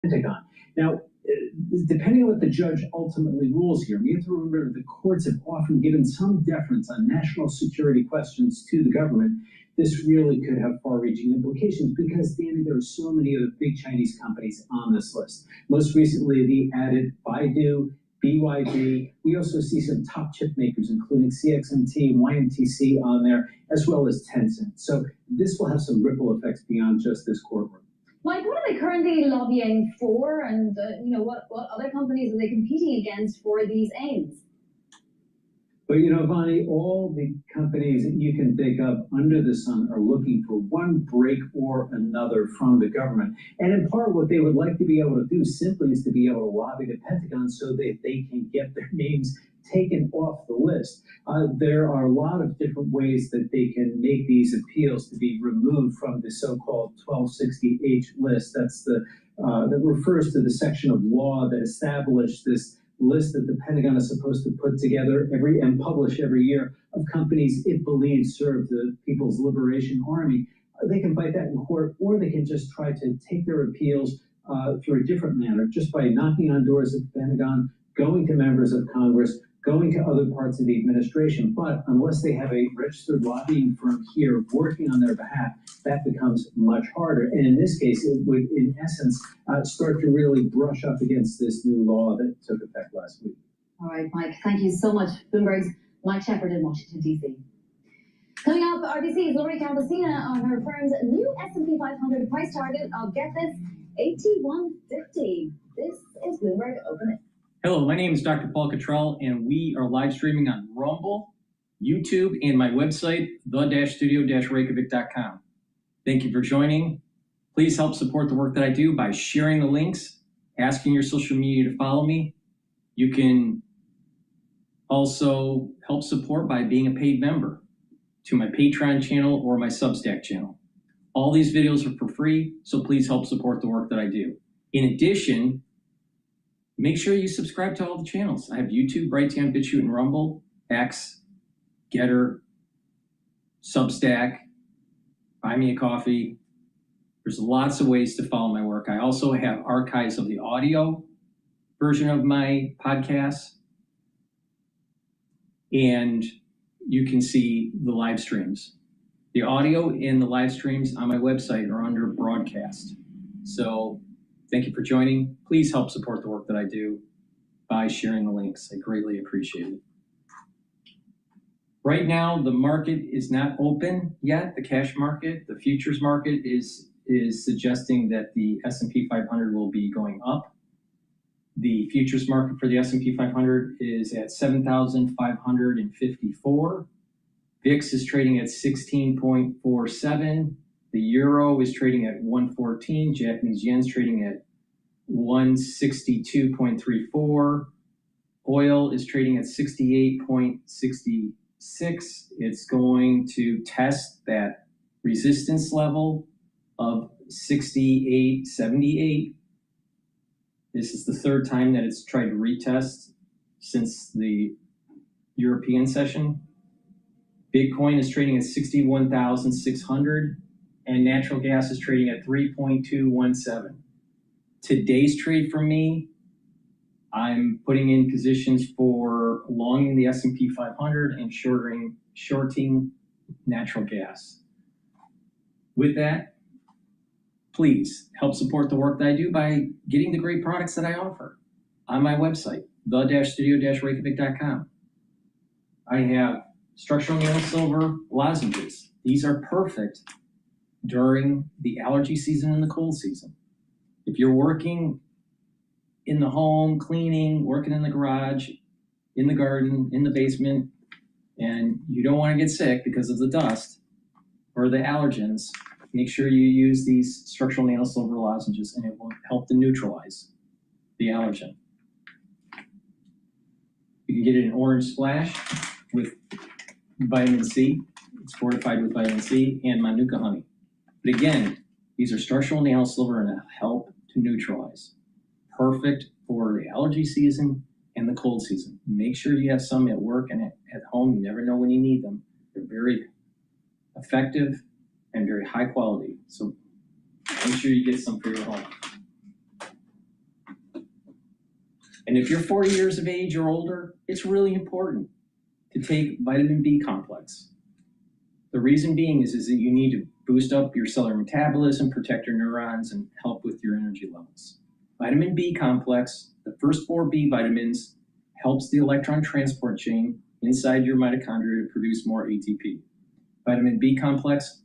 Pentagon. Now, depending on what the judge ultimately rules here, we have to remember the courts have often given some deference on national security questions to the government. This really could have far-reaching implications because, Danny, there are so many other big Chinese companies on this list. Most recently, they added Baidu, BYD. We also see some top chip makers, including CXMT, YMTC on there, as well as Tencent. So this will have some ripple effects beyond just this courtroom. Mike, what are they currently lobbying for, and what other companies are they competing against for these aims? But Vonnie, all the companies that you can think of under the sun are looking for one break or another from the government. And in part, what they would like to be able to do simply is to be able to lobby the Pentagon so that they can get their names taken off the list. There are a lot of different ways that they can make these appeals to be removed from the so-called 1260H list. That's that refers to the section of law that established this list that the Pentagon is supposed to put together and publish every year of companies it believes serve the People's Liberation Army. They can fight that in court, or they can just try to take their appeals through a different manner, just by knocking on doors at the Pentagon, going to members of Congress, going to other parts of the administration. But unless they have a registered lobbying firm here working on their behalf, that becomes much harder. And in this case, it would, in essence, start to really brush up against this new law that took effect last week. All right, Mike, thank you so much. Bloomberg's Mike Shepard in Washington, D.C. Coming up, RBC's Lori Calvasina on her firm's new S&P 500 price target of, get this, 8150. This is Bloomberg Open It. Hello, my name is DrPaulCottrell, and we are live streaming on Rumble, YouTube, and my website, the-studio-reykjavik.com. Thank you for joining. Please help support the work that I do by sharing the links, asking your social media to follow me. You can also help support by being a paid member to my Patreon channel or my Substack channel. All these videos are for free, so please help support the work that I do. In addition, make sure you subscribe to all the channels. I have YouTube, Brighteon, Bitchute, and Rumble, X, GETTR, Substack, Buy Me a Coffee. There's lots of ways to follow my work. I also have archives of the audio version of my podcasts, and you can see the live streams. The audio and the live streams on my website are under broadcast. So thank you for joining. Please help support the work that I do by sharing the links. I greatly appreciate it. Right now, the market is not open yet. The cash market, the futures market is suggesting that the S&P 500 will be going up. The futures market for the S&P 500 is at 7,554. VIX is trading at 16.47. The euro is trading at 114. Japanese yen's trading at 162.34. Oil is trading at 68.66. It's going to test that resistance level of 68.78. This is the third time that it's tried to retest since the European session. Bitcoin is trading at 61,600, and natural gas is trading at 3.217. Today's trade for me, I'm putting in positions for longing the S&P 500 and shorting natural gas. With that, please help support the work that I do by getting the great products that I offer on my website, the-studio-reykjavik.com. I have structural nail silver lozenges. These are perfect during the allergy season and the cold season. If you're working in the home, cleaning, working in the garage, in the garden, in the basement, and you don't want to get sick because of the dust or the allergens, make sure you use these structural nail silver lozenges, and it will help to neutralize the allergen. You can get it in orange splash with vitamin C. It's fortified with vitamin C and Manuka honey. But again, these are structural nail silver and they help to neutralize. Perfect for the allergy season and the cold season. Make sure you have some at work and at home. You never know when you need them. They're very effective and very high quality. So make sure you get some for your home. And if you're 40 years of age or older, it's really important to take vitamin B complex. The reason being is that you need to boost up your cellular metabolism, protect your neurons, and help with your energy levels. Vitamin B complex, the first 4 B vitamins, helps the electron transport chain inside your mitochondria to produce more ATP. Vitamin B complex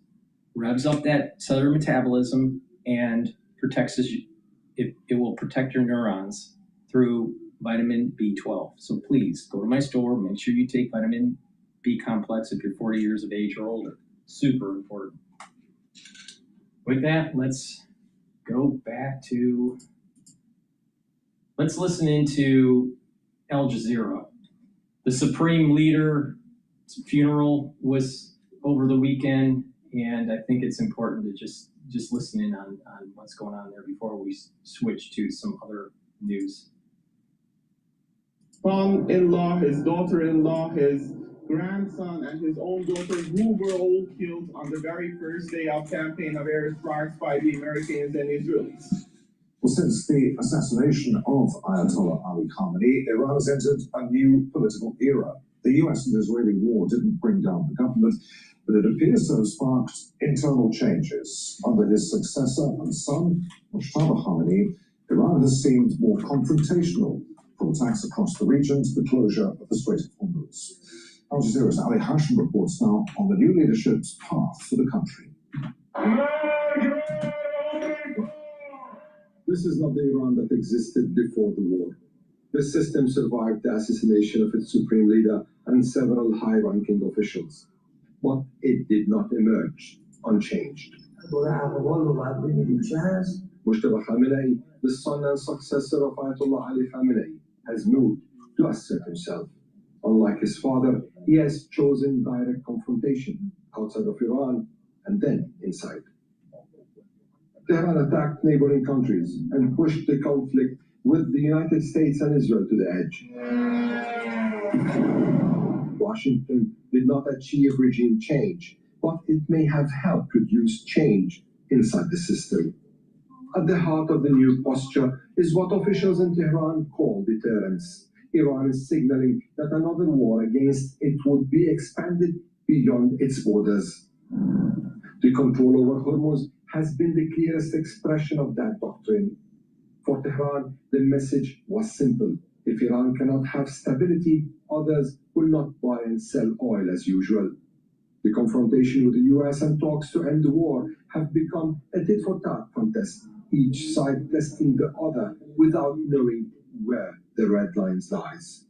revs up that cellular metabolism and protects it will protect your neurons through vitamin B12. So please go to my store, make sure you take vitamin B complex if you're 40 years of age or older. Super important. With that, let's go back to, let's listen into Al Jazeera. The Supreme Leader's funeral was over the weekend, and I think it's important to just listen in on what's going on there before we switch to some other news. Son-in-law, his daughter-in-law, his grandson, and his own daughter, who were all killed on the very first day of campaign of airstrikes by the Americans and Israelis. Well, since the assassination of Ayatollah Ali Khamenei, Iran has entered a new political era. The US and Israeli war didn't bring down the government, but it appears to have sparked internal changes. Under his successor and son, Mujtaba Khamenei, Iran has seemed more confrontational, from attacks across the region to the closure of the Strait of Hormuz. Al Jazeera's Ali Hashim reports now on the new leadership's path for the country. This is not the Iran that existed before the war. The system survived the assassination of its supreme leader and several high-ranking officials, but it did not emerge unchanged. Mujtaba Khamenei, the son and successor of Ayatollah Ali Khamenei, has moved to assert himself. Unlike his father, he has chosen direct confrontation outside of Iran and then inside. Tehran attacked neighboring countries and pushed the conflict with the United States and Israel to the edge. Washington did not achieve regime change, but it may have helped produce change inside the system. At the heart of the new posture is what officials in Tehran call deterrence. Iran is signaling that another war against it would be expanded beyond its borders. The control over Hormuz has been the clearest expression of that doctrine. For Tehran, the message was simple. If Iran cannot have stability, others will not buy and sell oil as usual. The confrontation with the US and talks to end the war have become a tit-for-tat contest, each side testing the other without knowing where the red lines lies.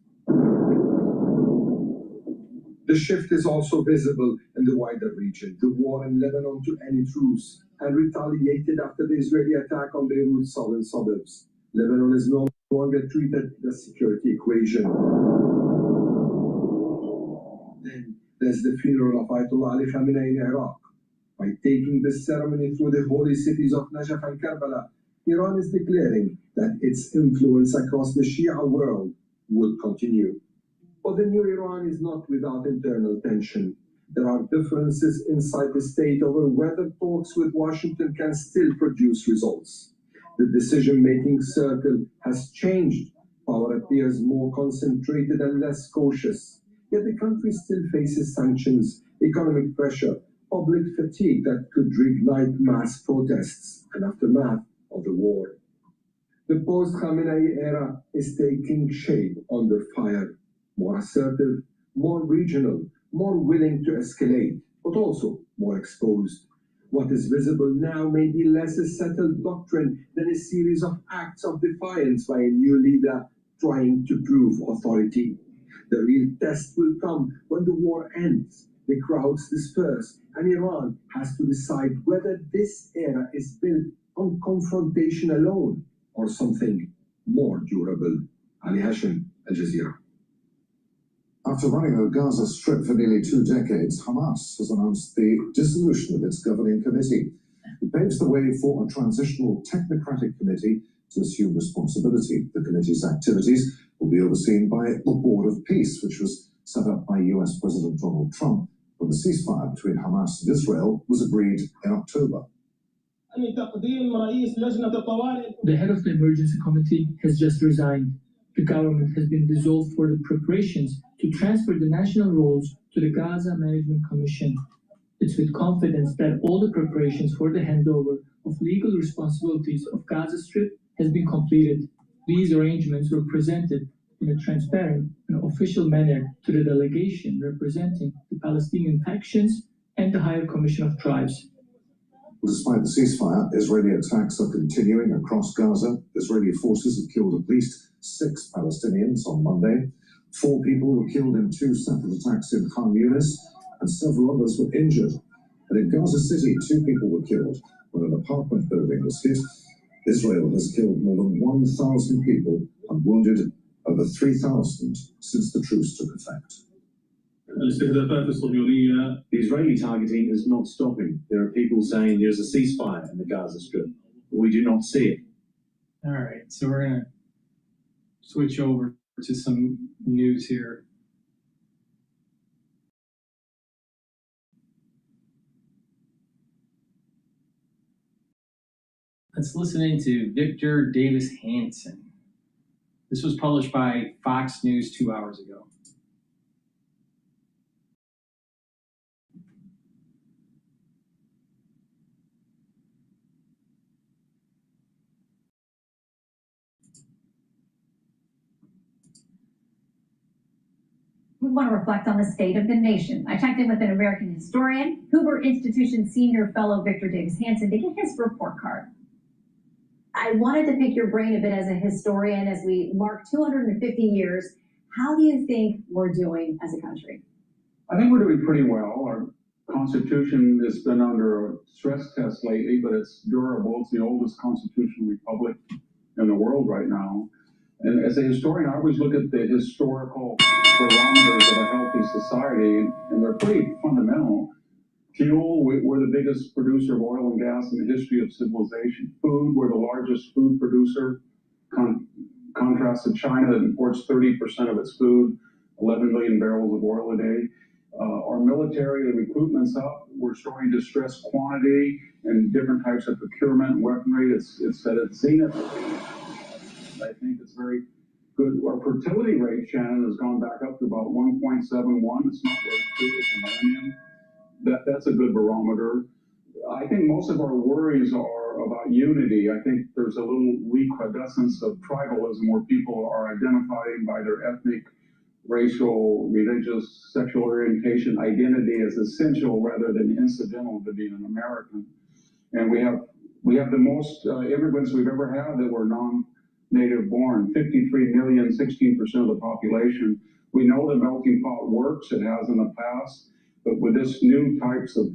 The shift is also visible in the wider region. The war in Lebanon to end truce and retaliated after the Israeli attack on Beirut's southern suburbs. Lebanon is no longer treated in the security equation. Then there's the funeral of Ayatollah Ali Khamenei in Iraq. By taking this ceremony through the holy cities of Najaf and Karbala, Iran is declaring that its influence across the Shia world will continue. But the new Iran is not without internal tension. There are differences inside the state over whether talks with Washington can still produce results. The decision-making circle has changed. Power appears more concentrated and less cautious. Yet the country still faces sanctions, economic pressure, public fatigue that could reignite mass protests and aftermath of the war. The post-Khamenei era is taking shape under fire, more assertive, more regional, more willing to escalate, but also more exposed. What is visible now may be less a settled doctrine than a series of acts of defiance by a new leader trying to prove authority. The real test will come when the war ends, the crowds disperse, and Iran has to decide whether this era is built on confrontation alone or something more durable. Ali Hashim, Al Jazeera. After running the Gaza Strip for nearly 2 decades, Hamas has announced the dissolution of its governing committee. It paves the way for a transitional technocratic committee to assume responsibility. The committee's activities will be overseen by the Board of Peace, which was set up by US President Donald Trump when the ceasefire between Hamas and Israel was agreed in October. The head of the emergency committee has just resigned. the government has been dissolved for the preparations to transfer the national roles to the Gaza Management Commission. It's with confidence that all the preparations for the handover of legal responsibilities of Gaza Strip has been completed. These arrangements were presented in a transparent and official manner to the delegation representing the Palestinian factions and the Higher Commission of Tribes. Despite the ceasefire, Israeli attacks are continuing across Gaza. Israeli forces have killed at least 6 Palestinians on Monday. 4 people were killed in 2 separate attacks in Khan Yunis, and several others were injured. And in Gaza City, 2 people were killed when an apartment building was hit. Israel has killed more than 1,000 people and wounded over 3,000 since the truce took effect. The Israeli targeting is not stopping. There are people saying there's a ceasefire in the Gaza Strip. We do not see it. All right, so we're going to switch over to some news here. Let's listen into Victor Davis Hanson. This was published by Fox News 2 hours ago. We want to reflect on the state of the nation. I checked in with an American historian, Hoover Institution Senior Fellow Victor Davis Hanson, to get his report card. I wanted to pick your brain a bit as a historian as we mark 250 years. How do you think we're doing as a country? I think we're doing pretty well. Our Constitution has been under a stress test lately, but it's durable. It's the oldest constitutional republic in the world right now. And as a historian, I always look at the historical barometers of a healthy society, and they're pretty fundamental. Fuel, we're the biggest producer of oil and gas in the history of civilization. Food, we're the largest food producer, contrast to China that imports 30% of its food, 11 million barrels of oil a day. Our military, the recruitment's up. We're starting to stress quantity and different types of procurement and weaponry. It's at its zenith. I think it's very good. Our fertility rate, Shannon, has gone back up to about 1.71. It's not where it's a millennium. That's a good barometer. I think most of our worries are about unity. I think there's a little recrudescence of tribalism where people are identifying by their ethnic, racial, religious, sexual orientation, identity as essential rather than incidental to being an American. And we have the most immigrants we've ever had that were non-native born, 53 million, 16% of the population. We know the melting pot works, it has in the past, but with this new types of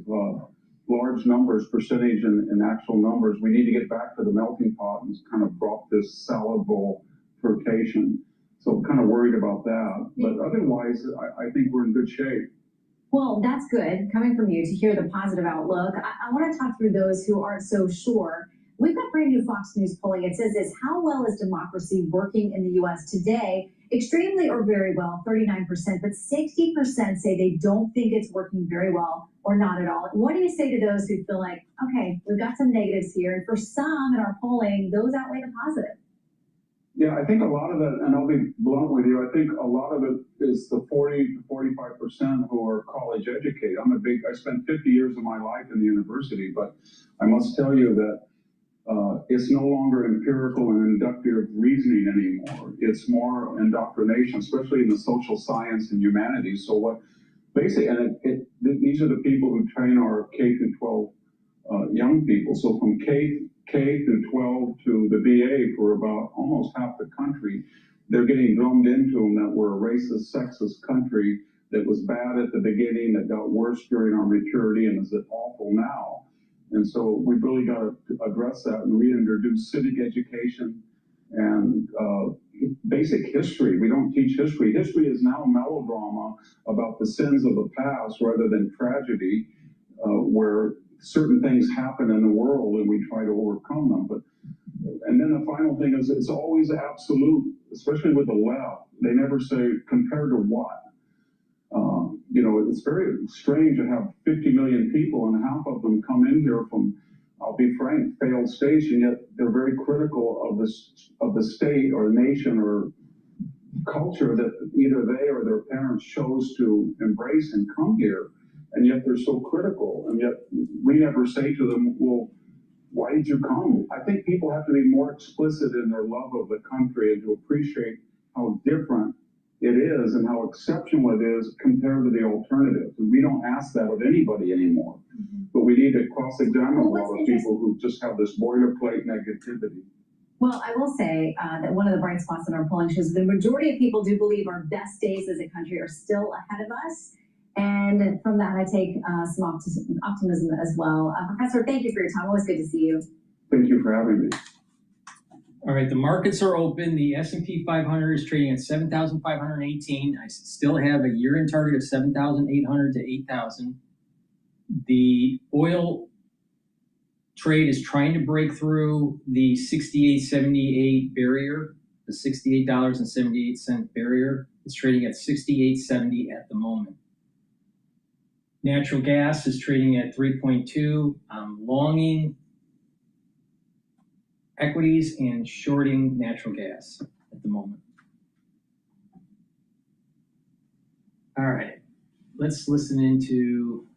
large numbers, percentage and actual numbers, we need to get back to the melting pot and kind of drop this salad bowl flirtation. So I'm kind of worried about that. But otherwise, I think we're in good shape. Well, that's good, coming from you, to hear the positive outlook. I want to talk through those who aren't so sure. We've got brand new Fox News polling. It says this: how well is democracy working in the U.S. today? Extremely or very well, 39%, but 60% say they don't think it's working very well or not at all. What do you say to those who feel like, okay, we've got some negatives here, and for some in our polling, those outweigh the positive? Yeah, I think a lot of it, and I'll be blunt with you, I think a lot of it is the 40 to 45% who are college educated. I spent 50 years of my life in the university, but I must tell you that it's no longer empirical and inductive reasoning anymore. It's more indoctrination, especially in the social science and humanities. So what basically, and these are the people who train our K through 12 young people. So from K through 12 to the BA for about almost half the country, they're getting drummed into them that we're a racist, sexist country that was bad at the beginning, that got worse during our maturity, and is awful now. And so we've really got to address that and reintroduce civic education and basic history. We don't teach history. History is now melodrama about the sins of the past rather than tragedy, where certain things happen in the world and we try to overcome them. And then the final thing is it's always absolute, especially with the left. They never say compared to what. It's very strange to have 50 million people and half of them come in here from, I'll be frank, failed states, and yet they're very critical of the state or nation or culture that either they or their parents chose to embrace and come here, and yet they're so critical, and yet we never say to them, well, why did you come? I think people have to be more explicit in their love of the country and to appreciate how different it is and how exceptional it is compared to the alternatives. And we don't ask that of anybody anymore. But we need to cross-examine a lot of people who just have this boilerplate negativity. Well, I will say that one of the bright spots in our polling shows the majority of people do believe our best days as a country are still ahead of us. And from that, I take some optimism as well. Professor, thank you for your time. Always good to see you. Thank you for having me. All right, the markets are open. The S&P 500 is trading at 7,518. I still have a year-end target of 7,800 to 8,000. The oil trade is trying to break through the 68.78 barrier, the $68.78 barrier. It's trading at 68.70 at the moment. Natural gas is trading at 3.2. I'm longing equities and shorting natural gas at the moment. All right, let's listen into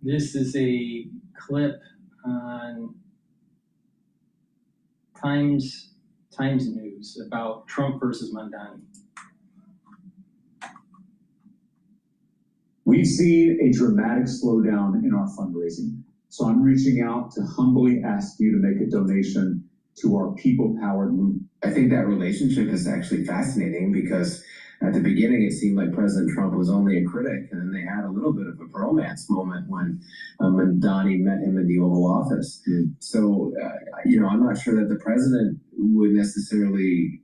this is a clip on Times News about Trump versus Mondani. We've seen a dramatic slowdown in our fundraising. So I'm reaching out to humbly ask you to make a donation to our people-powered movement. I think that relationship is actually fascinating because at the beginning it seemed like President Trump was only a critic, and then they had a little bit of a bromance moment when Mondani met him in the Oval Office. So, I'm not sure that the president would necessarily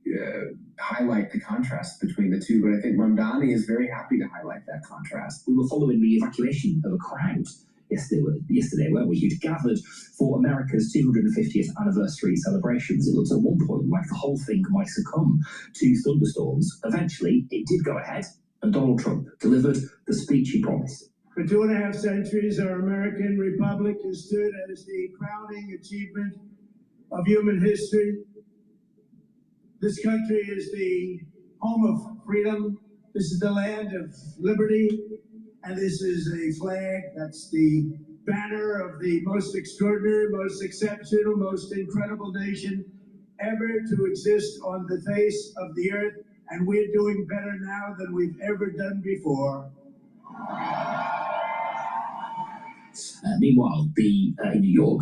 highlight the contrast between the two, but I think Mondani is very happy to highlight that contrast. We were following the evacuation of a crowd yesterday, weren't we, who'd gathered for America's 250th anniversary celebrations. It looked at one point like the whole thing might succumb to thunderstorms. Eventually, it did go ahead, and Donald Trump delivered the speech he promised. For 2.5 centuries, our American republic has stood as the crowning achievement of human history. This country is the home of freedom. This is the land of liberty. And this is a flag that's the banner of the most extraordinary, most exceptional, most incredible nation ever to exist on the face of the earth. And we're doing better now than we've ever done before. Meanwhile, in New York,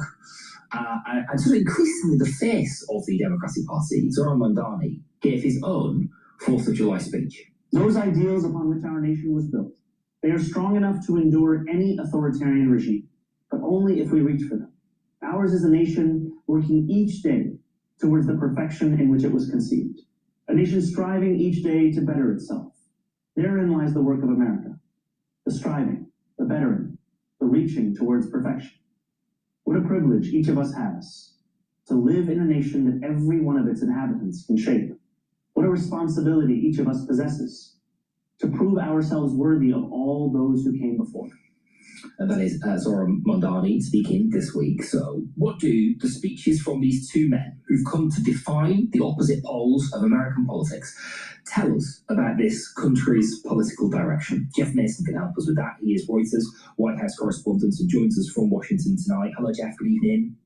and sort of increasingly the face of the Democratic Party, Zoran Mondani, gave his own 4th of July speech. Those ideals upon which our nation was built, they are strong enough to endure any authoritarian regime, but only if we reach for them. Ours is a nation working each day towards the perfection in which it was conceived. A nation striving each day to better itself. Therein lies the work of America. The striving, the bettering, the reaching towards perfection. What a privilege each of us has to live in a nation that every one of its inhabitants can shape. What a responsibility each of us possesses to prove ourselves worthy of all those who came before. And that is Zoran Mondani speaking this week. So what do the speeches from these two men who've come to define the opposite poles of American politics tell us about this country's political direction? Jeff Mason can help us with that. He is Reuters White House correspondent and joins us from Washington tonight. Hello, Jeff. Good evening.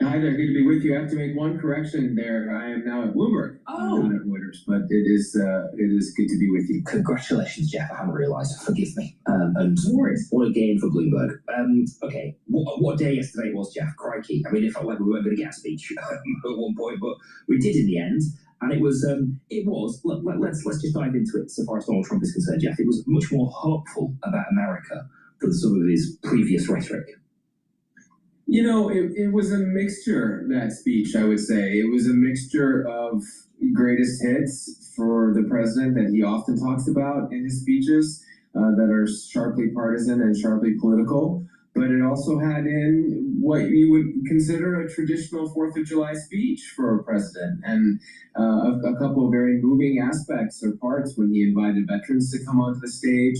Hi there, good to be with you. I have to make one correction there. I am now at Bloomberg, not at Reuters, but it is good to be with you. Congratulations, Jeff. I hadn't realised. Forgive me. And what a game for Bloomberg. Okay, what day yesterday was, Jeff? Crikey. I mean, it felt like we weren't going to get a speech at one point, but we did in the end. And it was. Let's just dive into it so far as Donald Trump is concerned, Jeff. It was much more hopeful about America than some of his previous rhetoric. It was a mixture, that speech, I would say. It was a mixture of greatest hits for the president that he often talks about in his speeches that are sharply partisan and sharply political. but it also had in what you would consider a traditional 4th of July speech for a president, and a couple of very moving aspects or parts when he invited veterans to come onto the stage,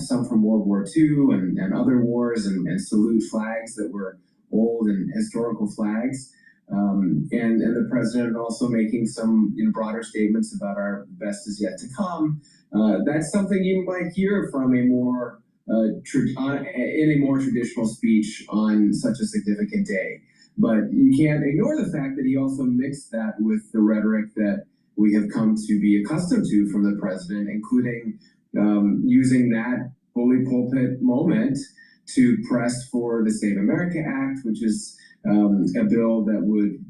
some from World War II and other wars, and salute flags that were old and historical flags. And the president also making some broader statements about our best is yet to come. That's something you might hear from a more in a more traditional speech on such a significant day. But you can't ignore the fact that he also mixed that with the rhetoric that we have come to be accustomed to from the president, including using that bully pulpit moment to press for the Save America Act, which is a bill that would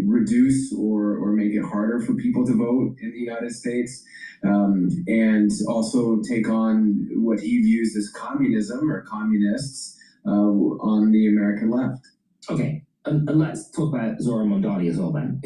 reduce or make it harder for people to vote in the United States, and also take on what he views as communism or communists on the American left. Okay, and let's talk about Zohran Mamdani as well then,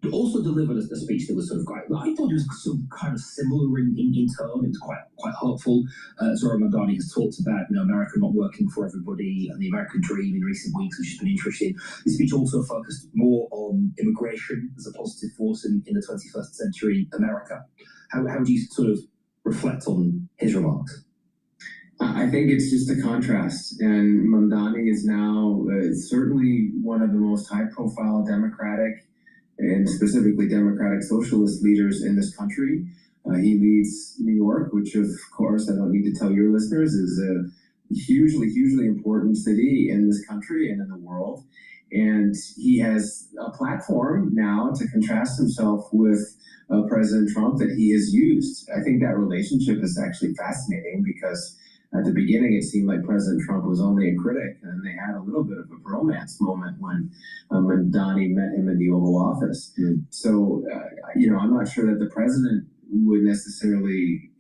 who also delivered a speech that was sort of quite, I thought it was sort of kind of similar in tone. It was quite hopeful. Zohran Mamdani has talked about America not working for everybody and the American dream in recent weeks, which has been interesting. The speech also focused more on immigration as a positive force in the 21st century America. How do you sort of reflect on his remarks? I think it's just a contrast, and Mamdani is now certainly one of the most high-profile Democratic and specifically Democratic Socialist leaders in this country. He leads New York, which of course, I don't need to tell your listeners, is a hugely, hugely important city in this country and in the world. And he has a platform now to contrast himself with President Trump that he has used. I think that relationship is actually fascinating because at the beginning, it seemed like President Trump was only a critic, and they had a little bit of a bromance moment when Mamdani met him in the Oval Office. So, I'm not sure that the president would necessarily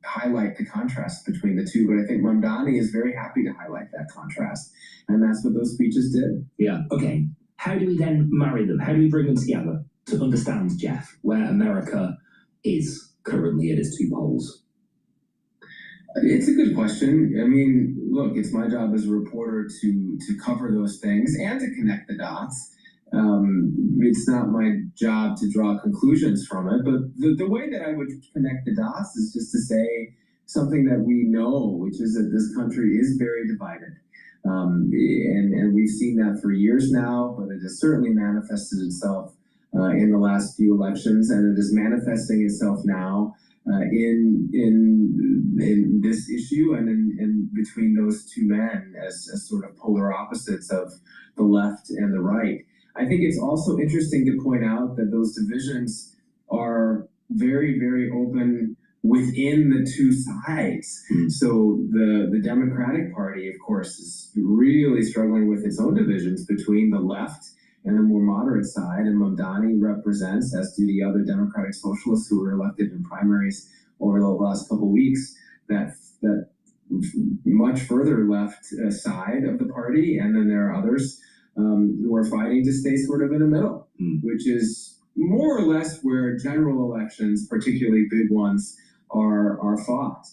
highlight the contrast between the two, but I think Mamdani is very happy to highlight that contrast, and that's what those speeches did. Yeah, okay. How do we then marry them? How do we bring them together to understand, Jeff, where America is currently at its two poles? It's a good question. I mean, look, it's my job as a reporter to cover those things and to connect the dots. It's not my job to draw conclusions from it, but the way that I would connect the dots is just to say something that we know, which is that this country is very divided. And we've seen that for years now, but it has certainly manifested itself in the last few elections, and it is manifesting itself now in this issue and in between those two men as sort of polar opposites of the left and the right. I think it's also interesting to point out that those divisions are very, very open within the two sides. So the Democratic Party, of course, is really struggling with its own divisions between the left and the more moderate side, and Mamdani represents, as do the other Democratic Socialists who were elected in primaries over the last couple of weeks, that much further left side of the party, and then there are others who are fighting to stay sort of in the middle, which is more or less where general elections, particularly big ones, are fought.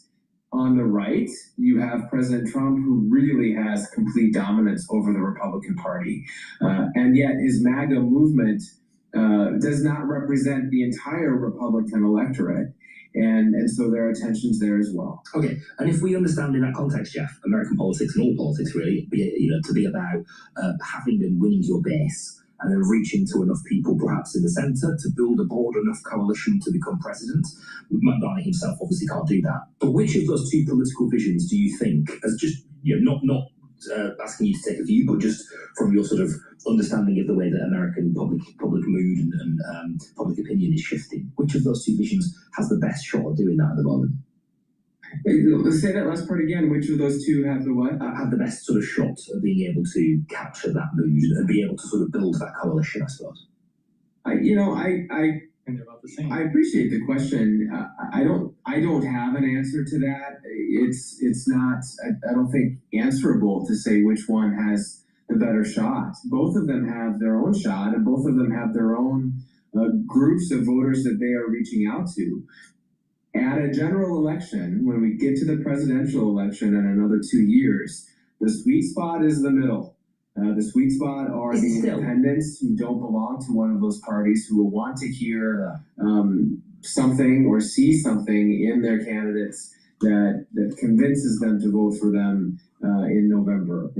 On the right, you have President Trump, who really has complete dominance over the Republican Party. And yet his MAGA movement does not represent the entire Republican electorate. And so there are tensions there as well. Okay, and if we understand in that context, Jeff, American politics and all politics really, to be about having and winning your base, and then reaching to enough people perhaps in the centre to build a broad enough coalition to become president. Mamdani himself obviously can't do that. But which of those two political visions do you think, as just not asking you to take a view, but just from your sort of understanding of the way that American public mood and public opinion is shifting, which of those two visions has the best shot of doing that at the moment? Let's say that last part again. Which of those two have the what? Have the best sort of shot of being able to capture that mood and be able to sort of build that coalition, I suppose. I appreciate the question. I don't have an answer to that. It's not. I don't think answerable to say which one has the better shot. Both of them have their own shot, and both of them have their own groups of voters that they are reaching out to. at a general election, when we get to the presidential election in another 2 years, the sweet spot is the middle. The sweet spot are the independents who don't belong to one of those parties, who will want to hear something or see something in their candidates that convinces them to vote for them in November.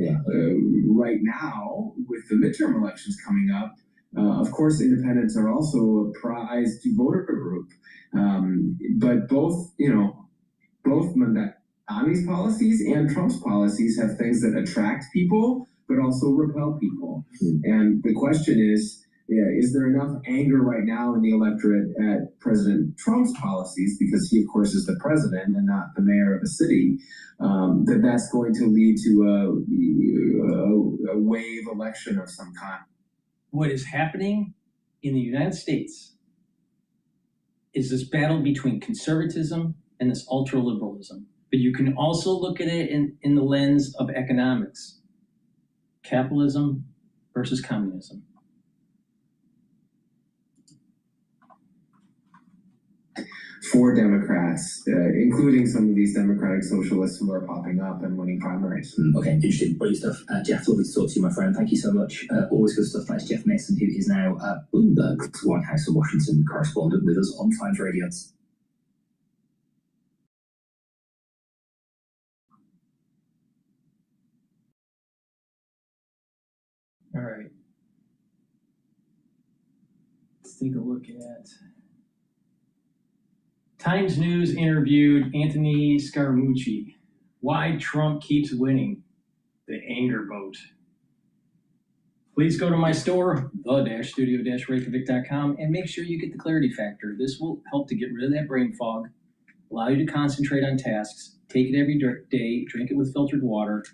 Right now, with the midterm elections coming up, of course, independents are also a prized voter group. But both Mandani's policies and Trump's policies have things that attract people, but also repel people. And the question is there enough anger right now in the electorate at President Trump's policies, because he, of course, is the president and not the mayor of a city, that's going to lead to a wave election of some kind? What is happening in the United States is this battle between conservatism and this ultra-liberalism. But you can also look at it in the lens of economics. Capitalism versus communism. For Democrats, including some of these Democratic socialists who are popping up and winning primaries. Okay, interesting, brilliant stuff. Jeff, lovely to talk to you, my friend. Thank you so much. Always good stuff. That's Jeff Mason, who is now Bloomberg's White House and Washington correspondent with us on Times Radio. All right. Let's take a look at Times News interviewed Anthony Scaramucci. Why Trump keeps winning. The anger vote. Please go to my store, the-studio-reykjavik.com, and make sure you get the clarity factor. This will help to get rid of that brain fog, allow you to concentrate on tasks, take it every day, drink it with filtered water,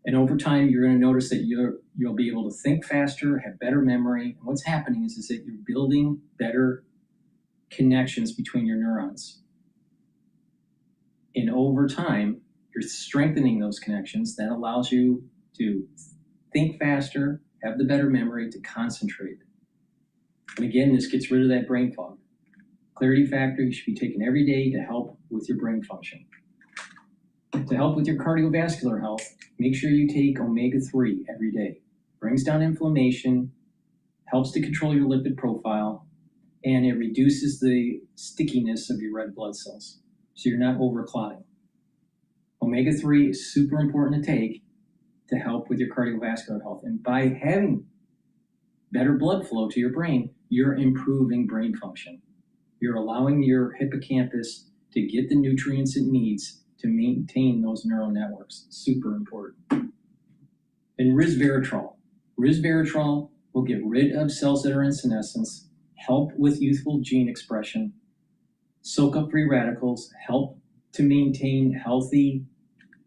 and over time you're going to notice that you'll be able to think faster, have better memory. And what's happening is that you're building better connections between your neurons. And over time, you're strengthening those connections. That allows you to think faster, have the better memory, to concentrate. And again, this gets rid of that brain fog. Clarity factor you should be taking every day to help with your brain function. To help with your cardiovascular health, make sure you take omega-3 every day. Brings down inflammation, helps to control your lipid profile, and it reduces the stickiness of your red blood cells, so you're not overclotting. Omega-3 is super important to take to help with your cardiovascular health. And by having better blood flow to your brain, you're improving brain function. You're allowing your hippocampus to get the nutrients it needs to maintain those neural networks. Super important. And resveratrol. Resveratrol will get rid of cells that are in senescence, help with youthful gene expression, soak up free radicals, help to maintain healthy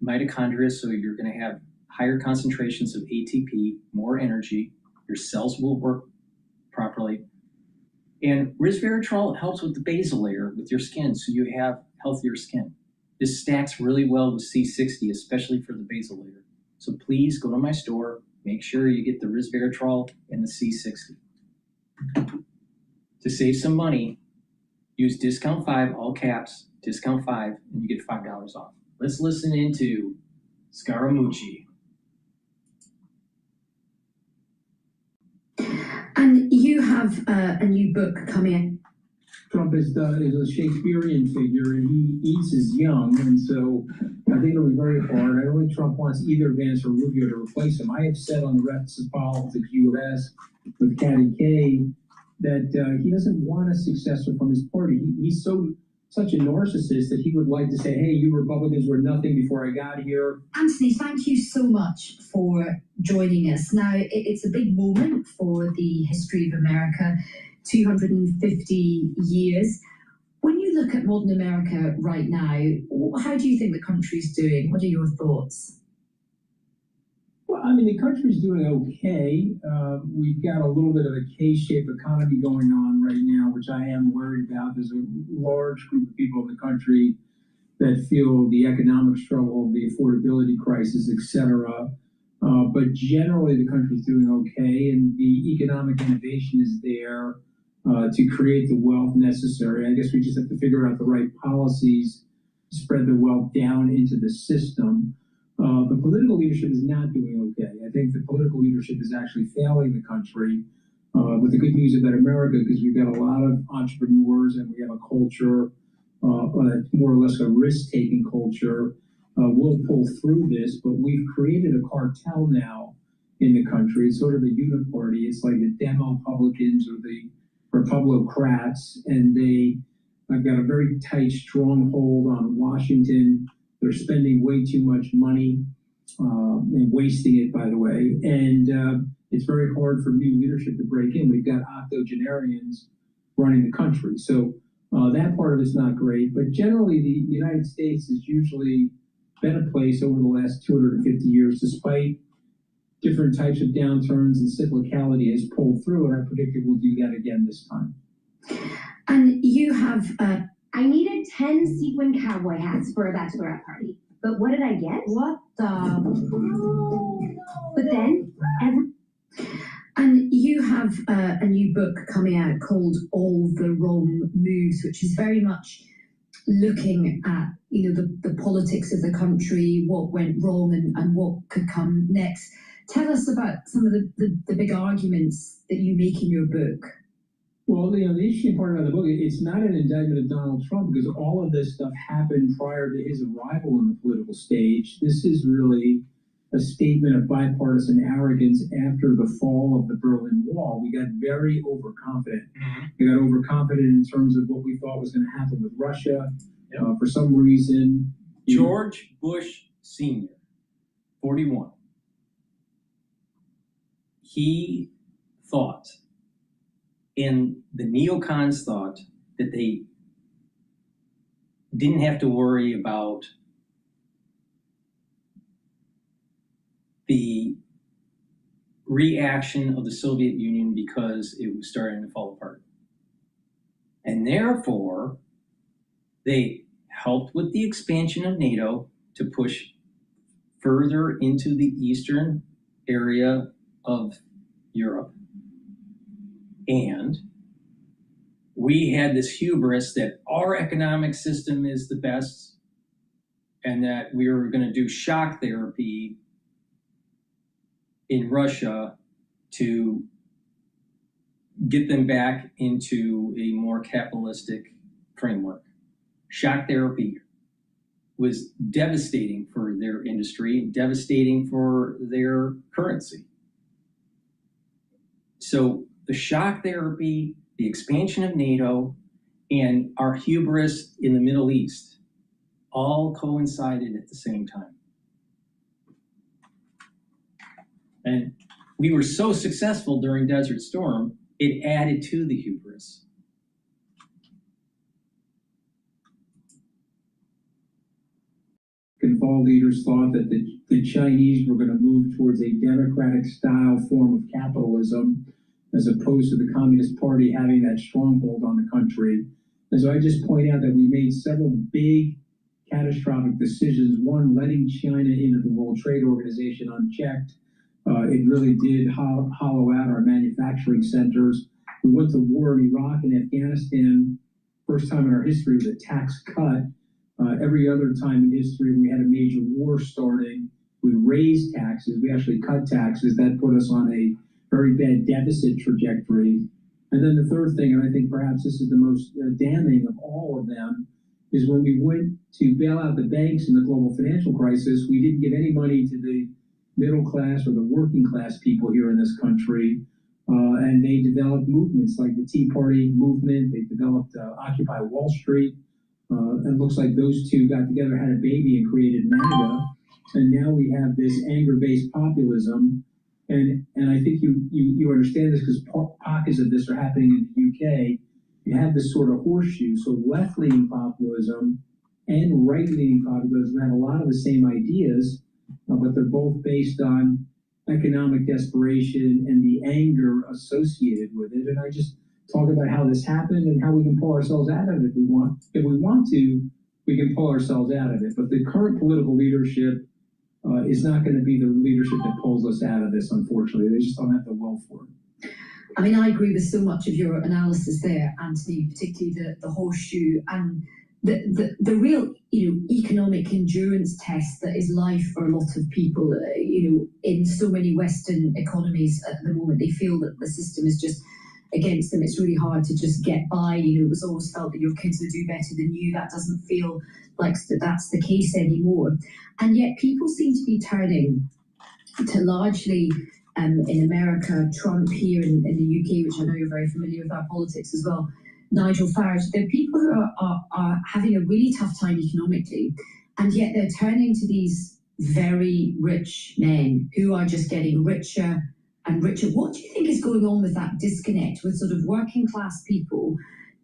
mitochondria, so you're going to have higher concentrations of ATP, more energy, your cells will work properly. And resveratrol helps with the basal layer with your skin, so you have healthier skin. This stacks really well with C60, especially for the basal layer. So please go to my store, make sure you get the resveratrol and the C60. To save some money, use discount 5, all caps, discount 5, and you get $5 off. Let's listen into Scaramucci. And you have a new book coming in. Trump is a Shakespearean figure, and he eats his young, and so I think it'll be very hard. I don't think Trump wants either Vance or Rubio to replace him. I have said on the Rest of Politics US with Katty Kay that he doesn't want a successor from his party. He's such a narcissist that he would like to say, hey, you Republicans were nothing before I got here. Anthony, thank you so much for joining us. Now, it's a big moment for the history of America, 250 years. When you look at modern America right now, how do you think the country's doing? What are your thoughts? Well, I mean, the country's doing okay. We've got a little bit of a K-shaped economy going on right now, which I am worried about. There's a large group of people in the country that feel the economic struggle, the affordability crisis, etc. But generally, the country's doing okay, and the economic innovation is there. to create the wealth necessary. I guess we just have to figure out the right policies to spread the wealth down into the system. The political leadership is not doing okay. I think the political leadership is actually failing the country. But the good news about America, because we've got a lot of entrepreneurs and we have a culture, more or less a risk-taking culture, we'll pull through this. But we've created a cartel now in the country. It's sort of a uniparty. It's like the Demo-Publicans or the Republicrats, and I've got a very tight stronghold on Washington. They're spending way too much money and wasting it, by the way. And it's very hard for new leadership to break in. We've got octogenarians running the country. So that part of it's not great. But generally, the United States has usually been a place over the last 250 years, despite different types of downturns and cyclicality, has pulled through, and I predict it will do that again this time. And you have, I needed 10 sequin cowboy hats for a bachelorette party. But what did I get? What the? But then, and you have a new book coming out called All the Wrong Moves, which is very much looking at, the politics of the country, what went wrong and what could come next. Tell us about some of the big arguments that you make in your book. Well, the interesting part about the book, it's not an indictment of Donald Trump, because all of this stuff happened prior to his arrival in the political stage. This is really a statement of bipartisan arrogance after the fall of the Berlin Wall. We got very overconfident. We got overconfident in terms of what we thought was going to happen with Russia. For some reason, George Bush Sr., 41. He thought, and the neocons thought, that they didn't have to worry about the reaction of the Soviet Union because it was starting to fall apart. And therefore, they helped with the expansion of NATO to push further into the eastern area of Europe. And we had this hubris that our economic system is the best and that we were going to do shock therapy in Russia to get them back into a more capitalistic framework. Shock therapy was devastating for their industry, devastating for their currency. So the shock therapy, the expansion of NATO, and our hubris in the Middle East all coincided at the same time. And we were so successful during Desert Storm, it added to the hubris. All leaders thought that the Chinese were going to move towards a democratic style form of capitalism, as opposed to the Communist Party having that stronghold on the country. And so I just point out that we made several big catastrophic decisions. One, letting China into the World Trade Organization unchecked. It really did hollow out our manufacturing centers. We went to war in Iraq and Afghanistan, first time in our history with a tax cut. Every other time in history we had a major war starting, we raised taxes, we actually cut taxes. That put us on a very bad deficit trajectory. And then the third thing, and I think perhaps this is the most damning of all of them, is when we went to bail out the banks in the global financial crisis, we didn't give any money to the middle class or the working class people here in this country. And they developed movements like the Tea Party movement. They developed Occupy Wall Street. It looks like those two got together, had a baby, and created MAGA. And now we have this anger-based populism. And I think you understand this because pockets of this are happening in the UK. You have this sort of horseshoe. So left-leaning populism and right-leaning populism have a lot of the same ideas, but they're both based on economic desperation and the anger associated with it. And I just talk about how this happened and how we can pull ourselves out of it if we want. If we want to, we can pull ourselves out of it. But the current political leadership is not going to be the leadership that pulls us out of this, unfortunately. They just don't have the will for it. I mean, I agree with so much of your analysis there, Anthony, particularly the horseshoe and the real, economic endurance test that is life for a lot of people, in so many Western economies at the moment. They feel that the system is just against them. It's really hard to just get by. It was always felt that your kids would do better than you. That doesn't feel like that's the case anymore. And yet people seem to be turning to largely, in America, Trump here in the UK, which I know you're very familiar with our politics as well, Nigel Farage. There are people who are having a really tough time economically, and yet they're turning to these very rich men who are just getting richer and richer. What do you think is going on with that disconnect with sort of working class people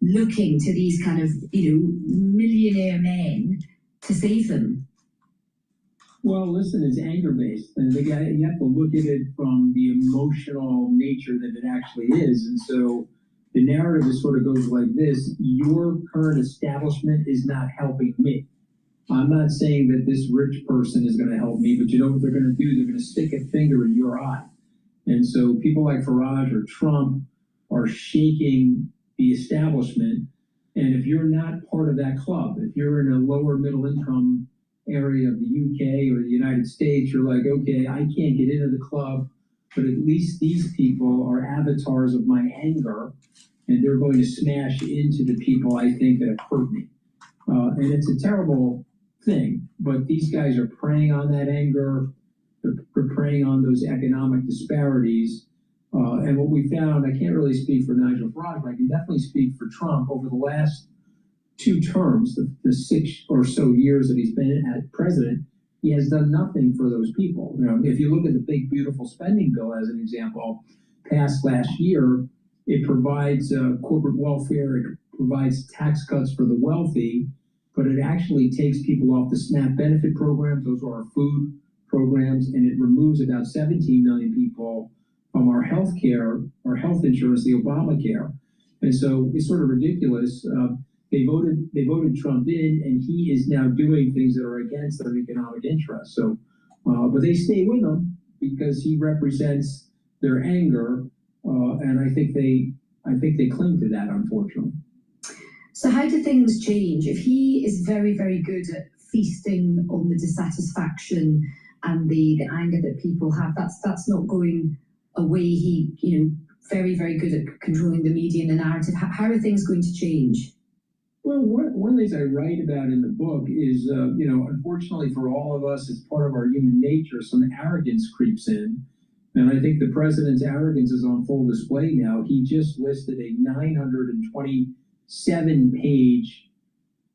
looking to these kind of, millionaire men to save them? Well, listen, it's anger-based, and you have to look at it from the emotional nature that it actually is. And so the narrative sort of goes like this: your current establishment is not helping me. I'm not saying that this rich person is going to help me, but you know what they're going to do? They're going to stick a finger in your eye. And so people like Farage or Trump are shaking the establishment. And if you're not part of that club, if you're in a lower middle income area of the UK or the United States, you're like, okay, I can't get into the club, but at least these people are avatars of my anger, and they're going to smash into the people I think that have hurt me. And it's a terrible thing, but these guys are preying on that anger. They're preying on those economic disparities. And what we found, I can't really speak for Nigel Farage, but I can definitely speak for Trump. Over the last 2 terms, the 6 or so years that he's been at president, he has done nothing for those people. If you look at the big, beautiful spending bill as an example, passed last year, it provides corporate welfare, it provides tax cuts for the wealthy, but it actually takes people off the SNAP benefit programs. Those are our food programs, and it removes about 17 million people from our health care, our health insurance, the Obamacare. And so it's sort of ridiculous. They voted Trump in, and he is now doing things that are against their economic interests. So, but they stay with him because he represents their anger, and I think they cling to that, unfortunately. So how do things change if he is very, very good at feasting on the dissatisfaction and the anger that people have? That's not going away. He, very, very good at controlling the media and the narrative. How are things going to change? Well, one of the things I write about in the book is, unfortunately for all of us, as part of our human nature, some arrogance creeps in. And I think the president's arrogance is on full display now. He just listed a 927-page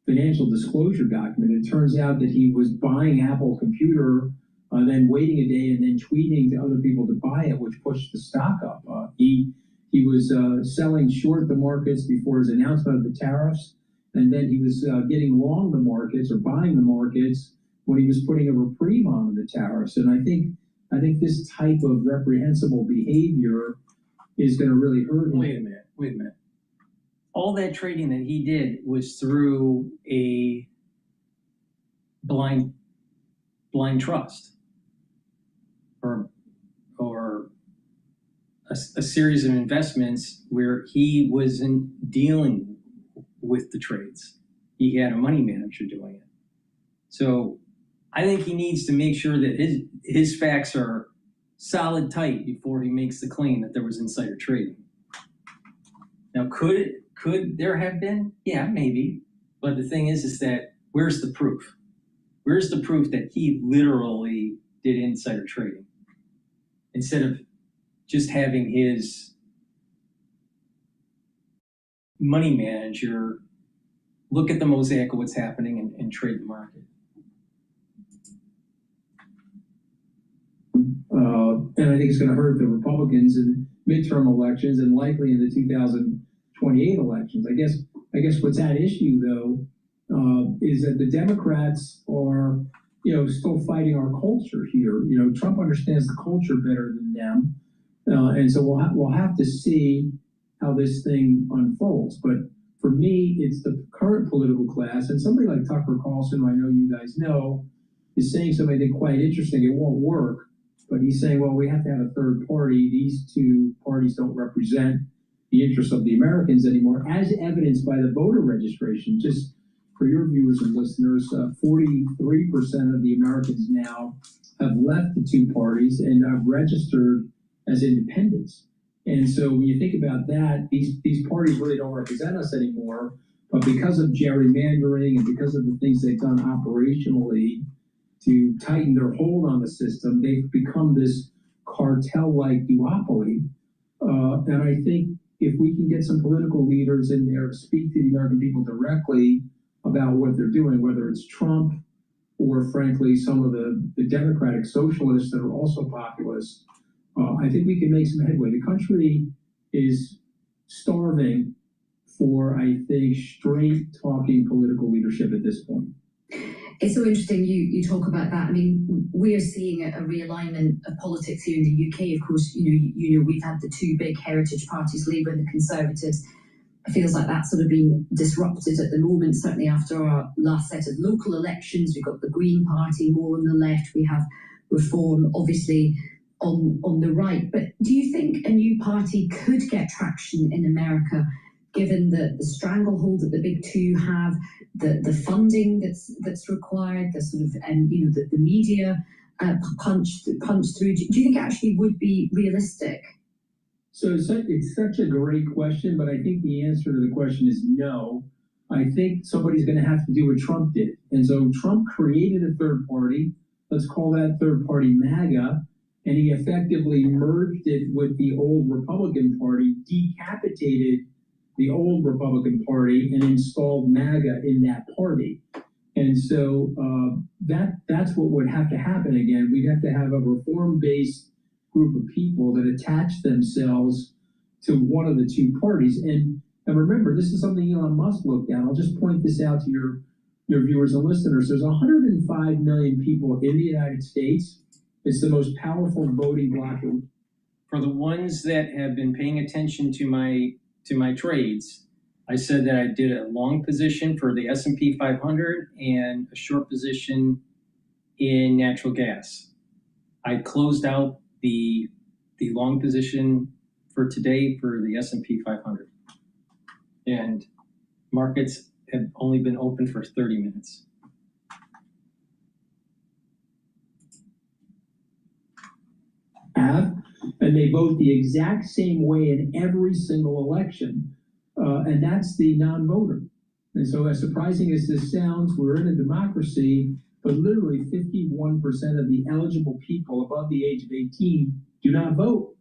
financial disclosure document. It turns out that he was buying Apple Computer, then waiting a day and then tweeting to other people to buy it, which pushed the stock up. He was selling short the markets before his announcement of the tariffs. And then he was getting long the markets or buying the markets when he was putting a reprieve on the tariffs. And I think this type of reprehensible behavior is going to really hurt him. Wait a minute. All that trading that he did was through a blind trust or a series of investments where he wasn't dealing with the trades. He had a money manager doing it. So I think he needs to make sure that his facts are solid tight before he makes the claim that there was insider trading. Now, could there have been? Yeah, maybe. But the thing is that where's the proof? Where's the proof that he literally did insider trading instead of just having his money manager look at the mosaic of what's happening and trade the market? And I think it's going to hurt the Republicans in midterm elections and likely in the 2028 elections. I guess what's at issue though is that the Democrats are, still fighting our culture here. Trump understands the culture better than them, and so we'll have to see how this thing unfolds. But for me, it's the current political class, and somebody like Tucker Carlson, who I know you guys know, is saying something I think quite interesting. It won't work. But he's saying, well, we have to have a third party. These two parties don't represent the interests of the Americans anymore, as evidenced by the voter registration. Just for your viewers and listeners, 43% of the Americans now have left the two parties and have registered as independents. And so when you think about that, these parties really don't represent us anymore. But because of gerrymandering and because of the things they've done operationally to tighten their hold on the system, they've become this cartel-like duopoly. And I think if we can get some political leaders in there to speak to the American people directly about what they're doing, whether it's Trump or, frankly, some of the Democratic socialists that are also populists, I think we can make some headway. The country is starving for, I think, straight-talking political leadership at this point. It's so interesting you talk about that. I mean, we're seeing a realignment of politics here in the UK. Of course, you know we've had the two big heritage parties, Labour and the Conservatives. It feels like that's sort of been disrupted at the moment, certainly after our last set of local elections. We've got the Green Party more on the left. We have Reform, obviously, on the right. But do you think a new party could get traction in America, given the stranglehold that the big two have, the funding that's required, the sort of the media punch through? Do you think it actually would be realistic? So it's such a great question, but I think the answer to the question is no. I think somebody's going to have to do what Trump did. And so Trump created a third party. Let's call that third party MAGA. And he effectively merged it with the old Republican Party, decapitated the old Republican Party, and installed MAGA in that party. And so that's what would have to happen again. We'd have to have a reform-based group of people that attach themselves to one of the two parties. And remember, this is something Elon Musk looked at. I'll just point this out to your viewers and listeners. There's 105 million people in the United States. It's the most powerful voting bloc. For the ones that have been paying attention to my trades, I said that I did a long position for the S&P 500 and a short position in natural gas. I closed out the long position for today for the S&P 500. And markets have only been open for 30 minutes. And they vote the exact same way in every single election. And that's the non-voter. And so as surprising as this sounds, we're in a democracy, but literally 51% of the eligible people above the age of 18 do not vote.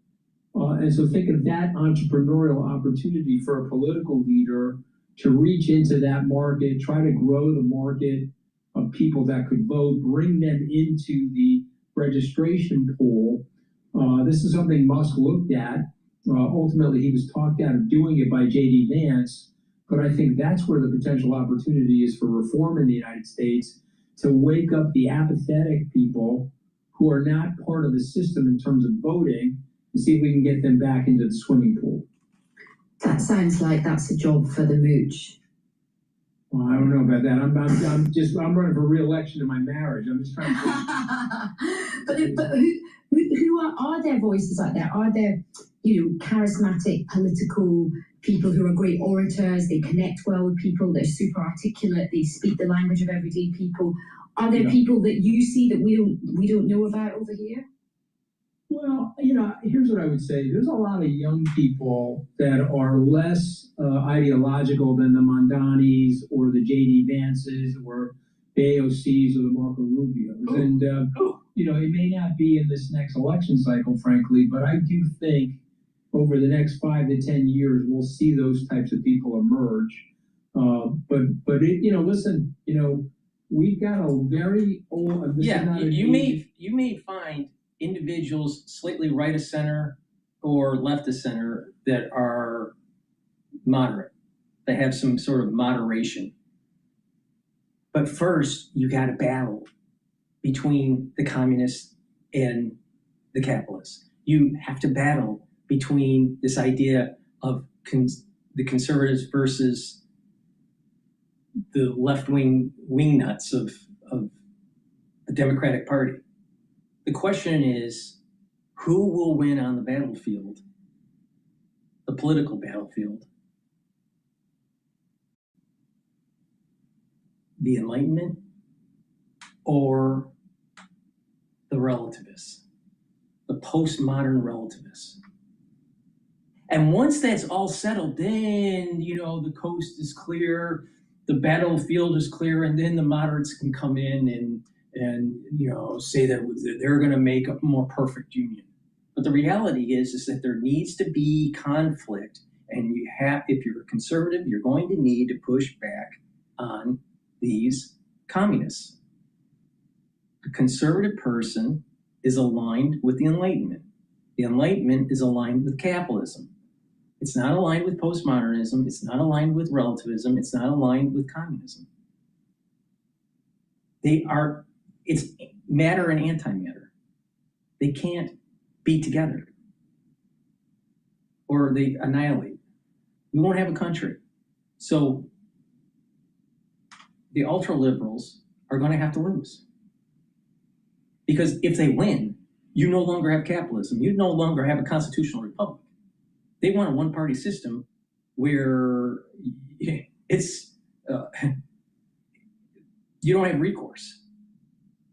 And so think of that entrepreneurial opportunity for a political leader to reach into that market, try to grow the market of people that could vote, bring them into the registration pool. This is something Musk looked at. Ultimately, he was talked out of doing it by J.D. Vance, but I think that's where the potential opportunity is for reform in the United States, to wake up the apathetic people who are not part of the system in terms of voting, and see if we can get them back into the swimming pool. That sounds like that's a job for the mooch. Well, I don't know about that. I'm running for re-election in my marriage. I'm just trying to. but who are there voices like that? Are there, charismatic political people who are great orators? They connect well with people. They're super articulate. They speak the language of everyday people. Are there people that you see that we don't know about over here? Well, here's what I would say. There's a lot of young people that are less ideological than the Mondanis or the J.D. Vances or the AOCs or the Marco Rubios. And, it may not be in this next election cycle, frankly, but I do think over the next 5 to 10 years, we'll see those types of people emerge. Listen, we've got a very old... You may find individuals slightly right of center or left of center that are moderate, that have some sort of moderation. But first, you got to battle between the communists and the capitalists. You have to battle between this idea of the conservatives versus the left-wing wingnuts of the Democratic Party. The question is, who will win on the battlefield, the political battlefield? The Enlightenment or the relativists, the postmodern relativists? And once that's all settled, then, the coast is clear, the battlefield is clear, and then the moderates can come in and say that they're going to make a more perfect union. But the reality is that there needs to be conflict, and if you're a conservative, you're going to need to push back on these communists. The conservative person is aligned with the Enlightenment. The Enlightenment is aligned with capitalism. It's not aligned with postmodernism. It's not aligned with relativism. It's not aligned with communism. It's matter and antimatter. They can't be together, or they annihilate. We won't have a country. So the ultra-liberals are going to have to lose. Because if they win, you no longer have capitalism. You no longer have a constitutional republic. They want a one-party system where it's you don't have recourse.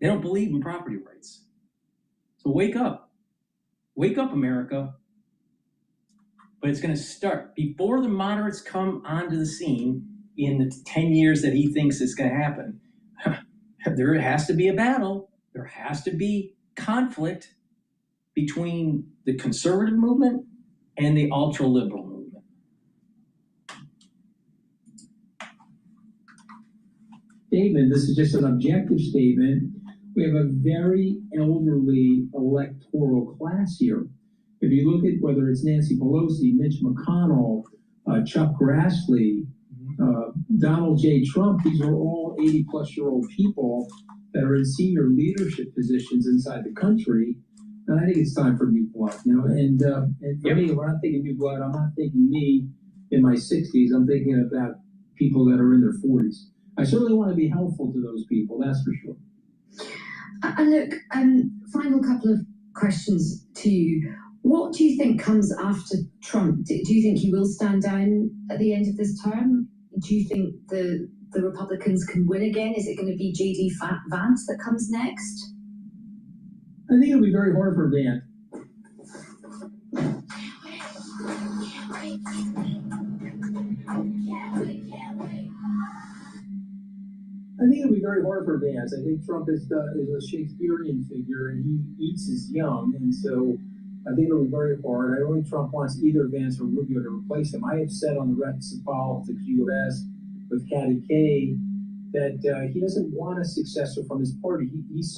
They don't believe in property rights. So wake up, America. But it's going to start before the moderates come onto the scene in the 10 years that he thinks it's going to happen. There has to be a battle. There has to be conflict between the conservative movement and the ultra-liberal movement. Statement, this is just an objective statement. We have a very elderly electoral class here. If you look at whether it's Nancy Pelosi, Mitch McConnell, Chuck Grassley, Donald J. Trump, these are all 80-plus-year-old people that are in senior leadership positions inside the country. And I think it's time for new blood, and for me, when I'm thinking new blood, I'm not thinking me in my 60s. I'm thinking about people that are in their 40s. I certainly want to be helpful to those people, that's for sure. And look, final couple of questions to you. What do you think comes after Trump? Do you think he will stand down at the end of this term? Do you think the Republicans can win again? Is it going to be J.D. Vance that comes next? I think it'll be very hard for Vance. I think it'll be very hard for Vance. I think Trump is a Shakespearean figure, and he eats his young, and so I think it'll be very hard. I don't think Trump wants either Vance or Rubio to replace him. I have said on the Records of Politics U.S. with Katty Kay that he doesn't want a successor from his party. He's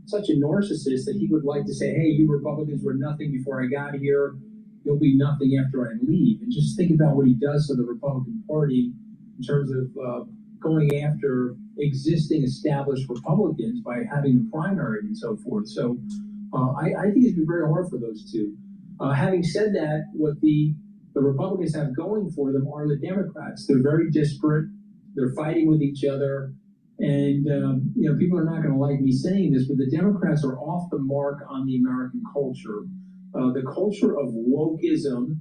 such a narcissist that he would like to say, hey, you Republicans were nothing before I got here. You'll be nothing after I leave. And just think about what he does to the Republican Party in terms of going after existing established Republicans by having the primary and so forth. So I think it'd be very hard for those two. Having said that, what the Republicans have going for them are the Democrats. They're very disparate. They're fighting with each other. And, people are not going to like me saying this, but the Democrats are off the mark on the American culture. The culture of wokeism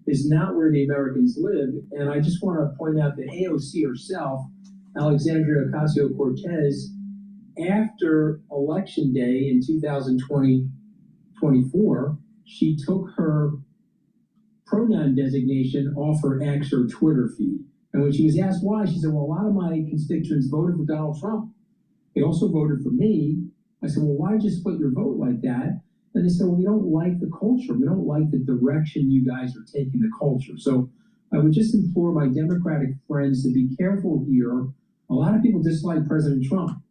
is not where the Americans live. And I just want to point out that AOC herself, Alexandria Ocasio-Cortez, after Election Day in 2024, she took her pronoun designation off her X or Twitter feed. And when she was asked why, she said, well, a lot of my constituents voted for Donald Trump. They also voted for me. I said, well, why did you split your vote like that? And they said, well, we don't like the culture. We don't like the direction you guys are taking the culture. So I would just implore my Democratic friends to be careful here. A lot of people dislike President Trump,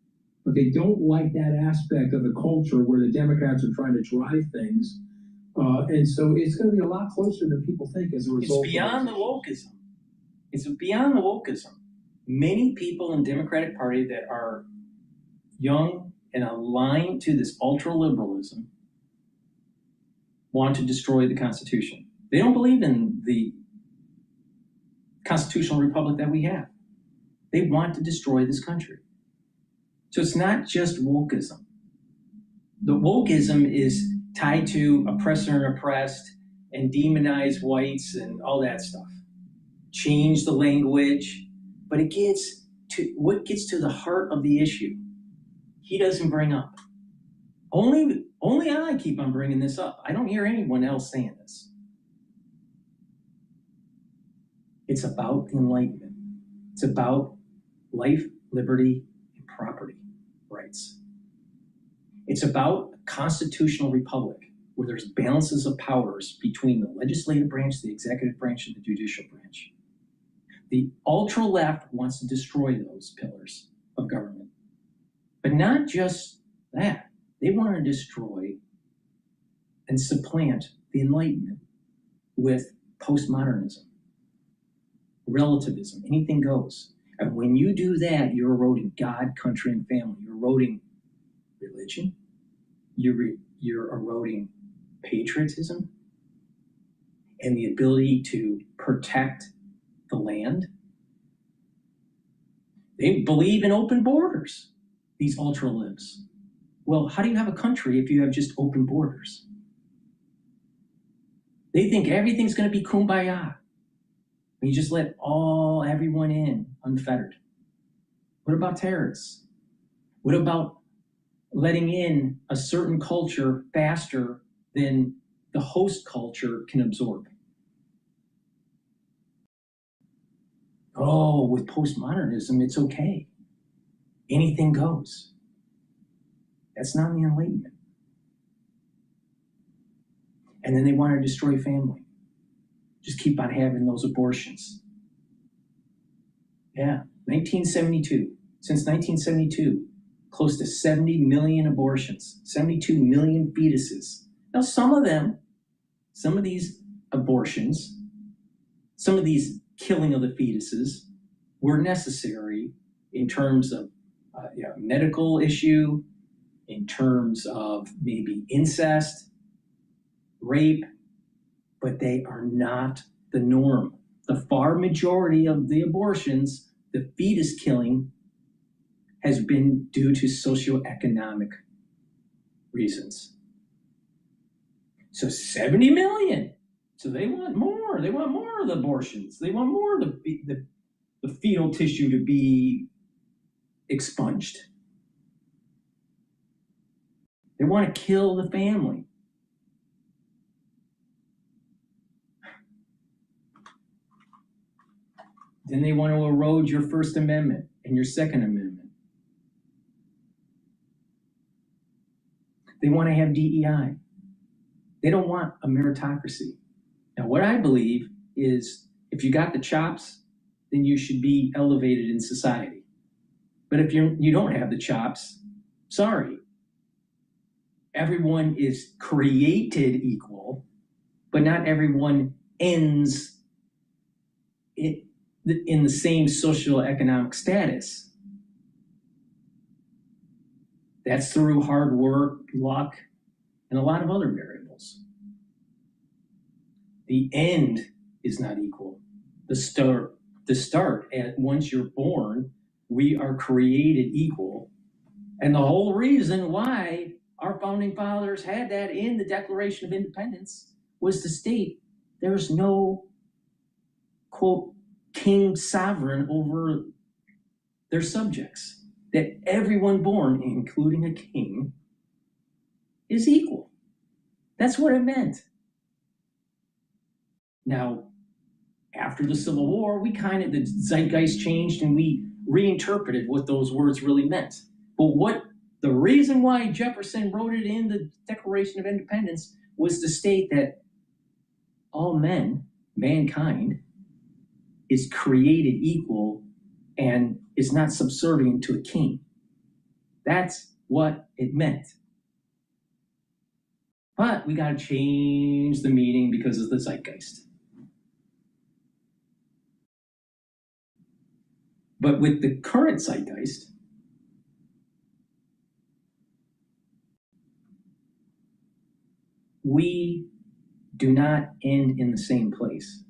but they don't like that aspect of the culture where the Democrats are trying to drive things. And so it's going to be a lot closer than people think as a result. It's beyond the wokeism. It's beyond the wokeism. Many people in the Democratic Party that are young and aligned to this ultra-liberalism want to destroy the Constitution. They don't believe in the constitutional republic that we have. They want to destroy this country. So it's not just wokeism. The wokeism is tied to oppressor and oppressed and demonize whites and all that stuff. Change the language, but it gets to what gets to the heart of the issue. He doesn't bring up. Only I keep on bringing this up. I don't hear anyone else saying this. It's about the Enlightenment. It's about life, liberty, and property rights. It's about a constitutional republic where there's balances of powers between the legislative branch, the executive branch, and the judicial branch. The ultra-left wants to destroy those pillars of government. But not just that. They want to destroy and supplant the Enlightenment with postmodernism, relativism, anything goes. And when you do that, you're eroding God, country, and family. You're eroding religion. You're eroding patriotism and the ability to protect the land. They believe in open borders, these ultra-libs. Well, how do you have a country if you have just open borders? They think everything's going to be kumbaya. You just let everyone in unfettered. What about terrorists? What about letting in a certain culture faster than the host culture can absorb? Oh, with postmodernism, it's okay. Anything goes. That's not the Enlightenment. And then they want to destroy family. Just keep on having those abortions. Yeah, 1972. Since 1972, close to 70 million abortions, 72 million fetuses. Now, some of these abortions, some of these killing of the fetuses were necessary in terms of medical issue, in terms of maybe incest, rape, but they are not the norm. The far majority of the abortions, the fetus killing, has been due to socioeconomic reasons. So 70 million. So they want more. They want more of the abortions. They want more of the fetal tissue to be expunged. They want to kill the family. Then they want to erode your First Amendment and your Second Amendment. They want to have DEI. They don't want a meritocracy. Now, what I believe is if you got the chops, then you should be elevated in society. But if you don't have the chops, sorry. Everyone is created equal, but not everyone ends in the same socioeconomic status. That's through hard work, luck, and a lot of other variables. The end is not equal. The start at once you're born, we are created equal. And the whole reason why our founding fathers had that in the Declaration of Independence was to state there's no, quote, king sovereign over their subjects, that everyone born, including a king, is equal. That's what it meant. Now, after the Civil War, the zeitgeist changed and we reinterpreted what those words really meant. But the reason why Jefferson wrote it in the Declaration of Independence was to state that all men, mankind, is created equal and is not subservient to a king. That's what it meant. But we got to change the meaning because of the zeitgeist. But with the current zeitgeist, we do not end in the same place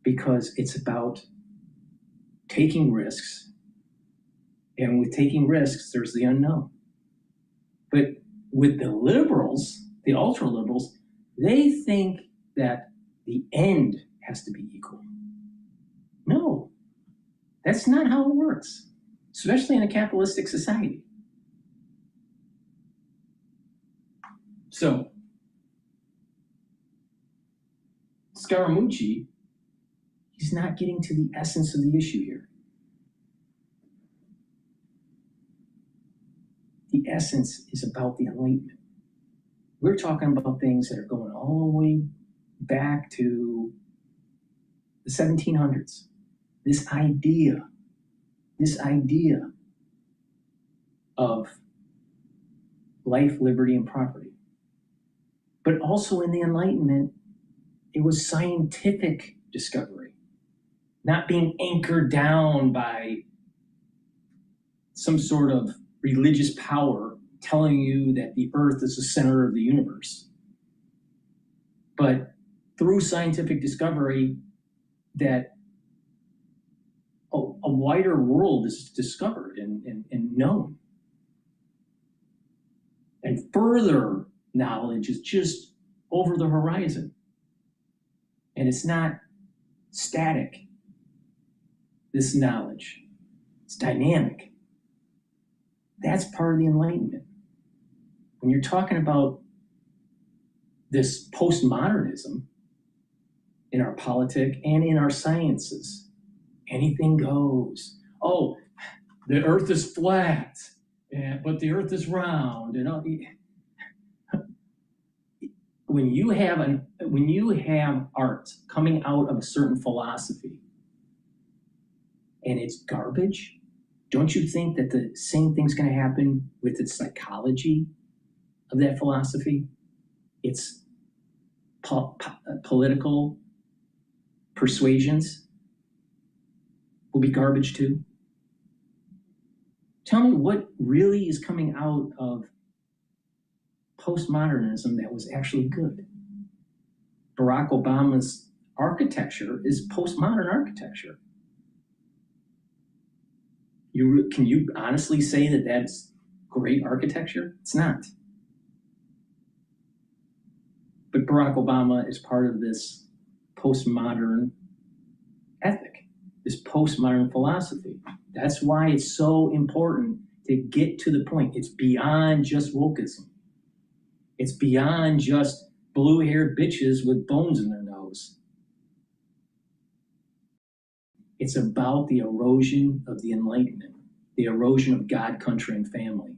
because it's about taking risks. And with taking risks, there's the unknown. But with the liberals, the ultra liberals, they think that the end has to be equal. No, that's not how it works, especially in a capitalistic society. So, Scaramucci, he's not getting to the essence of the issue here. The essence is about the Enlightenment. We're talking about things that are going all the way back to the 1700s. This idea of life, liberty, and property. But also in the Enlightenment, it was scientific discovery, not being anchored down by some sort of religious power telling you that the earth is the center of the universe. But through scientific discovery, that a wider world is discovered and known. And further knowledge is just over the horizon. And it's not static, this knowledge. It's dynamic. That's part of the Enlightenment. When you're talking about this postmodernism in our politic and in our sciences, anything goes. Oh, the earth is flat, but the earth is round. And all. When you have art coming out of a certain philosophy and it's garbage, don't you think that the same thing's going to happen with the psychology of that philosophy? Its political persuasions will be garbage too. Tell me what really is coming out of postmodernism that was actually good. Barack Obama's architecture is postmodern architecture. Can you honestly say that that's great architecture? It's not. But Barack Obama is part of this postmodern ethic, this postmodern philosophy. That's why it's so important to get to the point. It's beyond just wokeism. It's beyond just blue-haired bitches with bones in their nose. It's about the erosion of the Enlightenment, the erosion of God, country, and family.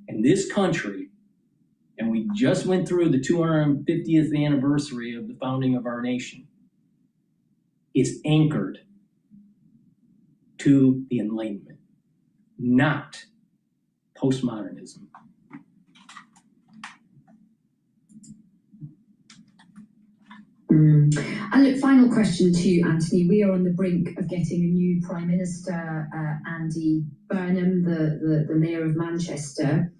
And this country, and we just went through the 250th anniversary of the founding of our nation, is anchored to the Enlightenment, not postmodernism. And look, final question to you, Anthony. We are on the brink of getting a new Prime Minister, Andy Burnham, the Mayor of Manchester.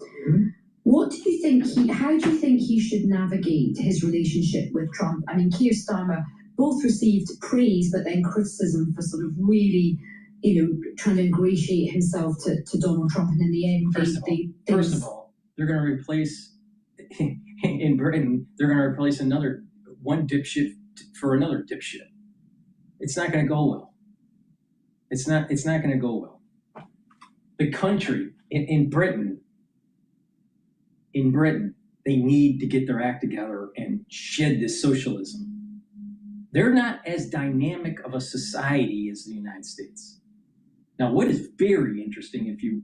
What do you think how do you think he should navigate his relationship with Trump? I mean, Keir Starmer both received praise, but then criticism for sort of really, trying to ingratiate himself to Donald Trump. And in the end, First of all, they're going to replace, in Britain, they're going to replace one dipshit for another dipshit. It's not going to go well. It's not going to go well. The country in Britain, they need to get their act together and shed this socialism. They're not as dynamic of a society as the United States. Now, what is very interesting, if you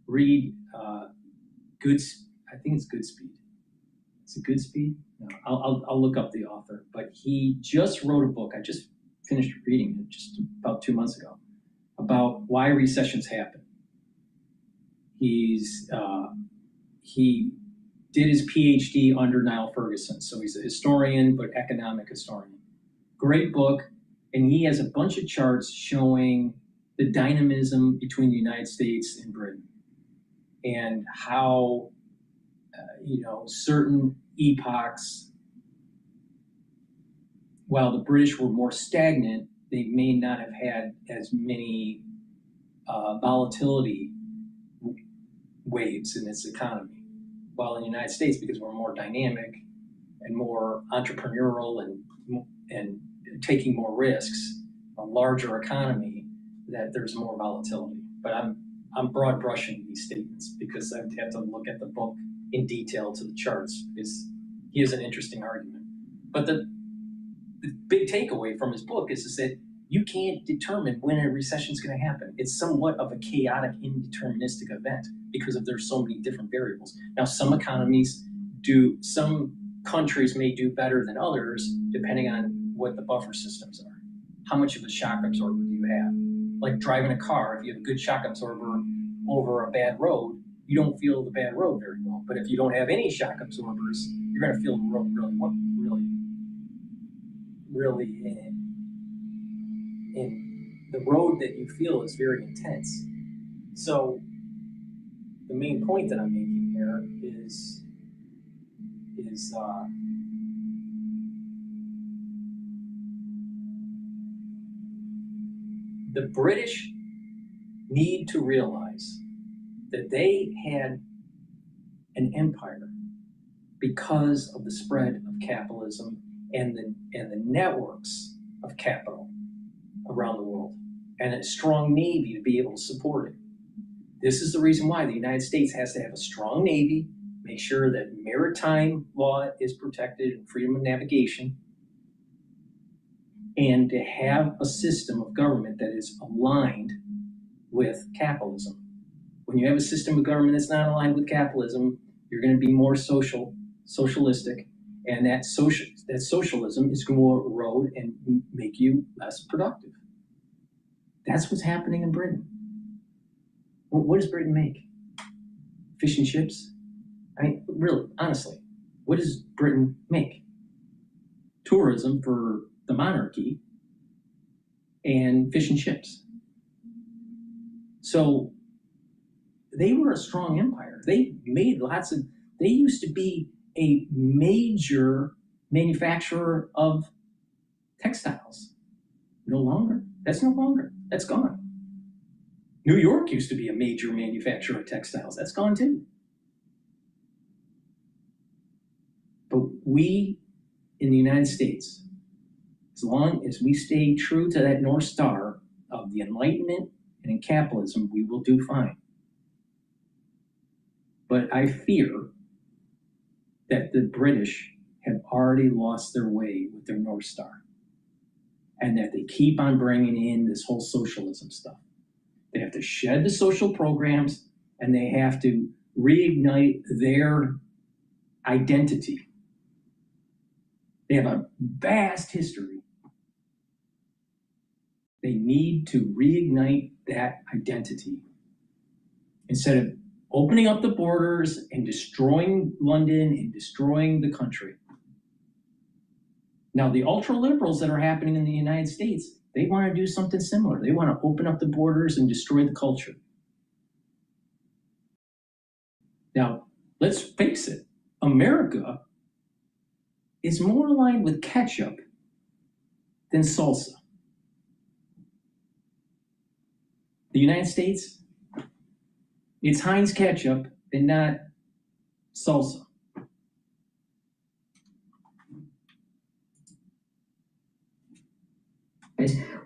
read I think it's Goodspeed. Is it Goodspeed? No, I'll look up the author. But he just wrote a book. I just finished reading it just about 2 months ago about why recessions happen. He did his Ph.D. under Niall Ferguson, so he's a historian, but economic historian. Great book, and he has a bunch of charts showing the dynamism between the United States and Britain, and how certain epochs, while the British were more stagnant, they may not have had as many volatility waves in its economy. While in the United States, because we're more dynamic and more entrepreneurial and taking more risks, a larger economy, that there's more volatility. But I'm broad brushing these statements because I have to look at the book in detail to the charts, because he has an interesting argument. But the big takeaway from his book is that you can't determine when a recession is going to happen. It's somewhat of a chaotic, indeterministic event because there's so many different variables. Now, some countries may do better than others depending on what the buffer systems are. How much of a shock absorber do you have? Like driving a car, if you have a good shock absorber over a bad road, you don't feel the bad road very well. But if you don't have any shock absorbers, you're going to feel the road really in the road that you feel is very intense. So the main point that I'm making here is the British need to realize that they had an empire because of the spread of capitalism and the networks of capital around the world, and a strong navy to be able to support it. This is the reason why the United States has to have a strong navy, make sure that maritime law is protected and freedom of navigation, and to have a system of government that is aligned with capitalism. When you have a system of government that's not aligned with capitalism, you're going to be more socialistic, and that socialism is going to erode and make you less productive. That's what's happening in Britain. What does Britain make? Fish and chips? I mean, really, honestly, what does Britain make? Tourism for the monarchy and fish and chips. So they were a strong empire. They made they used to be a major manufacturer of textiles. No longer. That's no longer. That's gone. New York used to be a major manufacturer of textiles. That's gone too. But we in the United States, as long as we stay true to that North Star of the Enlightenment and in capitalism, we will do fine. But I fear that the British have already lost their way with their North Star, and that they keep on bringing in this whole socialism stuff. They have to shed the social programs, and they have to reignite their identity. They have a vast history. They need to reignite that identity. Instead of opening up the borders and destroying London and destroying the country. Now, the ultra-liberals that are happening in the United States, they want to do something similar. They want to open up the borders and destroy the culture. Now, let's face it, America is more aligned with ketchup than salsa. The United States, it's Heinz ketchup and not salsa.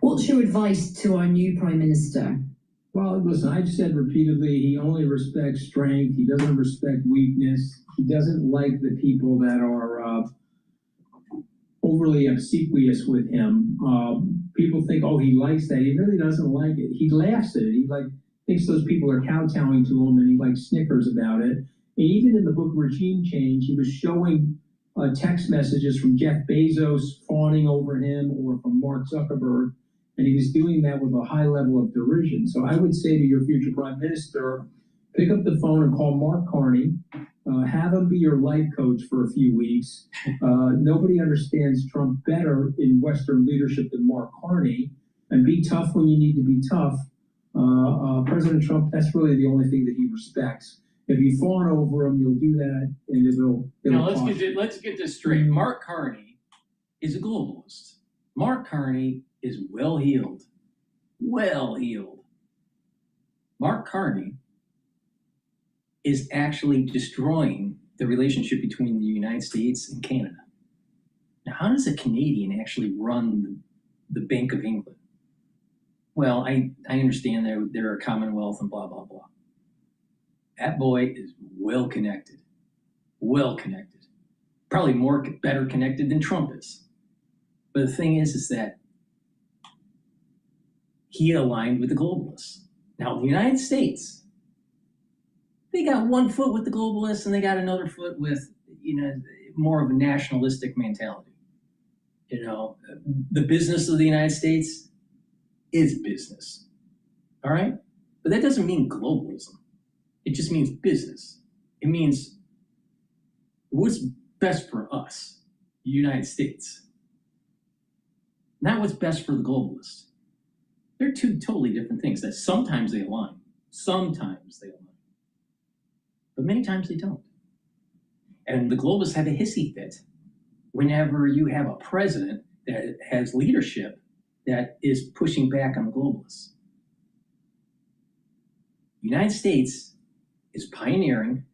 What's your advice to our new Prime Minister? Well, listen, I've said repeatedly, he only respects strength. He doesn't respect weakness. He doesn't like the people that are overly obsequious with him. People think, oh, he likes that. He really doesn't like it. He laughs at it. He thinks those people are kowtowing to him, and he snickers about it. And even in the book Regime Change, he was showing text messages from Jeff Bezos fawning over him, or from Mark Zuckerberg, and he was doing that with a high level of derision. So I would say to your future prime minister, pick up the phone and call Mark Carney. Have him be your life coach for a few weeks. Nobody understands Trump better in Western leadership than Mark Carney. And be tough when you need to be tough. President Trump, that's really the only thing that he respects. If you fawn over him, you'll do that, and it'll now let's get this straight. Mark Carney is a globalist. Mark Carney is well-heeled. Well-heeled. Mark Carney is actually destroying the relationship between the United States and Canada. Now, how does a Canadian actually run the Bank of England? Well, I understand they're a commonwealth and blah, blah, blah. That boy is well connected. Probably better connected than Trump is. But the thing is that he aligned with the globalists. Now, the United States, they got one foot with the globalists and they got another foot with, more of a nationalistic mentality. The business of the United States is business. All right? But that doesn't mean globalism. It just means business. It means what's best for us, the United States. Not what's best for the globalists. They're two totally different things that sometimes they align. But many times they don't. And the globalists have a hissy fit whenever you have a president that has leadership that is pushing back on the globalists. The United States is pioneering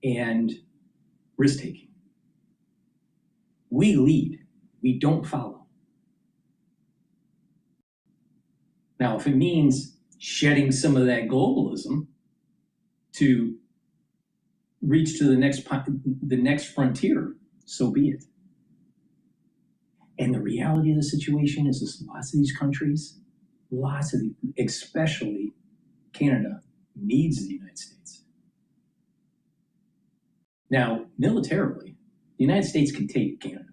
and risk-taking. We lead, we don't follow. Now, if it means shedding some of that globalism to reach to the next frontier, so be it. And the reality of the situation is that lots of these countries, especially Canada, needs the United States. Now, militarily, the United States can take Canada.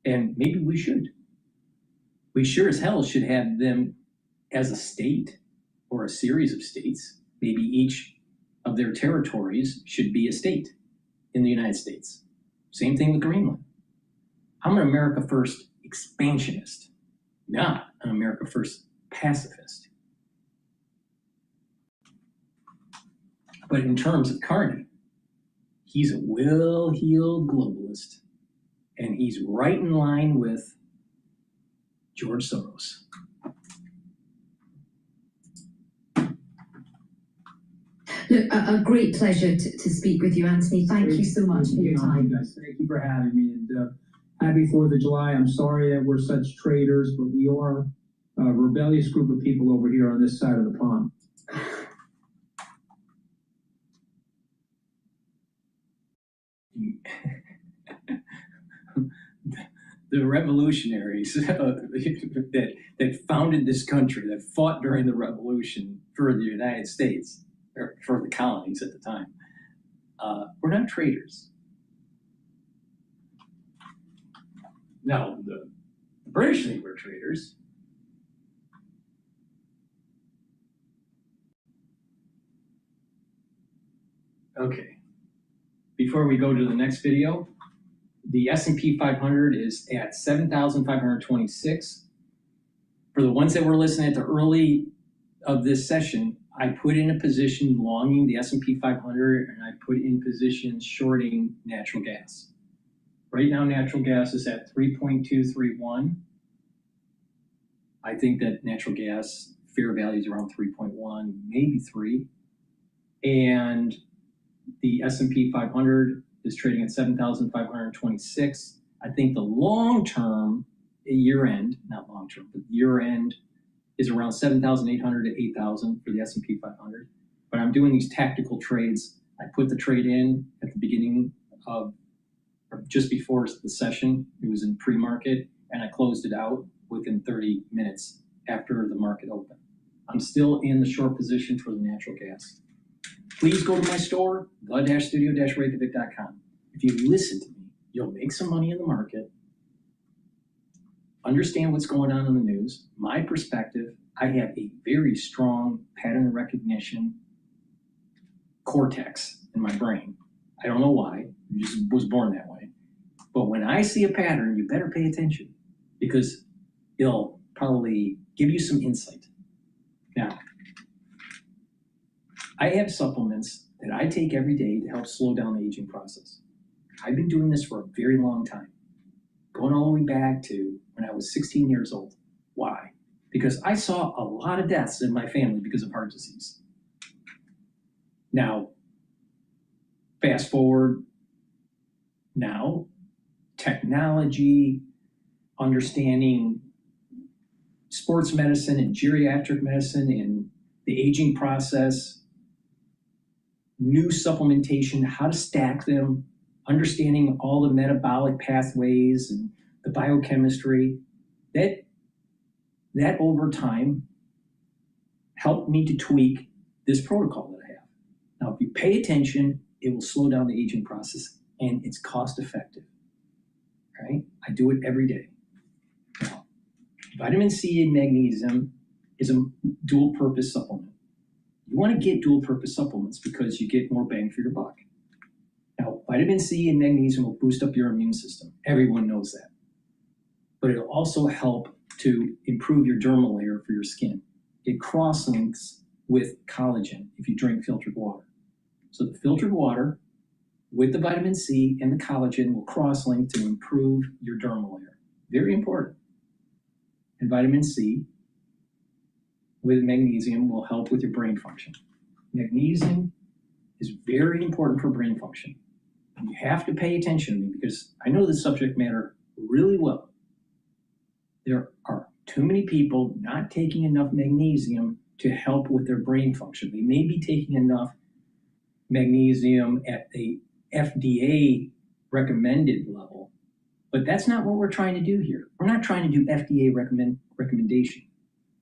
And maybe we should. We sure as hell should have them as a state or a series of states. Maybe each of their territories should be a state in the United States. Same thing with Greenland. I'm an America First expansionist, not an America First pacifist. But in terms of Carney, he's a well-heeled globalist, and he's right in line with George Soros. Look, a great pleasure to speak with you, Anthony. Thank you so much for your time. Guys. Thank you for having me, and happy 4th of July. I'm sorry that we're such traitors, but we are a rebellious group of people over here on this side of the pond. The revolutionaries that founded this country, that fought during the revolution for the United States, or for the colonies at the time, we're not traitors. Now, the British think we're traitors. Okay. Before we go to the next video, the S&P 500 is at 7,526. For the ones that were listening at the early of this session, I put in a position longing the S&P 500, and I put in positions shorting natural gas. Right now, natural gas is at 3.231. I think that natural gas fair value is around 3.1, maybe 3. And the S&P 500 is trading at 7,526. I think the long-term year-end, not long-term, but year-end is around 7,800 to 8,000 for the S&P 500. But I'm doing these tactical trades. I put the trade in at the beginning of, or just before the session. It was in pre-market, and I closed it out within 30 minutes after the market opened. I'm still in the short position for the natural gas. Please go to my store, the-studio-reykjavik.com. If you listen to me, you'll make some money in the market, understand what's going on in the news, my perspective. I have a very strong pattern recognition cortex in my brain. I don't know why, I just was born that way. But when I see a pattern, you better pay attention, because it'll probably give you some insight. Now, I have supplements that I take every day to help slow down the aging process. I've been doing this for a very long time, going all the way back to when I was 16 years old. Why? Because I saw a lot of deaths in my family because of heart disease. Now, fast forward now, technology, understanding sports medicine and geriatric medicine and the aging process, new supplementation, how to stack them, understanding all the metabolic pathways and the biochemistry, that over time helped me to tweak this protocol that I have. Now, if you pay attention, it will slow down the aging process, and it's cost effective, right? I do it every day. Now, vitamin C and magnesium is a dual purpose supplement. You want to get dual purpose supplements because you get more bang for your buck. Now, vitamin C and magnesium will boost up your immune system. Everyone knows that. But it'll also help to improve your dermal layer for your skin. It cross-links with collagen if you drink filtered water. So the filtered water with the vitamin C and the collagen will cross-link to improve your dermal layer. Very important. And vitamin C with magnesium will help with your brain function. Magnesium is very important for brain function. You have to pay attention to me because I know the subject matter really well. There are too many people not taking enough magnesium to help with their brain function. They may be taking enough magnesium at the FDA recommended level, but that's not what we're trying to do here. We're not trying to do FDA recommendation.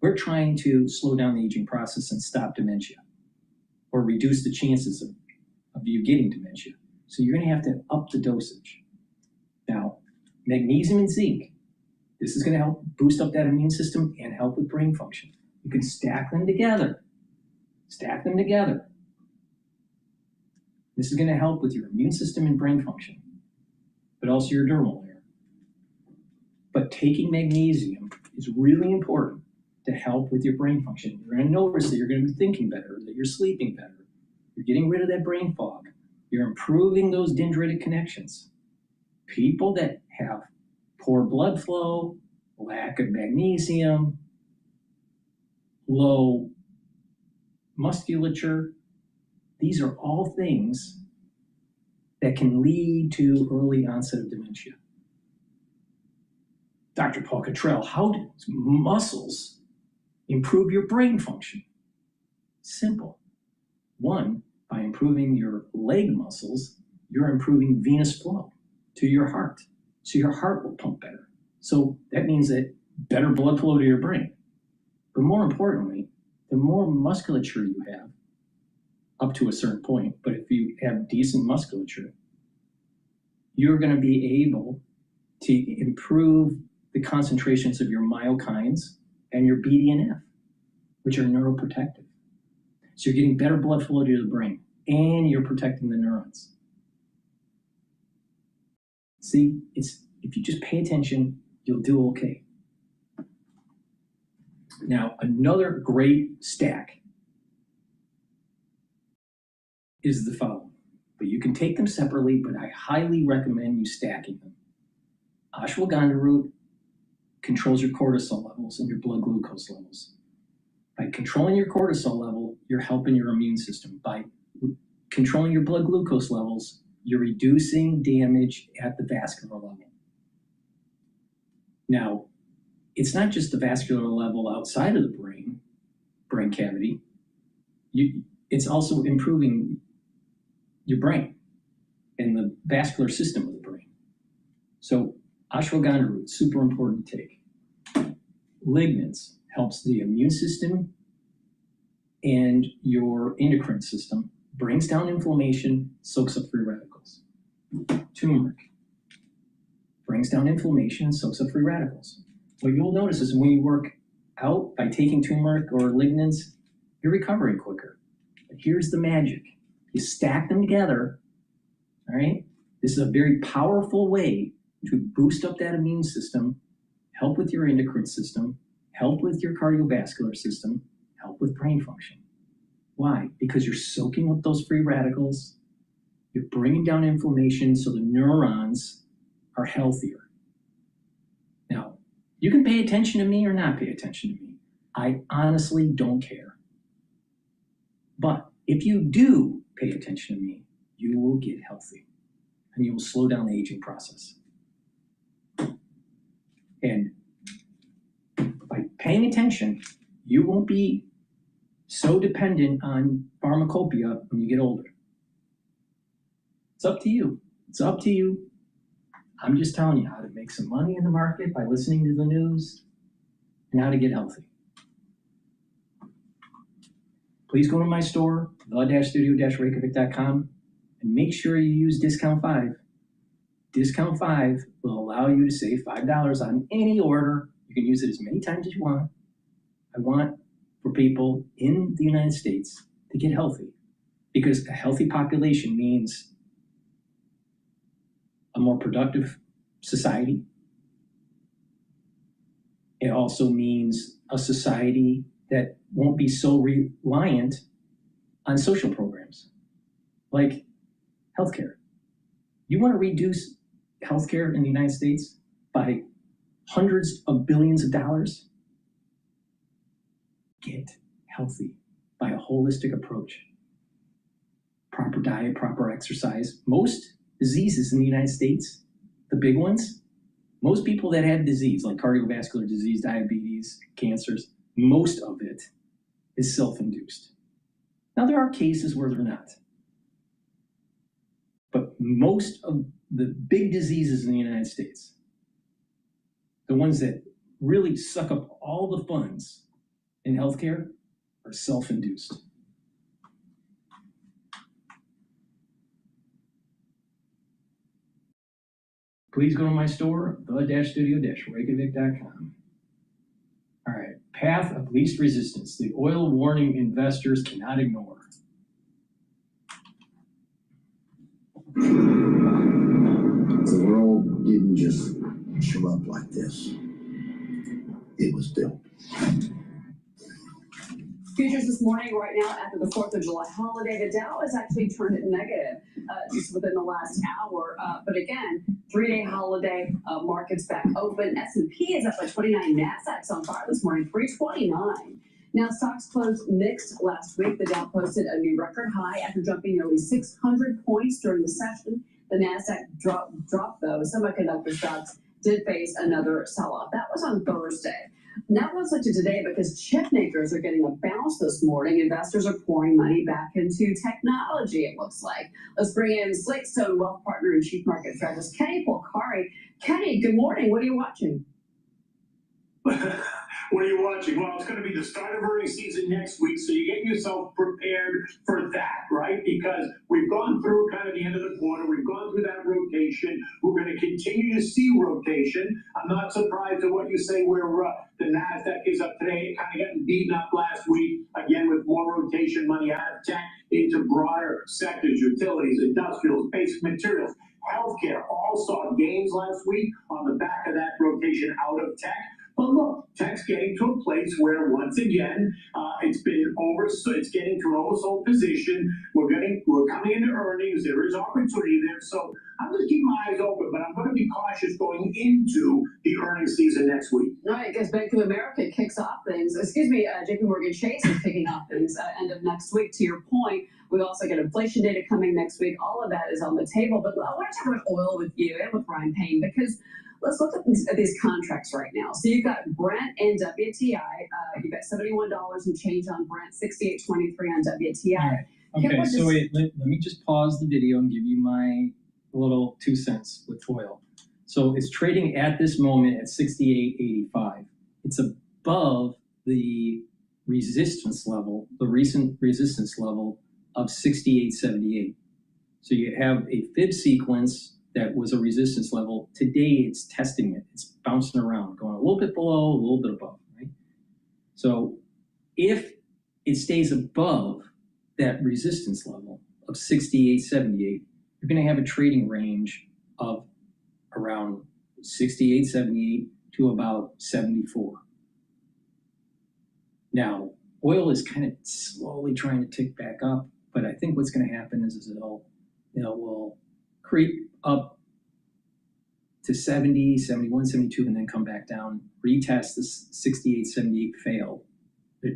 We're trying to slow down the aging process and stop dementia or reduce the chances of you getting dementia. So you're going to have to up the dosage. Now, magnesium and zinc, this is going to help boost up that immune system and help with brain function. You can stack them together. Stack them together. This is going to help with your immune system and brain function, but also your dermal layer. But taking magnesium is really important to help with your brain function. You're going to notice that you're going to be thinking better, that you're sleeping better. You're getting rid of that brain fog. You're improving those dendritic connections. People that have poor blood flow, lack of magnesium, low musculature, these are all things that can lead to early onset of dementia. Dr. Paul Cottrell, how do muscles improve your brain function? Simple. One, by improving your leg muscles, you're improving venous flow to your heart. So your heart will pump better. So that means that better blood flow to your brain. But more importantly, the more musculature you have, up to a certain point, but if you have decent musculature, you're going to be able to improve the concentrations of your myokines and your BDNF, which are neuroprotective. So you're getting better blood flow to the brain, and you're protecting the neurons. See, if you just pay attention, you'll do okay. Now, another great stack is the following. But you can take them separately, but I highly recommend you stacking them. Ashwagandha root controls your cortisol levels and your blood glucose levels. By controlling your cortisol level, you're helping your immune system. By controlling your blood glucose levels, you're reducing damage at the vascular level. Now, it's not just the vascular level outside of the brain cavity. It's also improving your brain and the vascular system of the brain. So ashwagandha root, super important to take. Lignans helps the immune system and your endocrine system, brings down inflammation, soaks up free radicals. Turmeric brings down inflammation, soaks up free radicals. What you'll notice is when you work out by taking turmeric or lignans, you're recovering quicker. But here's the magic. You stack them together, all right? This is a very powerful way to boost up that immune system, help with your endocrine system, help with your cardiovascular system, help with brain function. Why? Because you're soaking up those free radicals, you're bringing down inflammation so the neurons are healthier. Now, you can pay attention to me or not pay attention to me. I honestly don't care. But If you do pay attention to me, you will get healthy and you will slow down the aging process. And by paying attention, you won't be so dependent on pharmacopoeia when you get older. It's up to you. It's up to you. I'm just telling you how to make some money in the market by listening to the news and how to get healthy. Please go to my store, the-studio-reykjavik.com, and make sure you use discount 5. Discount 5 will allow you to save $5 on any order. You can use it as many times as you want. I want for people in the United States to get healthy, because a healthy population means a more productive society. It also means a society that won't be so reliant on social programs like healthcare. You want to reduce healthcare in the United States by hundreds of billions of dollars? Get healthy by a holistic approach. Proper diet, proper exercise. Most diseases in the United States, the big ones, most people that have disease like cardiovascular disease, diabetes, cancers, most of it is self-induced. Now there are cases where they're not. But most of the big diseases in the United States, the ones that really suck up all the funds in healthcare, are self-induced. Please go to my store, the-studio-reykjavik.com. All right, path of least resistance, the oil warning investors cannot ignore. The world didn't just show up like this. It was built. Futures this morning, right now, after the 4th of July holiday, the Dow has actually turned negative just within the last hour. But again, 3-day holiday, markets back open. S&P is up by 29. Nasdaq's on fire this morning, 329. Now, stocks closed mixed last week. The Dow posted a new record high after jumping nearly 600 points during the session. The Nasdaq dropped though. Semiconductor stocks did face another sell-off. That was on Thursday. Now let's look to today, because chip makers are getting a bounce this morning. Investors are pouring money back into technology, it looks like. Let's bring in Slate-Stone Wealth Partner and Chief Market Strategist Kenny Polcari. Kenny, good morning. What are you watching? What are you watching? Well, it's going to be the start of earnings season next week, so you get yourself prepared for that, right? Because we've gone through kind of the end of the quarter. We've gone through that rotation. We're going to continue to see rotation. I'm not surprised at what you say where the NASDAQ is up today, kind of getting beaten up last week, again, with more rotation money out of tech into broader sectors, utilities, industrials, basic materials. Healthcare all saw gains last week on the back of that rotation out of tech. But look, tech's getting to a place where, once again, it's getting to an oversold position. We're coming into earnings. There is opportunity there. So I'm just keeping my eyes open, but I'm going to be cautious going into the earnings season next week. All right, because Bank of America kicks off things. JP Morgan Chase is kicking off things end of next week. To your point, we also get inflation data coming next week. All of that is on the table. But I want to talk about oil with you and with Ryan Payne, because let's look at these contracts right now. So you've got Brent and WTI. You've got $71 and change on Brent, $68.23 on WTI. Right. Okay, so wait, let me just pause the video and give you my little 2 cents with oil. So it's trading at this moment at 68.85. It's above the resistance level, the recent resistance level of 68.78. So you have a fib sequence that was a resistance level. Today it's testing it. It's bouncing around, going a little bit below, a little bit above, right? So if it stays above that resistance level of 68.78, you're going to have a trading range of around 68.78 to about 74. Now, oil is kind of slowly trying to tick back up, but I think what's going to happen is it will creep up to 70, 71, 72, and then come back down, retest this 68, 78 fail,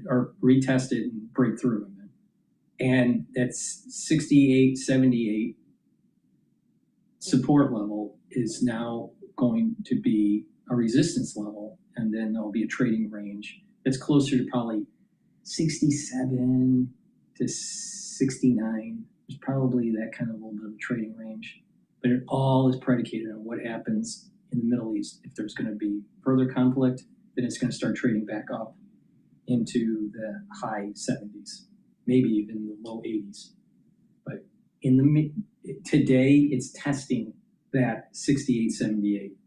or retest it and break through, and then And that's 68, 78 support level is now going to be a resistance level, and then there'll be a trading range that's closer to probably 67 to 69. There's probably that kind of little bit of a trading range, but it all is predicated on what happens in the Middle East. If there's going to be further conflict, then it's going to start trading back up into the high 70s, maybe even the low 80s. But today, it's testing that 68, 78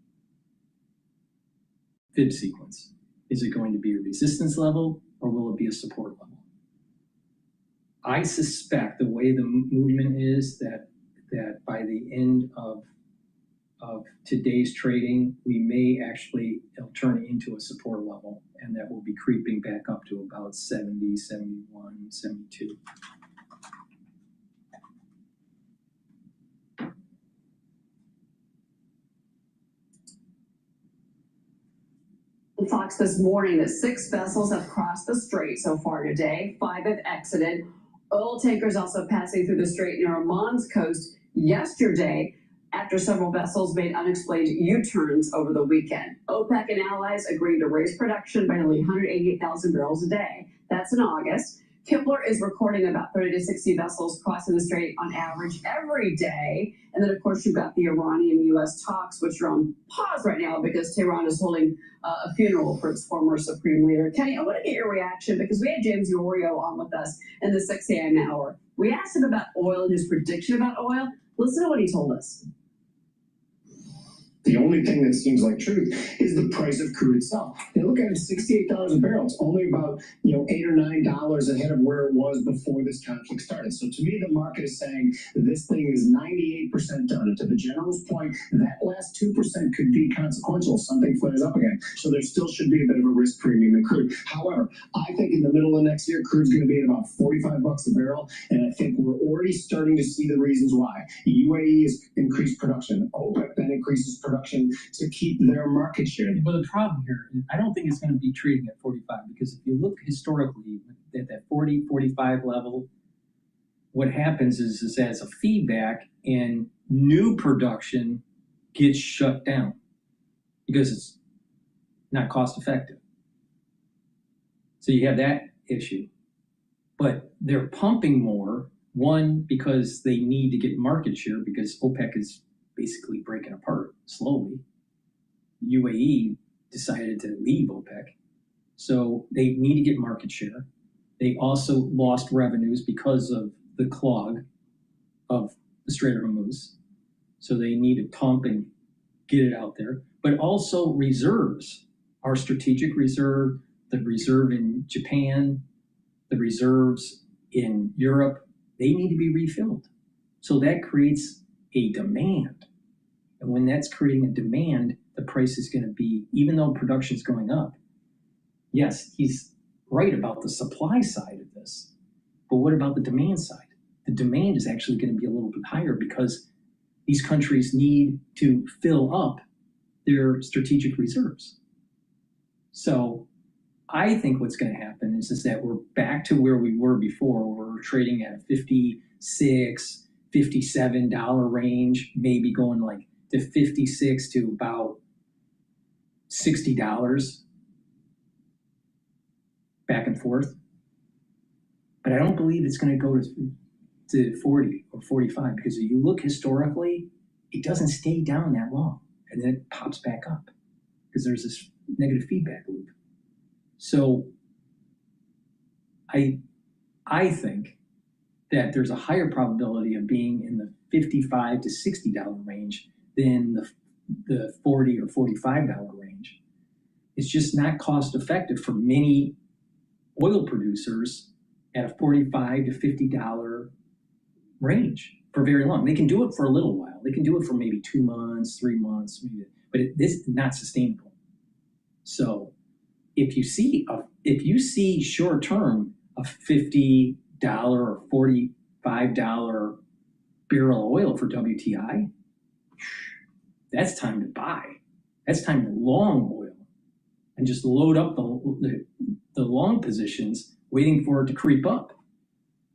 fib sequence. Is it going to be a resistance level, or will it be a support level? I suspect the way the movement is that by the end of today's trading, we may actually turn into a support level, and that will be creeping back up to about 70, 71, 72. Fox this morning that 6 vessels have crossed the strait so far today. 5 have exited. Oil tankers also passing through the strait near Oman's coast yesterday after several vessels made unexplained U-turns over the weekend. OPEC and allies agreed to raise production by nearly 188,000 barrels a day. That's in August. Kepler is recording about 30 to 60 vessels crossing the strait on average every day. And then, of course, you've got the Iranian-U.S. talks, which are on pause right now because Tehran is holding a funeral for its former supreme leader. Kenny, I want to get your reaction because we had James Yorio on with us in the 6 a.m. hour. We asked him about oil and his prediction about oil. Listen to what he told us. The only thing that seems like truth is the price of crude itself. They look at it, $68 a barrel. It's only about $8 or $9 ahead of where it was before this conflict started. So to me, the market is saying this thing is 98% done. And to the general's point, that last 2% could be consequential if something flares up again. So there still should be a bit of a risk premium in crude. However, I think in the middle of next year, crude's going to be at about $45 a barrel. And I think we're already starting to see the reasons why. UAE has increased production. OPEC then increases production to keep their market share. But the problem here, I don't think it's going to be trading at 45, because if you look historically at that 40, 45 level, what happens is as a feedback and new production gets shut down because it's not cost effective. So you have that issue. But they're pumping more, one, because they need to get market share because OPEC is basically breaking apart slowly. UAE decided to leave OPEC. So they need to get market share. They also lost revenues because of the clog of the Strait of Hormuz. So they need to pump and get it out there. But also reserves, our strategic reserve, the reserve in Japan, the reserves in Europe, they need to be refilled. So that creates a demand. And when that's creating a demand, the price is going to be, even though production is going up, yes, he's right about the supply side of this. But what about the demand side? The demand is actually going to be a little bit higher because these countries need to fill up their strategic reserves. So I think what's going to happen is that we're back to where we were before, where we're trading at a $56, $57 range, maybe going like to 56 to about $60 back and forth. But I don't believe it's going to go to 40 or 45, because if you look historically, it doesn't stay down that long, and then it pops back up because there's this negative feedback loop. So I think that there's a higher probability of being in the $55 to $60 range than the $40 or $45 range. It's just not cost effective for many oil producers at a $45 to $50 range for very long. They can do it for a little while. They can do it for maybe 2 months, 3 months, maybe, but this is not sustainable. So if you see short term a $50 or $45 barrel of oil for WTI, that's time to buy. That's time to long oil and just load up the long positions, waiting for it to creep up.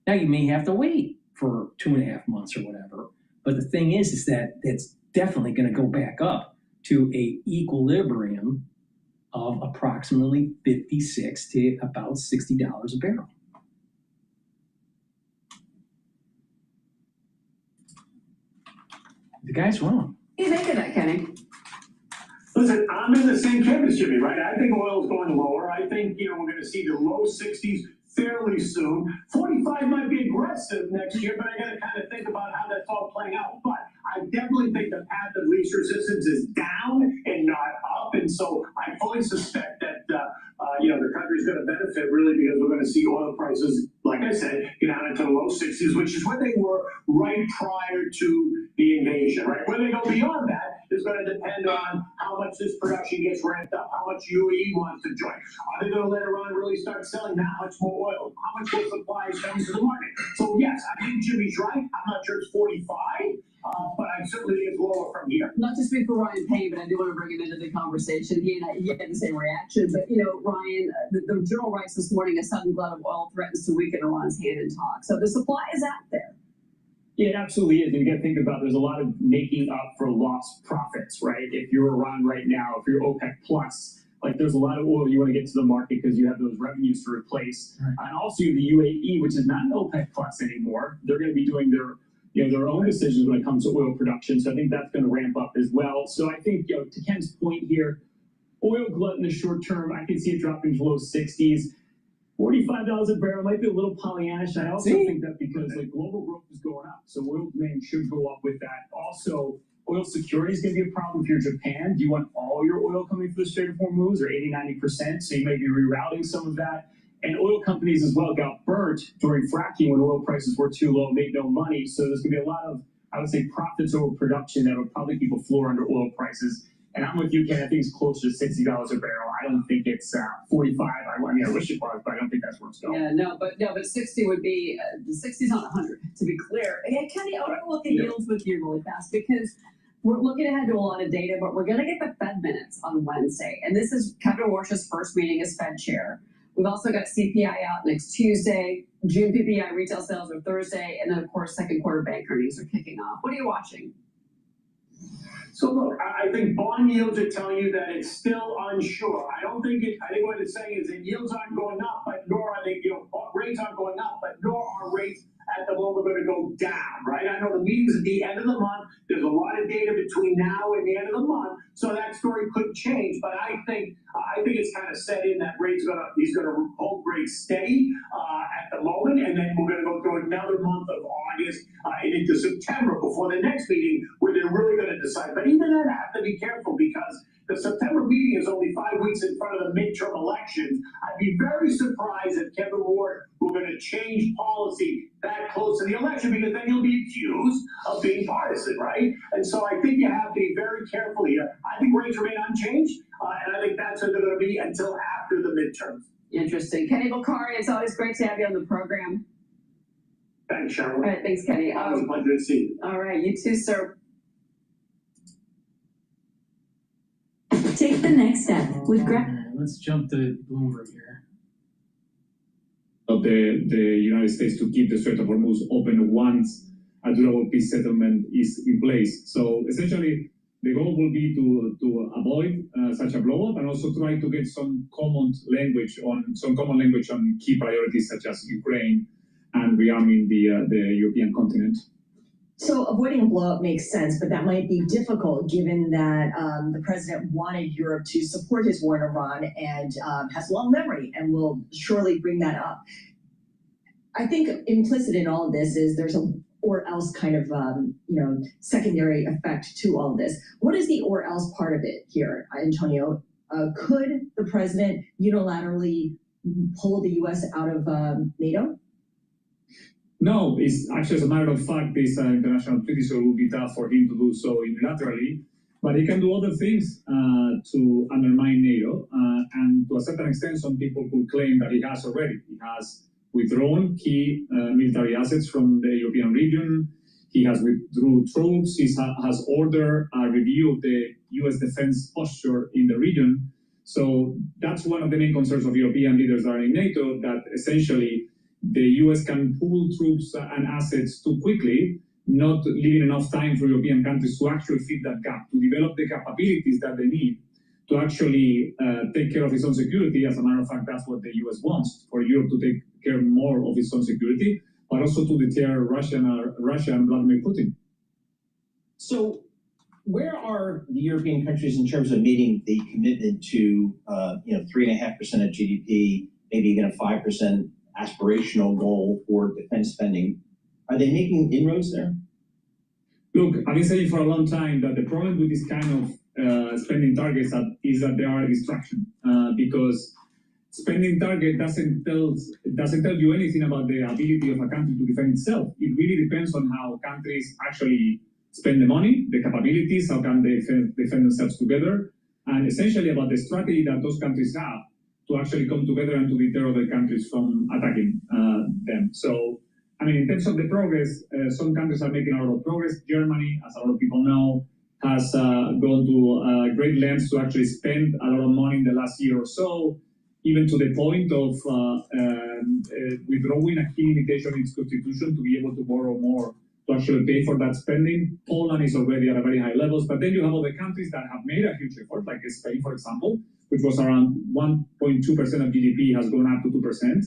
Now you may have to wait for 2.5 months or whatever, but the thing is that it's definitely going to go back up to a equilibrium of approximately $56 to about $60 a barrel. The guy's wrong. What do you think of that, Kenny? Listen, I'm in the same camp as Jimmy, right? I think oil's going lower. I think, we're going to see the low 60s fairly soon. 45 might be aggressive next year, but I got to kind of think about how that's all playing out. But I definitely think the path of least resistance is down and not up. And so I fully suspect that, the country's going to benefit really because we're going to see oil prices, like I said, get down into the low 60s, which is where they were right prior to the invasion, right? Where they go beyond that is going to depend on how much this production gets ramped up, how much UAE wants to join. Are they going to let Iran really start selling that much more oil? How much more supply is coming to the market? So yes, I think Jimmy's right. I'm not sure it's 45, but I certainly think it's lower from here. Not to speak for Ryan Payne, but I do want to bring him into the conversation. He had the same reaction. But, Ryan, the Journal writes this morning, a sudden glut of oil threatens to weaken Iran's hand in talk. So the supply is out there. Yeah, it absolutely is. And you got to think about there's a lot of making up for lost profits, right? If you're Iran right now, if you're OPEC plus, like there's a lot of oil you want to get to the market because you have those revenues to replace. Right. And also the UAE, which is not an OPEC plus anymore. They're going to be doing their own decisions when it comes to oil production. So I think that's going to ramp up as well. So I think, to Ken's point here, oil glut in the short term, I can see it dropping to low 60s. $45 a barrel might be a little Pollyannish. I also think that because global growth is going up, so oil demand should go up with that. Also, oil security is going to be a problem if you're Japan. Do you want all your oil coming through the Strait of Hormuz, or 80-90%? So you may be rerouting some of that. And oil companies as well got burnt during fracking when oil prices were too low, made no money. So there's going to be a lot of, I would say, profits over production that will probably keep a floor under oil prices. And I'm with you, Ken. I think it's closer to $60 a barrel. I don't think it's 45. I wish it was, but I don't think that's where it's going. Yeah, but 60 would be, the 60's not 100, to be clear. Hey, Kenny, I want to look at yields with you really fast because we're looking ahead to a lot of data, but we're going to get the Fed minutes on Wednesday. And this is Kevin Warsh's first meeting as Fed chair. We've also got CPI out next Tuesday. June PPI retail sales are Thursday. And then, of course, second quarter bank earnings are kicking off. What are you watching? So look, I think bond yields are telling you that it's still unsure. I think what it's saying is that yields aren't going up, but nor are they, rates aren't going up, but nor are rates at the moment going to go down, right? I know the meeting's at the end of the month. There's a lot of data between now and the end of the month, so that story could change. But I think it's kind of set in that he's gonna hold rates steady at the moment, and then we're gonna go through another month of August and into September before the next meeting where they're really gonna decide. But even then, I have to be careful because the September meeting is only 5 weeks in front of the midterm elections. I'd be very surprised if Kevin Ward were going to change policy that close to the election, because then he'll be accused of being partisan, right? And so I think you have to be very careful here. I think rates remain unchanged, and I think that's what they're going to be until after the midterms. Interesting. Kenny Bokhari, it's always great to have you on the program. Thanks, Cheryl. All right, thanks, Kenny. Always a pleasure to see you. All right, you too, sir. Take the next step with Let's jump to Bloomberg here. Of the United States to keep the Strait of Hormuz open once a durable peace settlement is in place. So essentially, the goal will be to avoid such a blow-up and also try to get some common language on key priorities such as Ukraine and rearming the European continent. So avoiding a blow-up makes sense, but that might be difficult given that the president wanted Europe to support his war in Iran and has long memory and will surely bring that up. I think implicit in all of this is there's a or else kind of secondary effect to all of this. What is the or else part of it here, Antonio? Could the president unilaterally pull the U.S. out of NATO? No, it's actually, as a matter of fact, this international treaty, so it would be tough for him to do so unilaterally. But he can do other things to undermine NATO. And to a certain extent, some people could claim that he has already. He has withdrawn key military assets from the European region. He has withdrawn troops. He has ordered a review of the U.S. defense posture in the region. So that's one of the main concerns of European leaders that are in NATO, that essentially the US can pull troops and assets too quickly, not leaving enough time for European countries to actually fill that gap, to develop the capabilities that they need to actually take care of its own security. As a matter of fact, that's what the US wants, for Europe to take care more of its own security, but also to deter Russia and Vladimir Putin. So where are the European countries in terms of meeting the commitment to 3.5% of GDP, maybe even a 5% aspirational goal for defense spending? Are they making inroads there? Look, I've been saying for a long time that the problem with this kind of spending targets is that they are a distraction, because spending target doesn't tell you anything about the ability of a country to defend itself. It really depends on how countries actually spend the money, the capabilities, how can they defend themselves together, and essentially about the strategy that those countries have to actually come together and to deter other countries from attacking them. So, I mean, in terms of the progress, some countries are making a lot of progress. Germany, as a lot of people know, has gone to great lengths to actually spend a lot of money in the last year or so, even to the point of withdrawing a key limitation in its constitution to be able to borrow more to actually pay for that spending. Poland is already at a very high levels, but then you have other countries that have made a huge effort, like Spain, for example, which was around 1.2% of GDP, has gone up to 2%.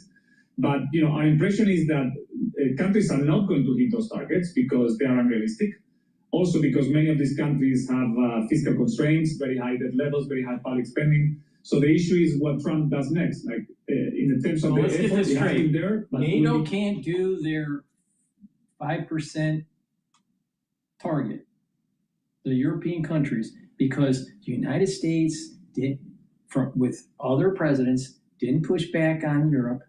But our impression is that countries are not going to hit those targets because they are unrealistic. Also because many of these countries have fiscal constraints, very high debt levels, very high public spending. So the issue is what Trump does next. Like in the terms of the effort, it has been there. But NATO can't do their 5% target, the European countries, because the United States with other presidents, didn't push back on Europe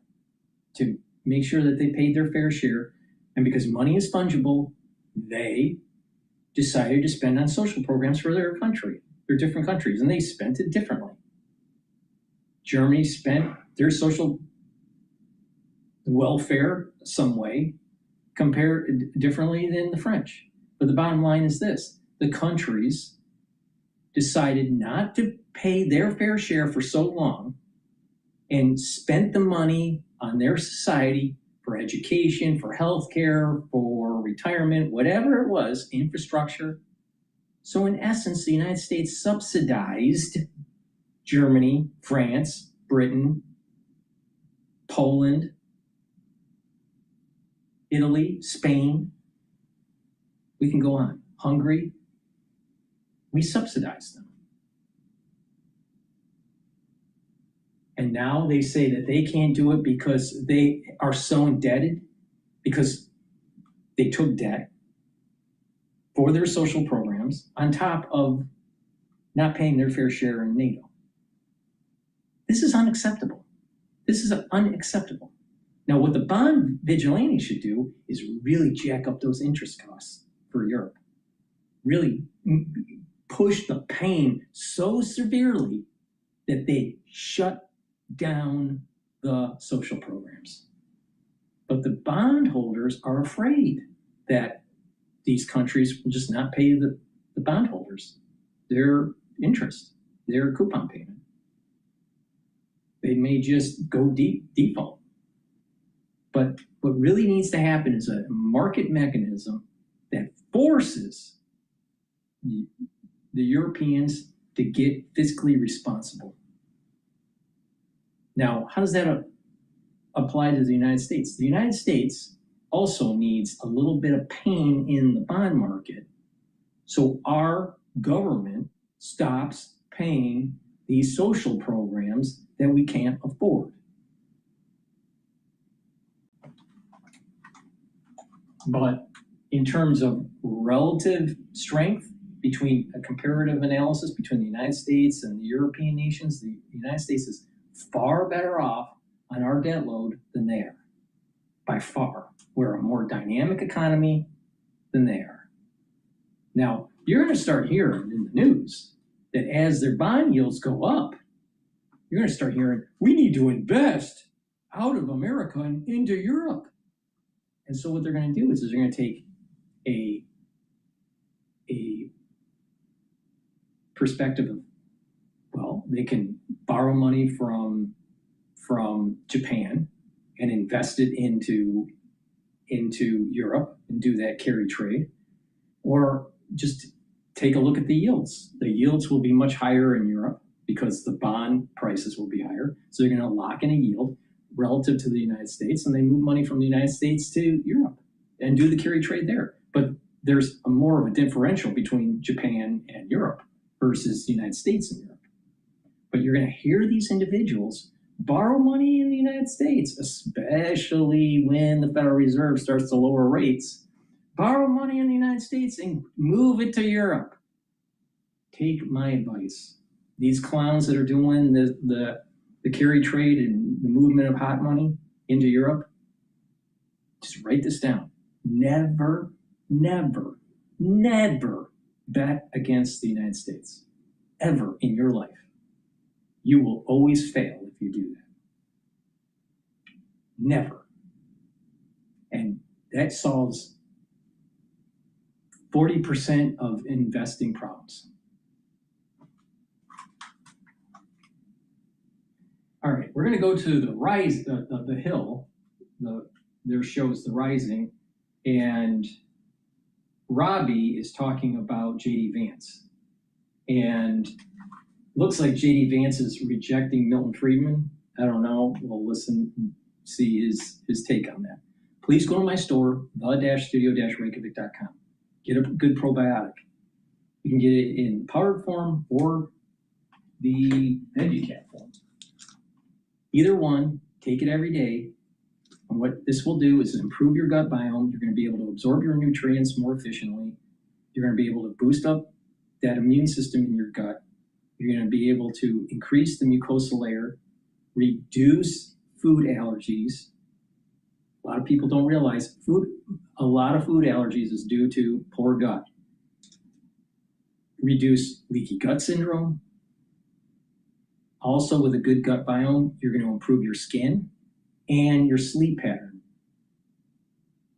to make sure that they paid their fair share. And because money is fungible, they decided to spend on social programs for their country, their different countries, and they spent it differently. Germany spent their social welfare some way compared differently than the French. But the bottom line is this: the countries decided not to pay their fair share for so long and spent the money on their society for education, for healthcare, for retirement, whatever it was, infrastructure. So in essence, the United States subsidized Germany, France, Britain, Poland, Italy, Spain. We can go on. Hungary. We subsidized them. And now they say that they can't do it because they are so indebted, because they took debt for their social programs on top of not paying their fair share in NATO. This is unacceptable. This is unacceptable. Now, what the bond vigilante should do is really jack up those interest costs for Europe. Really push the pain so severely that they shut down the social programs. But the bondholders are afraid that these countries will just not pay the bondholders their interest, their coupon payment. They may just go default. But what really needs to happen is a market mechanism that forces the Europeans to get fiscally responsible. Now, how does that apply to the United States? The United States also needs a little bit of pain in the bond market so our government stops paying these social programs that we can't afford. But in terms of relative strength, between a comparative analysis between the United States and the European nations, the United States is far better off on our debt load than they are, by far. We're a more dynamic economy than they are. Now, you're going to start hearing in the news that as their bond yields go up, you're going to start hearing, we need to invest out of America and into Europe. And so what they're going to do is they're going to take a perspective of, well, they can borrow money from Japan and invest it into Europe and do that carry trade, or just take a look at the yields. The yields will be much higher in Europe because the bond prices will be higher. So you're going to lock in a yield relative to the United States, and they move money from the United States to Europe and do the carry trade there. But there's more of a differential between Japan and Europe versus the United States and Europe. But you're going to hear these individuals borrow money in the United States, especially when the Federal Reserve starts to lower rates. Borrow money in the United States and move it to Europe. Take my advice. These clowns that are doing the carry trade and the movement of hot money into Europe, just write this down. Never, never, never bet against the United States, ever in your life. You will always fail if you do that. Never. And that solves 40% of investing problems. All right, we're going to go to the rise, the hill. There shows the rising, and Robbie is talking about J.D. Vance, and looks like J.D. Vance is rejecting Milton Friedman. I don't know. We'll listen and see his take on that. Please go to my store, the-studio-reykjavik.com. Get a good probiotic. You can get it in powdered form or the VeggieCap form. Either one, take it every day. And what this will do is improve your gut biome. You're going to be able to absorb your nutrients more efficiently. You're going to be able to boost up that immune system in your gut. You're going to be able to increase the mucosal layer, reduce food allergies. A lot of people don't realize a lot of food allergies is due to poor gut. Reduce leaky gut syndrome. Also, with a good gut biome, you're going to improve your skin and your sleep pattern.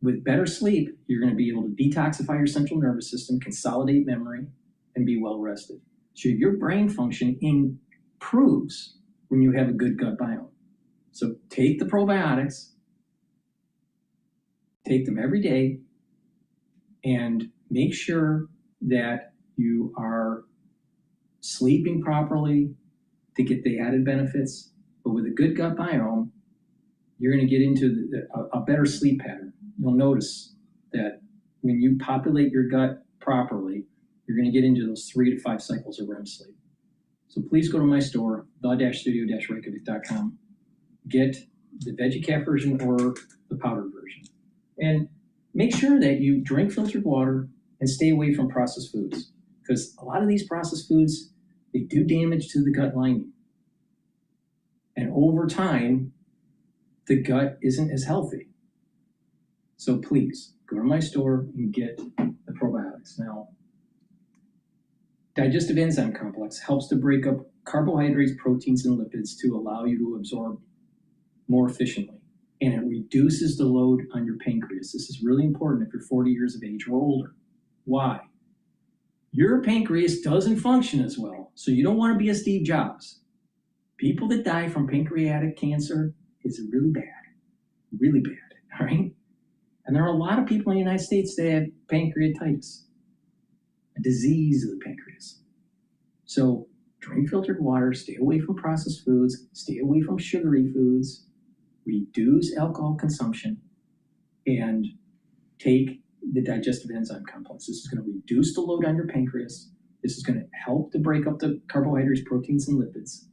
With better sleep, you're going to be able to detoxify your central nervous system, consolidate memory, and be well rested. So your brain function improves when you have a good gut biome. So take the probiotics, take them every day, and make sure that you are sleeping properly to get the added benefits. But with a good gut biome, you're going to get into a better sleep pattern. You'll notice that when you populate your gut properly, you're going to get into those 3 to 5 cycles of REM sleep. So please go to my store, the-studio-reykjavik.com. Get the VeggieCap version or the powdered version. And make sure that you drink filtered water and stay away from processed foods, because a lot of these processed foods, they do damage to the gut lining. And over time, the gut isn't as healthy. So please, go to my store and get the probiotics. Now, digestive enzyme complex helps to break up carbohydrates, proteins, and lipids to allow you to absorb more efficiently. And it reduces the load on your pancreas. This is really important if you're 40 years of age or older. Why? Your pancreas doesn't function as well, so you don't want to be a Steve Jobs. People that die from pancreatic cancer is really bad, all right? And there are a lot of people in the United States that have pancreatitis, a disease of the pancreas. So drink filtered water, stay away from processed foods, stay away from sugary foods, reduce alcohol consumption, and take the digestive enzyme complex. This is going to reduce the load on your pancreas. This is going to help to break up the carbohydrates, proteins, and lipids.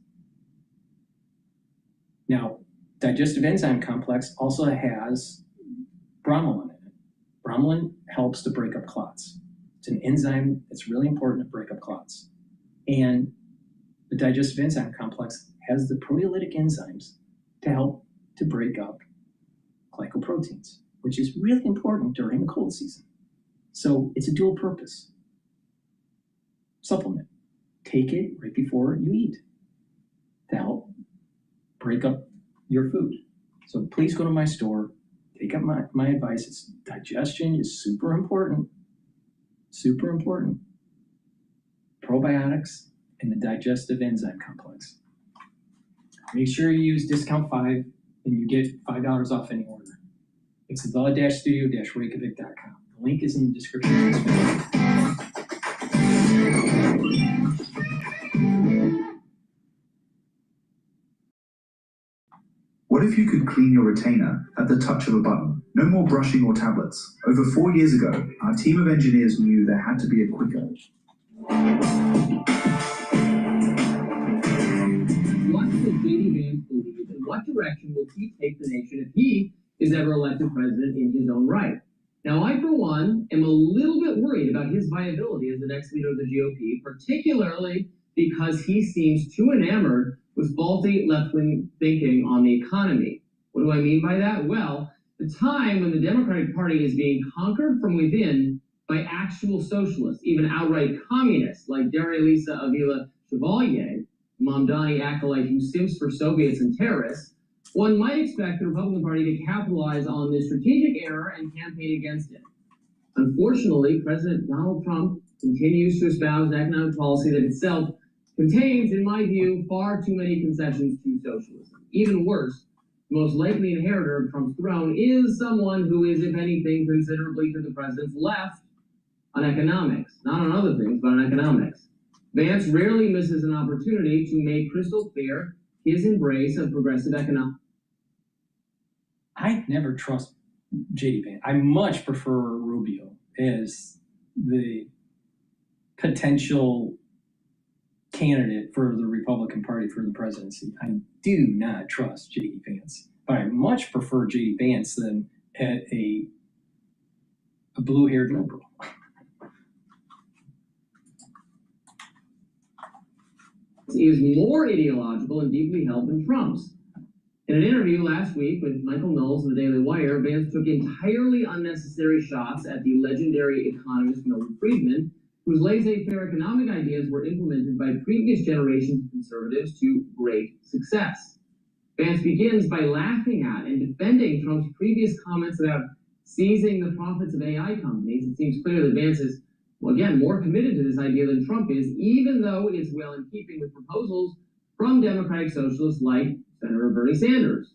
Now, digestive enzyme complex also has bromelain in it. Bromelain helps to break up clots. It's an enzyme that's really important to break up clots. And the digestive enzyme complex has the proteolytic enzymes to help to break up glycoproteins, which is really important during the cold season. So it's a dual purpose supplement. Take it right before you eat to help break up your food. So please go to my store, take up my advice. Digestion is super important. Super important. Probiotics and the digestive enzyme complex. Make sure you use discount 5 and you get $5 off any order. It's the-studio-reykjavik.com. The link is in the description of this video. What if you could clean your retainer at the touch of a button? No more brushing or tablets. Over 4 years ago, our team of engineers knew there had to be a quicker. What does J.D. Vance believe, and what direction will he take the nation if he is ever elected president in his own right? Now, I, for one, am a little bit worried about his viability as the next leader of the GOP, particularly because he seems too enamored with faulty left-wing thinking on the economy. What do I mean by that? Well, the time when the Democratic Party is being conquered from within by actual socialists, even outright communists like Lisa Avila Chevalier, Mamdani acolyte who simps for Soviets and terrorists, one might expect the Republican Party to capitalize on this strategic error and campaign against it. Unfortunately, President Donald Trump continues to espouse an economic policy that itself contains, in my view, far too many concessions to socialism. Even worse, the most likely inheritor of Trump's throne is someone who is, if anything, considerably to the president's left on economics. Not on other things, but on economics. Vance rarely misses an opportunity to make crystal clear his embrace of progressive economics. I never trust J.D. Vance. I much prefer Rubio as the potential candidate for the Republican Party for the presidency. I do not trust J.D. Vance, but I much prefer J.D. Vance than a blue-haired liberal. Is more ideological and deeply held than Trump's. In an interview last week with Michael Knowles of the Daily Wire, Vance took entirely unnecessary shots at the legendary economist Milton Friedman, whose laissez-faire economic ideas were implemented by previous generations of conservatives to great success. Vance begins by laughing at and defending Trump's previous comments about seizing the profits of AI companies. It seems clear that Vance is, well, again, more committed to this idea than Trump is, even though it's well in keeping with proposals from Democratic socialists like Senator Bernie Sanders.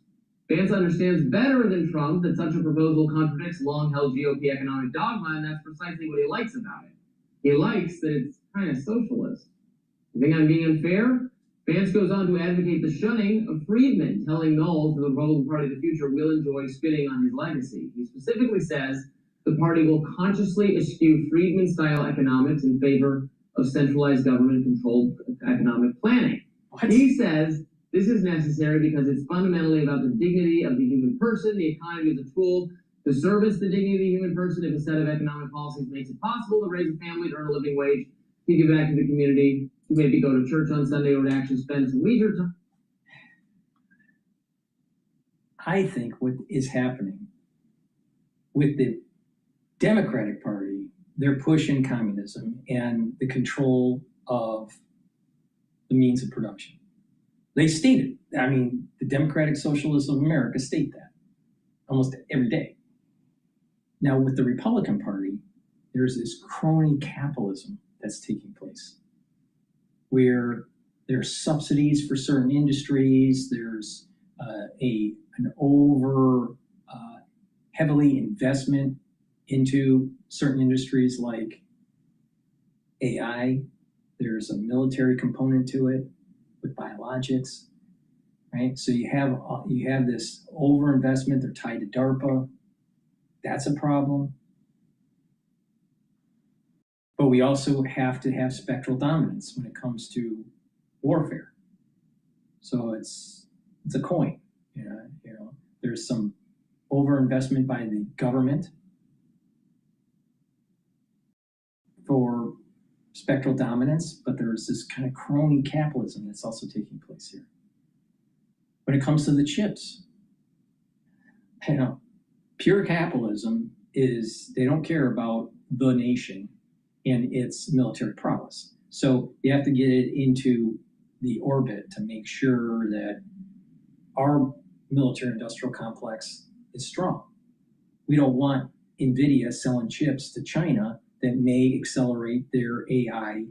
Vance understands better than Trump that such a proposal contradicts long-held GOP economic dogma, and that's precisely what he likes about it. He likes that it's kind of socialist. You think I'm being unfair? Vance goes on to advocate the shunning of Friedman, telling Knowles that the Republican Party of the future will enjoy spitting on his legacy. He specifically says the party will consciously eschew Friedman-style economics in favor of centralized government-controlled economic planning. What? He says this is necessary because it's fundamentally about the dignity of the human person. The economy is a tool to service the dignity of the human person. If a set of economic policies makes it possible to raise a family, to earn a living wage, to give back to the community, to maybe go to church on Sunday or to actually spend some leisure time. I think what is happening with the Democratic Party, they're pushing communism and the control of the means of production. They state it. I mean, the Democratic Socialists of America state that almost every day. Now, with the Republican Party, there's this crony capitalism that's taking place, where there's subsidies for certain industries, there's an over heavily investment into certain industries like AI. There's a military component to it with biologics, right? So you have this overinvestment. They're tied to DARPA. That's a problem. But we also have to have spectral dominance when it comes to warfare. So it's a coin. You know, there's some overinvestment by the government for spectral dominance, but there's this kind of crony capitalism that's also taking place here. When it comes to the chips, pure capitalism is, they don't care about the nation and its military prowess. So you have to get it into the orbit to make sure that our military industrial complex is strong. We don't want NVIDIA selling chips to China that may accelerate their AI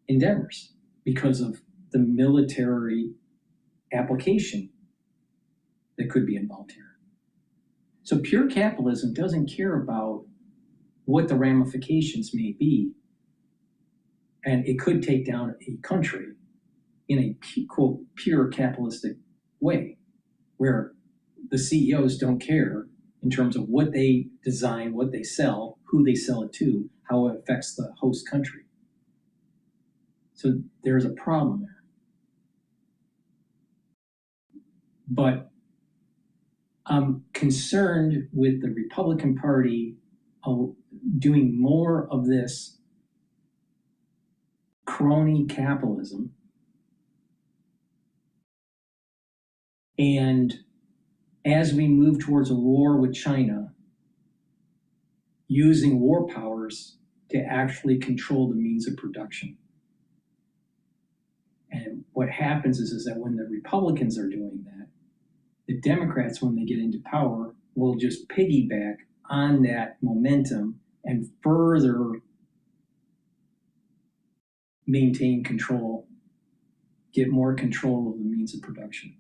endeavors because of the military application that could be involved here. So pure capitalism doesn't care about what the ramifications may be. And it could take down a country in a, quote, pure capitalistic way, where the CEOs don't care in terms of what they design, what they sell, who they sell it to, how it affects the host country. So there's a problem there. But I'm concerned with the Republican Party doing more of this crony capitalism and as we move towards a war with China, using war powers to actually control the means of production. And what happens is that when the Republicans are doing that, the Democrats, when they get into power, will just piggyback on that momentum and further maintain control, get more control of the means of production.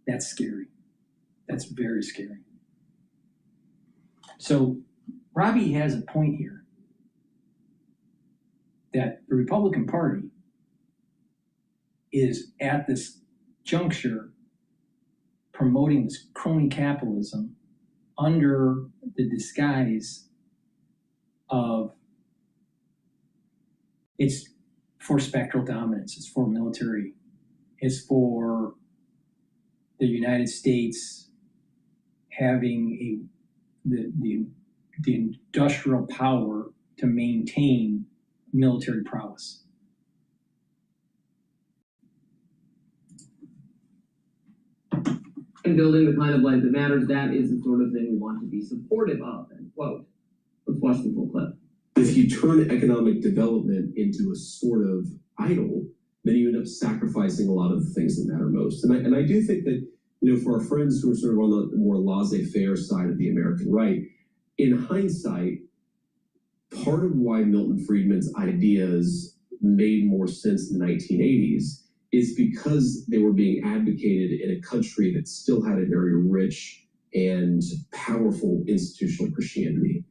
That's scary. That's very scary. So Robbie has a point here that the Republican Party is at this juncture promoting this crony capitalism under the disguise of it's for spectral dominance, it's for military, it's for the United States having the industrial power to maintain military prowess. And building the kind of life that matters, that is the sort of thing we want to be supportive of, end quote. Let's watch the full clip. If you turn economic development into a sort of idol, then you end up sacrificing a lot of the things that matter most. And I do think that, you know, for our friends who are sort of on the more laissez-faire side of the American right, in hindsight, part of why Milton Friedman's ideas made more sense in the 1980s is because they were being advocated in a country that still had a very rich and powerful institutional Christianity.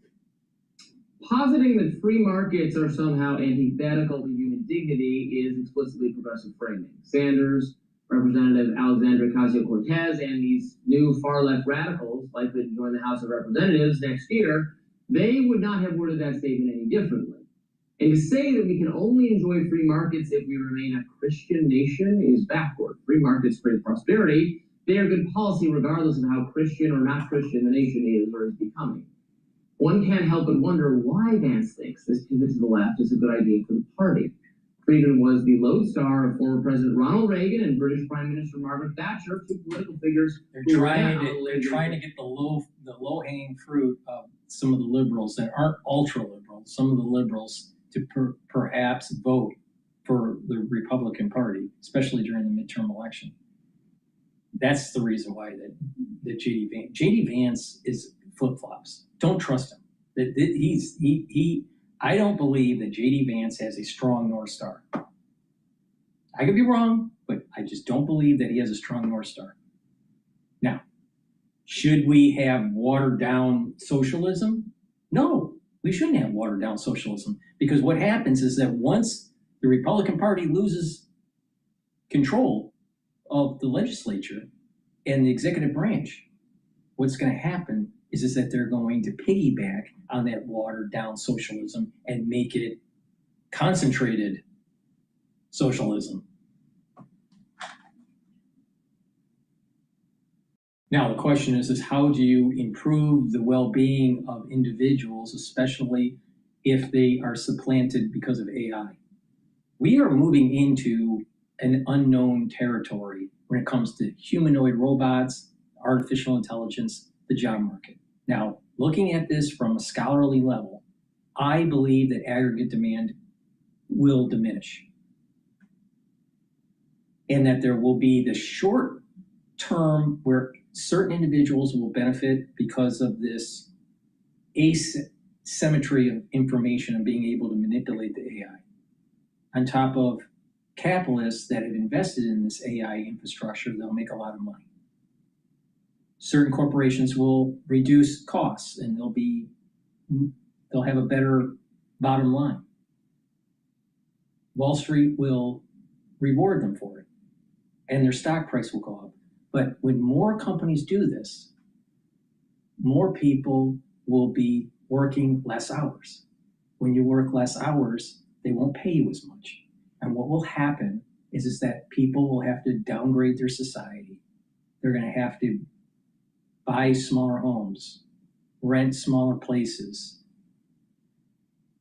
Positing that free markets are somehow antithetical to human dignity is explicitly progressive framing. Sanders, Representative Alexandria Ocasio-Cortez, and these new far-left radicals likely to join the House of Representatives next year, they would not have worded that statement any differently. And to say that we can only enjoy free markets if we remain a Christian nation is backward. Free markets create prosperity. They are good policy regardless of how Christian or not Christian the nation is or is becoming. One can't help but wonder why Vance thinks this pivot to the left is a good idea for the party. Friedman was the lodestar of former President Ronald Reagan and British Prime Minister Margaret Thatcher, two political figures. They're trying to get the low-hanging fruit of some of the liberals that aren't ultra-liberals, some of the liberals to perhaps vote for the Republican Party, especially during the midterm election. That's the reason why that J.D. Vance is flip-flops. Don't trust him. I don't believe that J.D. Vance has a strong North Star. I could be wrong, but I just don't believe that he has a strong North Star. Now, should we have watered down socialism? No, we shouldn't have watered down socialism, because what happens is that once the Republican Party loses control of the legislature and the executive branch, what's going to happen is that they're going to piggyback on that watered down socialism and make it concentrated socialism. Now, the question is how do you improve the well-being of individuals, especially if they are supplanted because of AI? We are moving into an unknown territory when it comes to humanoid robots, artificial intelligence, the job market. Now, looking at this from a scholarly level, I believe that aggregate demand will diminish, and that there will be the short term where certain individuals will benefit because of this asymmetry of information and being able to manipulate the AI, on top of capitalists that have invested in this AI infrastructure. They'll make a lot of money. certain corporations will reduce costs and they'll have a better bottom line. Wall Street will reward them for it, and their stock price will go up. But when more companies do this, more people will be working less hours. When you work less hours, they won't pay you as much. And what will happen is that people will have to downgrade their society. They're going to have to buy smaller homes, rent smaller places,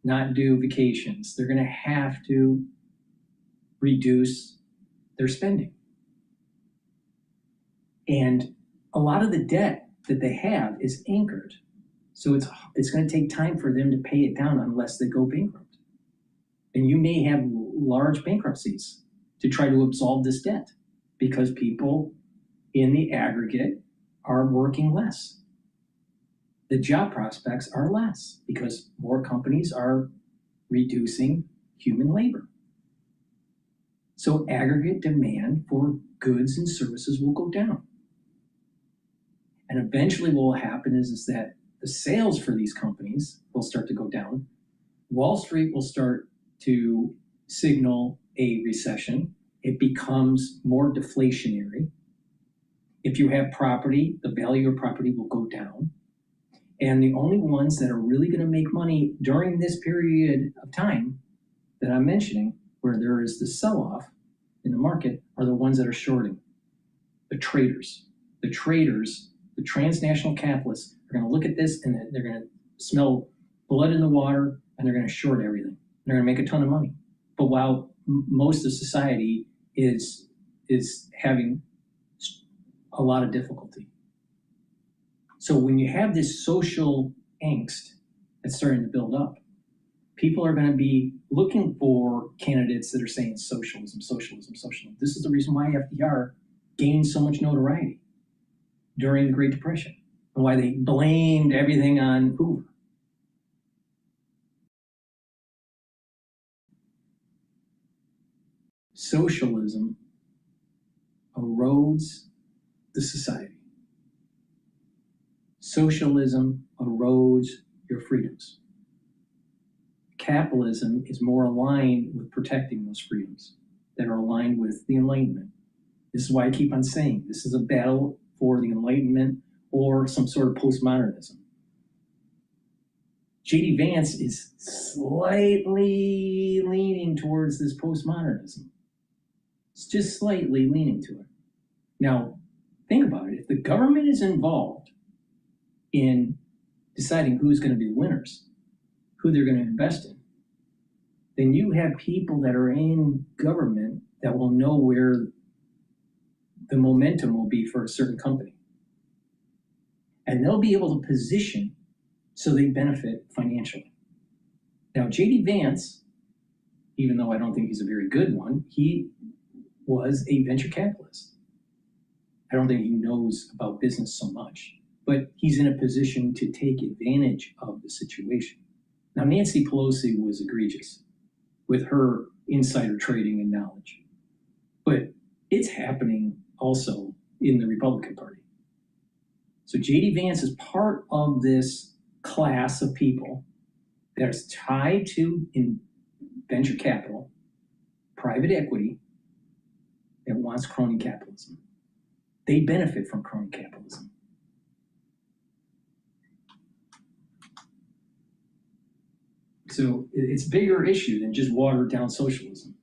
not do vacations. They're going to have to reduce their spending. And a lot of the debt that they have is anchored. So it's going to take time for them to pay it down unless they go bankrupt. And you may have large bankruptcies to try to absolve this debt because people in the aggregate are working less. The job prospects are less because more companies are reducing human labor. So aggregate demand for goods and services will go down. And eventually what will happen is that the sales for these companies will start to go down. Wall Street will start to signal a recession. It becomes more deflationary. If you have property, the value of property will go down. And the only ones that are really going to make money during this period of time that I'm mentioning, where there is the sell-off in the market, are the ones that are shorting. The traders. The traders, the transnational capitalists, are going to look at this and they're going to smell blood in the water and they're going to short everything. They're going to make a ton of money. But while most of society is having a lot of difficulty. So when you have this social angst that's starting to build up, people are going to be looking for candidates that are saying socialism, socialism, socialism. This is the reason why FDR gained so much notoriety during the Great Depression and why they blamed everything on Hoover. Socialism erodes the society. Socialism erodes your freedoms. Capitalism is more aligned with protecting those freedoms that are aligned with the Enlightenment. This is why I keep on saying this is a battle for the Enlightenment or some sort of postmodernism. J.D. Vance is slightly leaning towards this postmodernism. It's just slightly leaning to it. Now, think about it. If the government is involved in deciding who's going to be the winners, who they're going to invest in, then you have people that are in government that will know where the momentum will be for a certain company. And they'll be able to position so they benefit financially. Now, J.D. Vance, even though I don't think he's a very good one, he was a venture capitalist. I don't think he knows about business so much, but he's in a position to take advantage of the situation. Now, Nancy Pelosi was egregious with her insider trading and knowledge, but it's happening also in the Republican Party. So J.D. Vance is part of this class of people that is tied to in venture capital, private equity, that wants crony capitalism. They benefit from crony capitalism. So it's a bigger issue than just watered down socialism.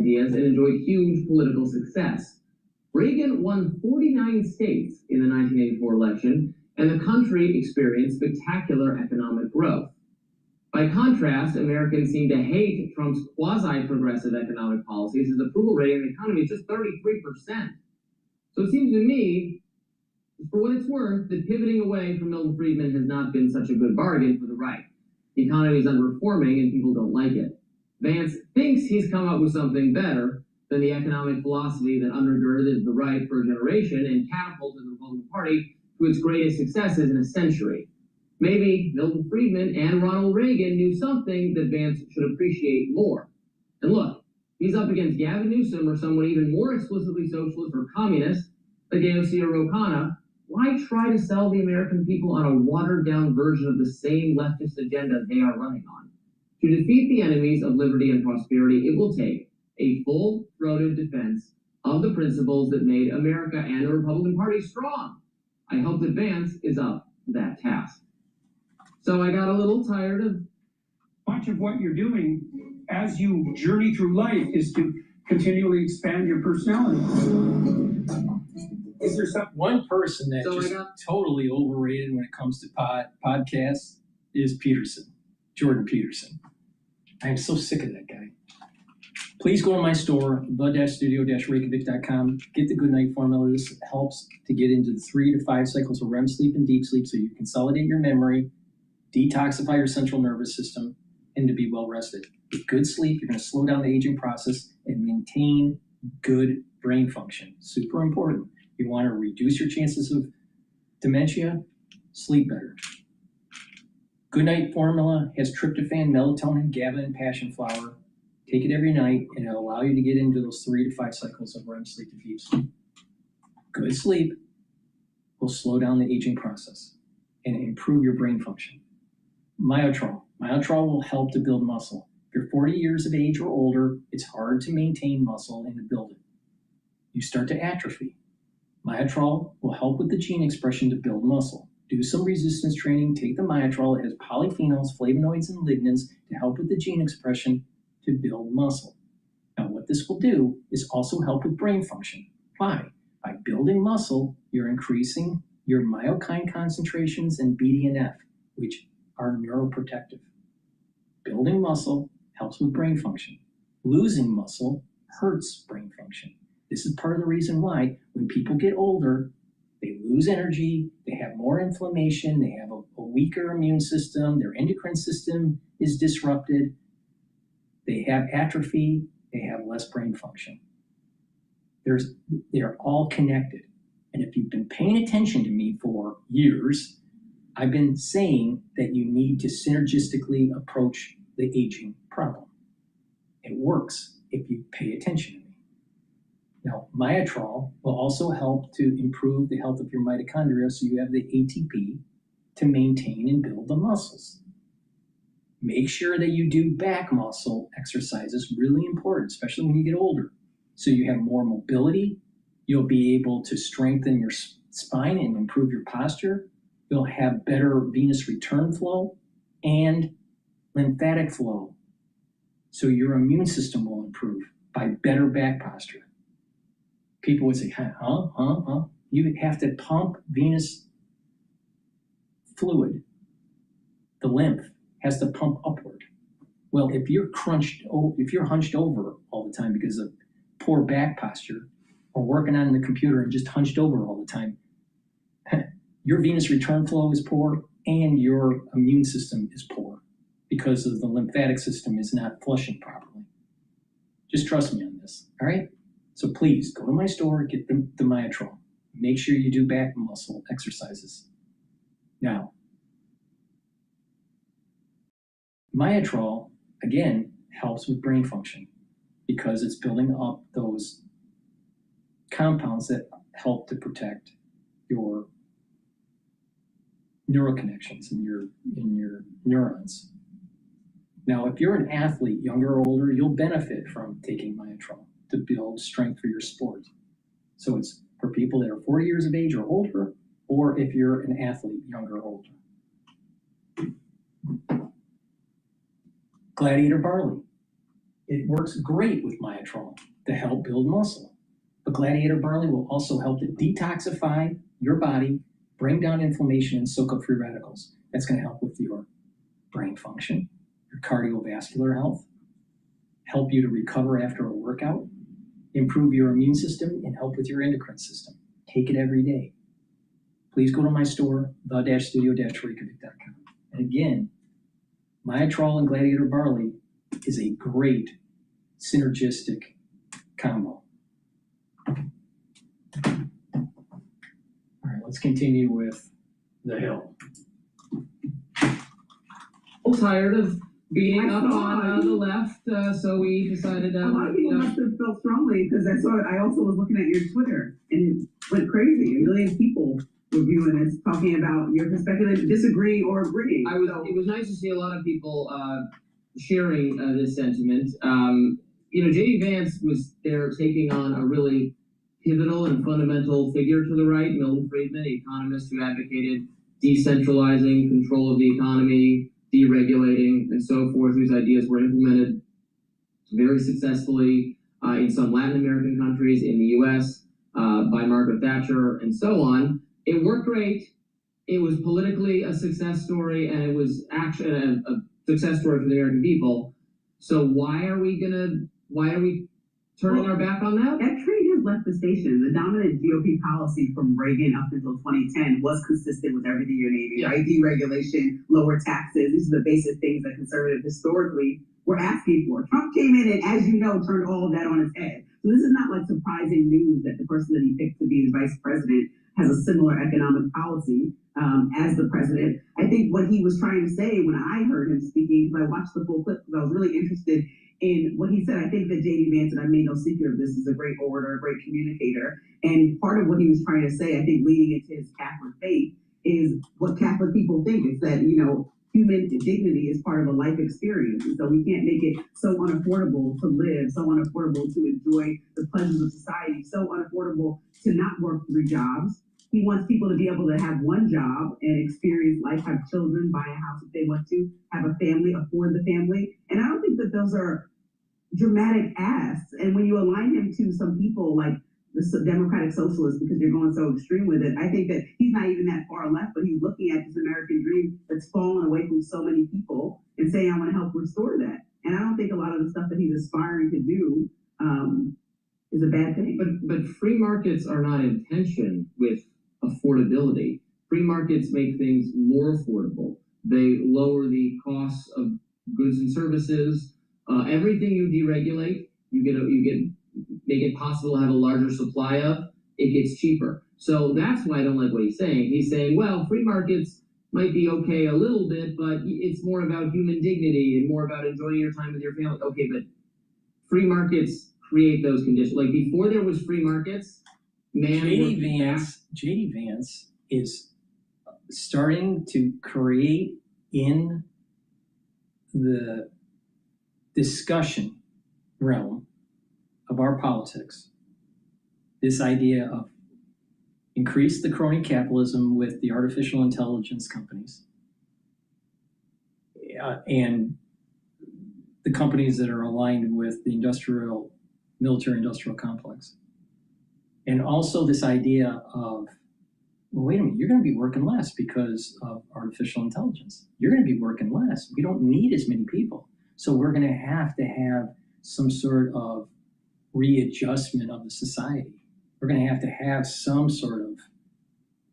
Ideas and enjoyed huge political success. Reagan won 49 states in the 1984 election, and the country experienced spectacular economic growth. By contrast, Americans seem to hate Trump's quasi-progressive economic policies. His approval rating in the economy is just 33%. So it seems to me, for what it's worth, that pivoting away from Milton Friedman has not been such a good bargain for the right. The economy is underperforming and people don't like it. Vance thinks he's come up with something better than the economic philosophy that undergirded the right for a generation and catapulted the Republican Party to its greatest successes in a century. Maybe Milton Friedman and Ronald Reagan knew something that Vance should appreciate more. And look, He's up against Gavin Newsom or someone even more explicitly socialist or communist, like AOC or Ro Khanna. Why try to sell the American people on a watered-down version of the same leftist agenda they are running on? To defeat the enemies of liberty and prosperity, it will take a full-throated defense of the principles that made America and the Republican Party strong. I hope that Vance is up to that task. So I got a little tired of Much of what you're doing as you journey through life is to continually expand your personality. Is there one person that just totally overrated when it comes to podcasts is Peterson, Jordan Peterson. I am so sick of that guy. Please go to my store, the-studio-reykjavik.com. Get the Good Night Formula. This helps to get into the 3 to 5 cycles of REM sleep and deep sleep so you consolidate your memory, detoxify your central nervous system, and to be well rested. With good sleep, you're going to slow down the aging process and maintain good brain function. Super important. You want to reduce your chances of dementia, sleep better. Good Night Formula has tryptophan, melatonin, GABA, and passion flower. Take it every night, and it'll allow you to get into those 3 to 5 cycles of REM sleep and deep sleep. Good sleep will slow down the aging process and improve your brain function. Myotrol. Myotrol will help to build muscle. If you're 40 years of age or older, it's hard to maintain muscle and to build it. You start to atrophy. Myotrol will help with the gene expression to build muscle. Do some resistance training, take the Myotrol. It has polyphenols, flavonoids, and lignans to help with the gene expression to build muscle. Now, what this will do is also help with brain function. Why? By building muscle, you're increasing your myokine concentrations and BDNF, which are neuroprotective. Building muscle helps with brain function. Losing muscle hurts brain function. This is part of the reason why when people get older, they lose energy, they have more inflammation, they have a weaker immune system, their endocrine system is disrupted, they have atrophy, they have less brain function. They're all connected. And if you've been paying attention to me for years, I've been saying that you need to synergistically approach the aging problem. It works if you pay attention to me. Now, Myotrol will also help to improve the health of your mitochondria so you have the ATP to maintain and build the muscles. Make sure that you do back muscle exercises, really important, especially when you get older. So you have more mobility, you'll be able to strengthen your spine and improve your posture. You'll have better venous return flow and lymphatic flow. So your immune system will improve by better back posture. People would say, huh? You have to pump venous fluid. The lymph has to pump upward. Well, if you're hunched over all the time because of poor back posture or working on the computer and just hunched over all the time, your venous return flow is poor and your immune system is poor because of the lymphatic system is not flushing properly. Just trust me on this, all right? So please go to my store, get the Myotrol. Make sure you do back muscle exercises. Now, Myotrol, again, helps with brain function because it's building up those compounds that help to protect your neuroconnections in your neurons. Now, if you're an athlete, younger or older, you'll benefit from taking Myotrol to build strength for your sport. So it's for people that are 40 years of age or older, or if you're an athlete, younger or older. Gladiator barley. It works great with Myotrol to help build muscle. But Gladiator barley will also help to detoxify your body, bring down inflammation, and soak up free radicals. That's going to help with your brain function, your cardiovascular health, help you to recover after a workout, improve your immune system, and help with your endocrine system. Take it every day. Please go to my store, the-studio-reykjavik.com. And again, Myotrol and Gladiator barley is a great synergistic combo. All right, let's continue with the Hill. I'm tired of beating up on the left, so we decided a lot of people must have felt strongly because I also was looking at your Twitter and it went crazy. A million people were viewing this, talking about your perspective and disagreeing or agreeing. It was nice to see a lot of people sharing this sentiment. J.D. Vance was there taking on a really pivotal and fundamental figure to the right, Milton Friedman, economist who advocated decentralizing control of the economy, deregulating, and so forth, whose ideas were implemented very successfully in some Latin American countries, in the U.S., by Margaret Thatcher, and so on. It worked great. It was politically a success story, and it was actually a success story for the American people. So why are we turning our back on that? That train has left the station. The dominant GOP policy from Reagan up until 2010 was consistent with everything you're naming, right? Deregulation, lower taxes. These are the basic things that conservatives historically were asking for. Trump came in and, as you know, turned all of that on its head. So this is not like surprising news that the person that he picked to be his vice president has a similar economic policy as the president. I think what he was trying to say when I heard him speaking, because I watched the full clip, because I was really interested in what he said. I think that J.D. Vance, and I made no secret of this, is a great orator, a great communicator. And part of what he was trying to say, I think leading into his Catholic faith, is what Catholic people think. It's that, human dignity is part of a life experience. And so we can't make it so unaffordable to live, so unaffordable to enjoy the pleasures of society, so unaffordable to not work 3 jobs. He wants people to be able to have one job and experience life, have children, buy a house if they want to, have a family, afford the family. And I don't think that those are dramatic asks. And when you align him to some people like the Democratic Socialists, because you're going so extreme with it, I think that he's not even that far left, but he's looking at this American dream that's fallen away from so many people and saying, I want to help restore that. And I don't think a lot of the stuff that he's aspiring to do is a bad thing. But free markets are not in tension with affordability. Free markets make things more affordable. They lower the costs of goods and services. Everything you deregulate, you make it possible to have a larger supply of, it gets cheaper. So that's why I don't like what he's saying. He's saying, well, free markets might be okay a little bit, but it's more about human dignity and more about enjoying your time with your family. Okay, but free markets create those conditions. Like before there was free markets, J.D. Vance is starting to create in the discussion realm of our politics this idea of increase the crony capitalism with the artificial intelligence companies and the companies that are aligned with the military industrial complex. And also this idea of, well, wait a minute, you're going to be working less because of artificial intelligence. You're going to be working less. We don't need as many people. So we're going to have some sort of readjustment of the society. We're going to have some sort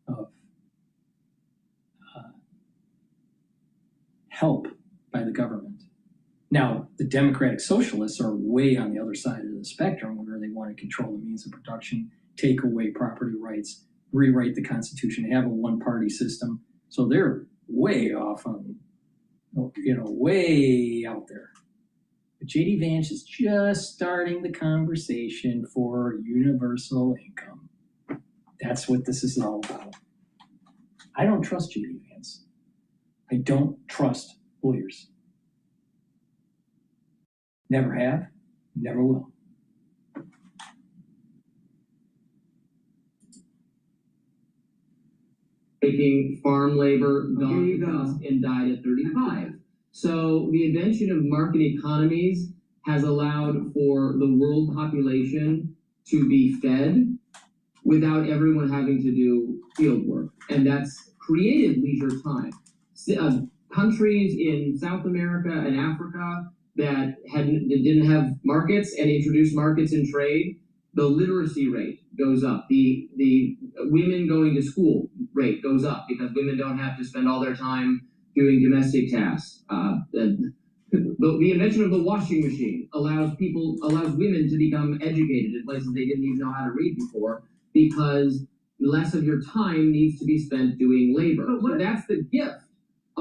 of help by the government. Now, the Democratic Socialists are way on the other side of the spectrum where they want to control the means of production, take away property rights, rewrite the Constitution, have a one-party system. So they're way off on, way out there. But J.D. Vance is just starting the conversation for universal income. That's what this is all about. I don't trust J.D. Vance. I don't trust lawyers. Never have, never will. Taking farm labor, and died at 35. So the invention of market economies has allowed for the world population to be fed without everyone having to do field work. And that's created leisure time. Countries in South America and Africa that didn't have markets and introduced markets and trade, the literacy rate goes up. The women going to school rate goes up because women don't have to spend all their time doing domestic tasks. The invention of the washing machine allows women to become educated in places they didn't even know how to read before because less of your time needs to be spent doing labor. So that's the gift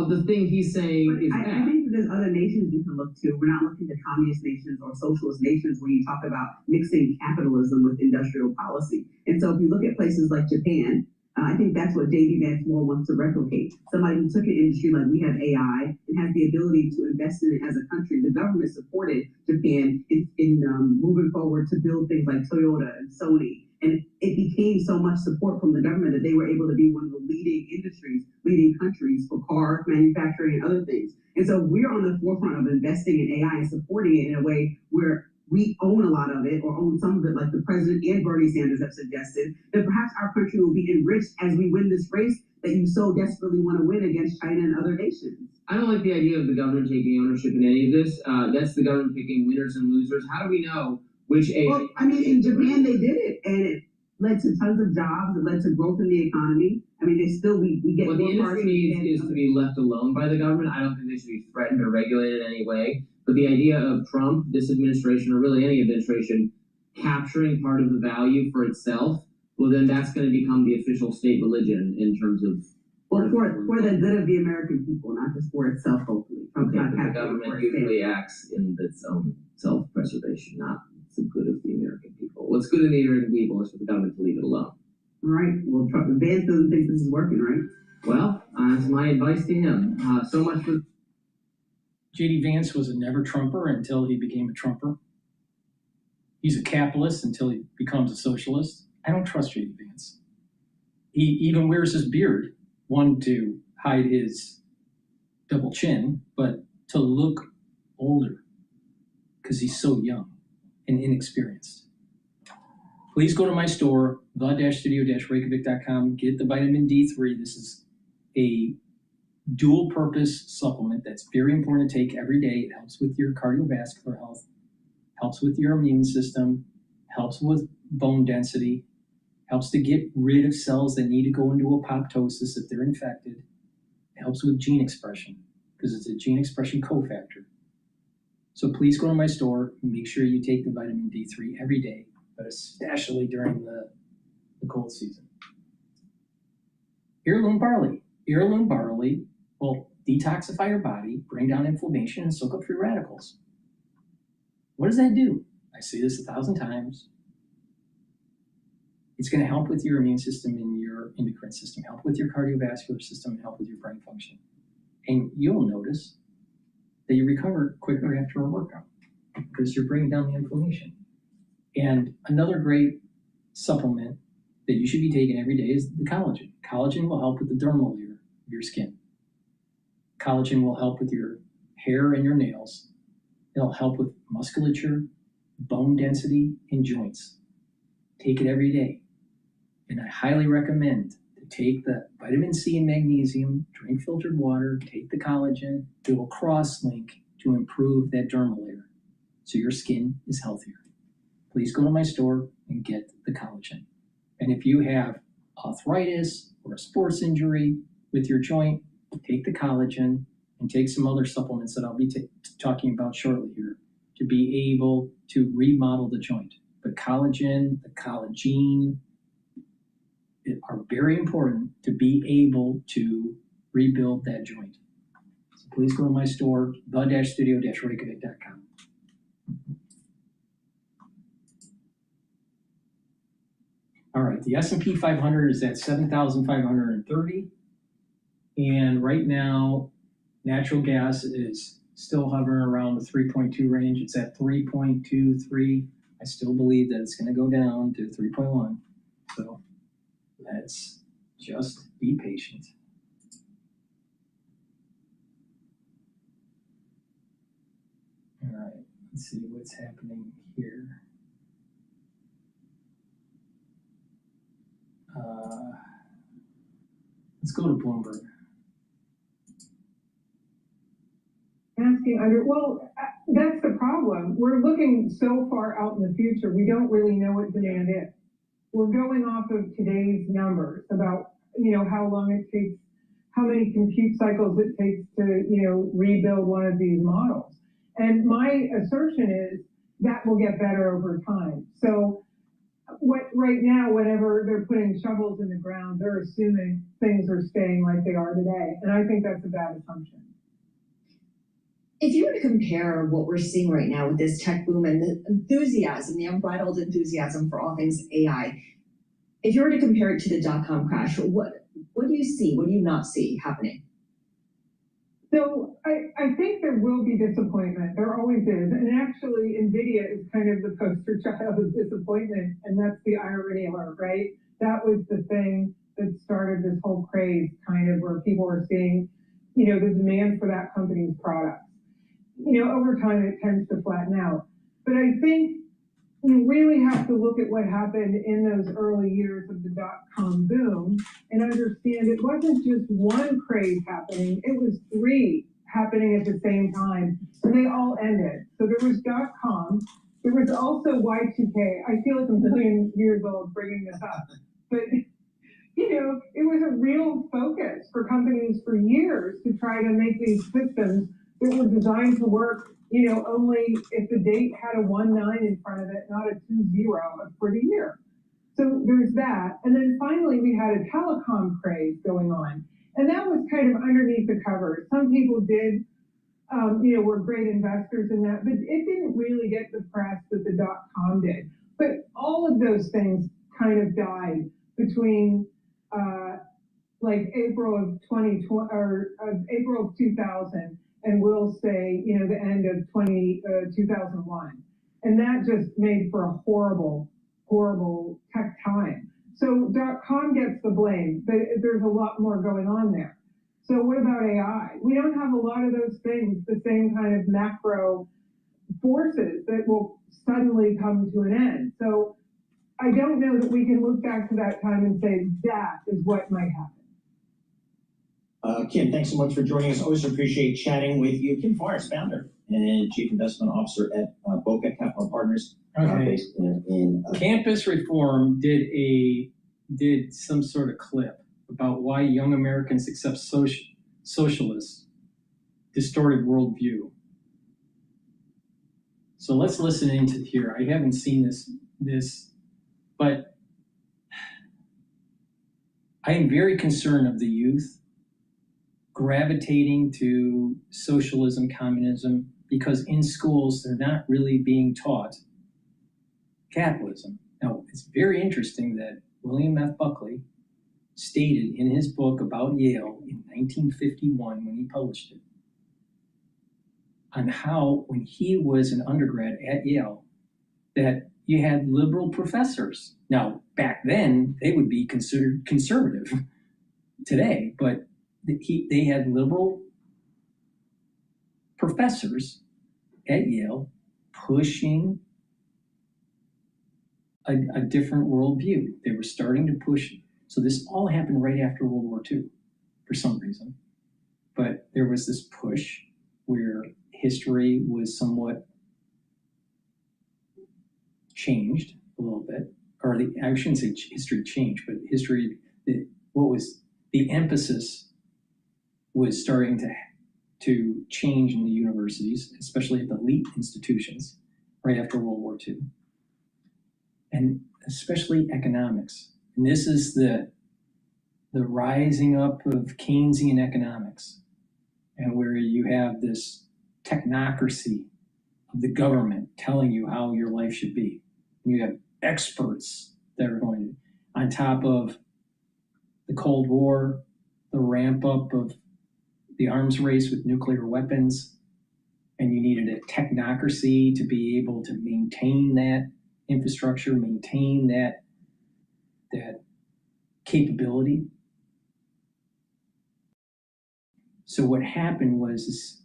of the thing he's saying is I bad. think that there's other nations you can look to. We're not looking to communist nations or socialist nations when you talk about mixing capitalism with industrial policy. And so if you look at places like Japan, I think that's what J.D. Vance more wants to replicate. Somebody who took an industry like we have AI and has the ability to invest in it as a country. The government supported Japan in moving forward to build things like Toyota and Sony. And it became so much support from the government that they were able to be one of the leading industries, leading countries for car manufacturing and other things. And so we're on the forefront of investing in AI and supporting it in a way where we own a lot of it or own some of it, like the president and Bernie Sanders have suggested, that perhaps our country will be enriched as we win this race that you so desperately want to win against China and other nations. I don't like the idea of the government taking ownership in any of this. That's the government picking winners and losers. How do we know which AI? Well, I mean, in Japan they did it, and it led to tons of jobs. It led to growth in the economy. I mean, we get what the more industry needs is to be left alone by the government. I don't think they should be threatened or regulated in any way. But the idea of Trump, this administration, or really any administration, capturing part of the value for itself, well, then that's going to become the official state religion in terms of. Well, for the good of the American people, not just for itself, hopefully. Okay, but the government usually acts in its own self-preservation, not the good of the American people. What's good in the American people is for the government to leave it alone. Right. Well, Vance doesn't think this is working, right? Well, that's my advice to him. So much for. J.D. Vance was a never Trumper until he became a Trumper. He's a capitalist until he becomes a socialist. I don't trust J.D. Vance. He even wears his beard, one to hide his double chin, but to look older because he's so young and inexperienced. Please go to my store, the-studio-reykjavik.com, get the vitamin D3. This is a dual purpose supplement that's very important to take every day. It helps with your cardiovascular health, helps with your immune system, helps with bone density, helps to get rid of cells that need to go into apoptosis if they're infected. It helps with gene expression because it's a gene expression cofactor. So please go to my store and make sure you take the vitamin D3 every day, but especially during the cold season. Heirloom barley. Heirloom barley will detoxify your body, bring down inflammation, and soak up free radicals. What does that do? I say this 1,000 times. It's going to help with your immune system and your endocrine system, help with your cardiovascular system, and help with your brain function. And you'll notice that you recover quicker after a workout because you're bringing down the inflammation. And another great supplement that you should be taking every day is the collagen. Collagen will help with the dermal layer of your skin. Collagen will help with your hair and your nails. It'll help with musculature, bone density, and joints. Take it every day. And I highly recommend to take the vitamin C and magnesium, drink filtered water, take the collagen. It will cross-link to improve that dermal layer so your skin is healthier. Please go to my store and get the collagen. And if you have arthritis or a sports injury with your joint, take the collagen and take some other supplements that I'll be talking about shortly here to be able to remodel the joint. The collagen, the collagen are very important to be able to rebuild that joint. So please go to my store, the-studio-reykjavik.com. All right, the S&P 500 is at 7,530. And right now, natural gas is still hovering around the 3.2 range. It's at 3.23. I still believe that it's going to go down to 3.1. So let's just be patient. All right, let's see what's happening here. Let's go to Bloomberg. Asking under, well, that's the problem. We're looking so far out in the future, we don't really know what demand is. We're going off of today's numbers about, how long it takes, how many compute cycles it takes to, rebuild one of these models. And my assertion is that will get better over time. So right now, whenever they're putting shovels in the ground, they're assuming things are staying like they are today. And I think that's a bad assumption. If you were to compare what we're seeing right now with this tech boom and the enthusiasm, the unbridled enthusiasm for all things AI, if you were to compare it to the dot-com crash, what do you see? What do you not see happening? So I think there will be disappointment. There always is. And actually, NVIDIA is kind of the poster child of disappointment. And that's the irony alert, right? That was the thing that started this whole craze, kind of where people were seeing, the demand for that company's products. Over time, it tends to flatten out. But I think you really have to look at what happened in those early years of the dot-com boom and understand it wasn't just one craze happening, it was three happening at the same time, and they all ended. So there was dot-com, there was also Y2K. I feel like a million years old bringing this up, but it was a real focus for companies for years to try to make these systems that were designed to work only if the date had a 19 in front of it, not a 20 for the year. So there's that. And then finally, we had a telecom craze going on. And that was kind of underneath the covers. Some people did, were great investors in that, but it didn't really get the press that the dot-com did. But all of those things kind of died between April of 2020 or April of 2000. And we'll say, the end of 2001. And that just made for a horrible, horrible tech time. So .com gets the blame, but there's a lot more going on there. So what about AI? We don't have a lot of those things, the same kind of macro forces that will suddenly come to an end. So I don't know that we can look back to that time and say that is what might happen. Kim, thanks so much for joining us. Always appreciate chatting with you. Kim Forrest, founder and Chief Investment Officer at Boca Capital Partners. Okay. Based in Campus Reform did some sort of clip about why young Americans accept socialists' distorted worldview. So let's listen into here. I haven't seen this, but I am very concerned of the youth gravitating to socialism, communism, because in schools they're not really being taught capitalism. Now, it's very interesting that William F. Buckley stated in his book about Yale in 1951 when he published it, on how when he was an undergrad at Yale, that you had liberal professors. Now, back then, they would be considered conservative today, but they had liberal professors at Yale pushing a different worldview. They were starting to push. So this all happened right after World War II for some reason. But there was this push where history was somewhat changed a little bit, or I shouldn't say history changed, but history, the emphasis was starting to change in the universities, especially at the elite institutions, right after World War II. And especially economics. And this is the rising up of Keynesian economics, and where you have this technocracy of the government telling you how your life should be. And you have experts that are going on top of the Cold War, the ramp up of the arms race with nuclear weapons, and you needed a technocracy to be able to maintain that infrastructure, maintain that capability. So what happened was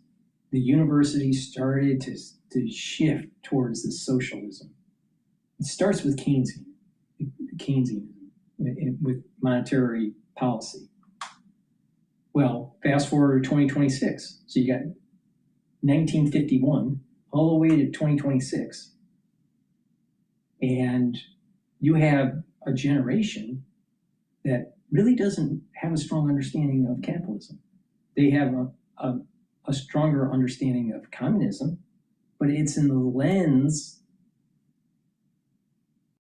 the university started to shift towards the socialism. It starts with Keynesianism with monetary policy. Well, fast forward to 2026. So you got 1951 all the way to 2026. And you have a generation that really doesn't have a strong understanding of capitalism. They have a stronger understanding of communism, but it's in the lens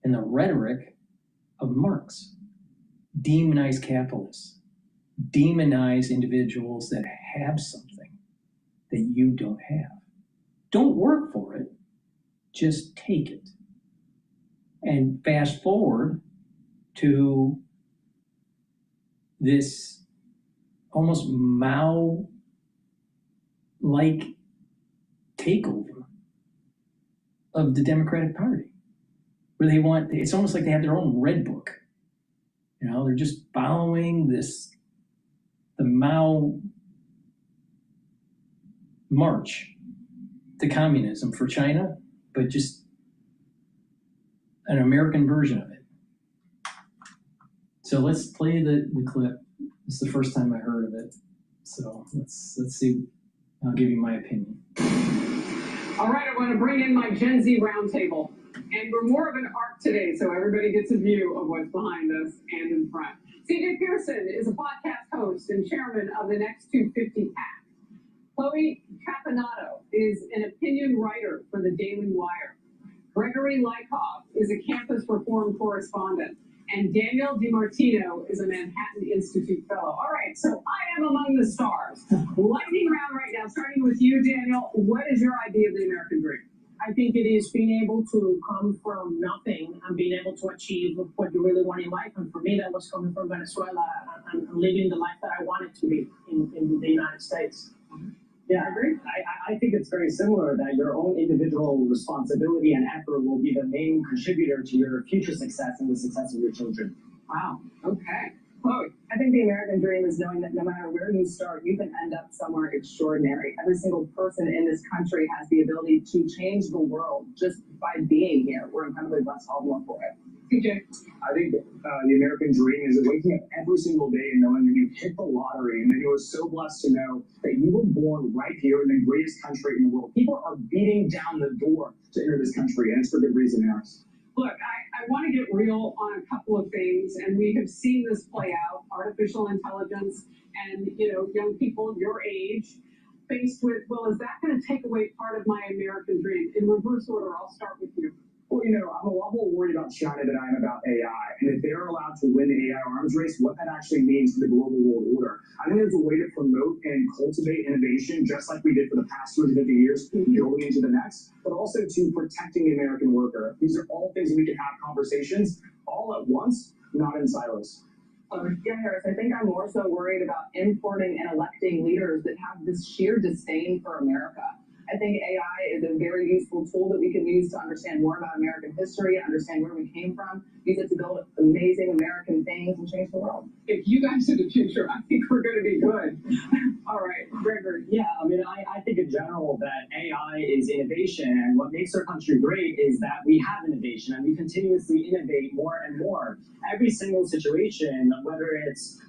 and the rhetoric of Marx. Demonize capitalists, demonize individuals that have something that you don't have. Don't work for it, just take it. And fast forward to this almost Mao-like takeover of the Democratic Party, where they want, it's almost like they have their own red book. You know, they're just following the Mao march to communism for China, but just an American version of it. So let's play the clip. It's the first time I heard of it. So let's see. I'll give you my opinion. All right, I want to bring in my Gen Z roundtable. And we're more of an arc today, so everybody gets a view of what's behind us and in front. CJ Pearson is a podcast host and chairman of the Next 250 PAC. Chloe Capinato is an opinion writer for the Daily Wire. Gregory Lykoff is a campus reform correspondent. And Daniel DiMartino is a Manhattan Institute fellow. All right, so I am among the stars. Lightning round right now, starting with you, Daniel. What is your idea of the American dream? I think it is being able to come from nothing and being able to achieve what you really want in life. And for me, that was coming from Venezuela and living the life that I wanted to be in the United States. Yeah, I agree. I think it's very similar that your own individual responsibility and effort will be the main contributor to your future success and the success of your children. Wow. Okay. Chloe. I think the American dream is knowing that no matter where you start, you can end up somewhere extraordinary. Every single person in this country has the ability to change the world just by being here. We're incredibly blessed, all one for it. TJ. I think the American dream is waking up every single day and knowing that you hit the lottery and that you are so blessed to know that you were born right here in the greatest country in the world. People are beating down the door to enter this country, and it's for good reason, Harris. Look, I want to get real on a couple of things, and we have seen this play out, artificial intelligence and, young people your age faced with, well, is that going to take away part of my American dream? In reverse order, I'll start with you. Well, I'm a lot more worried about China than I am about AI. And if they're allowed to win the AI arms race, what that actually means for the global world order. I think there's a way to promote and cultivate innovation, just like we did for the past 250 years, going into the next, but also to protecting the American worker. These are all things that we can have conversations all at once, not in silos. Yeah, Harris, I think I'm more so worried about importing and electing leaders that have this sheer disdain for America. I think AI is a very useful tool that we can use to understand more about American history, understand where we came from, use it to build amazing American things and change the world. If you guys are the future, I think we're going to be good. All right, Gregory. Yeah, I think in general that AI is innovation, and what makes our country great is that we have innovation and we continuously innovate more and more. Every single situation, whether it's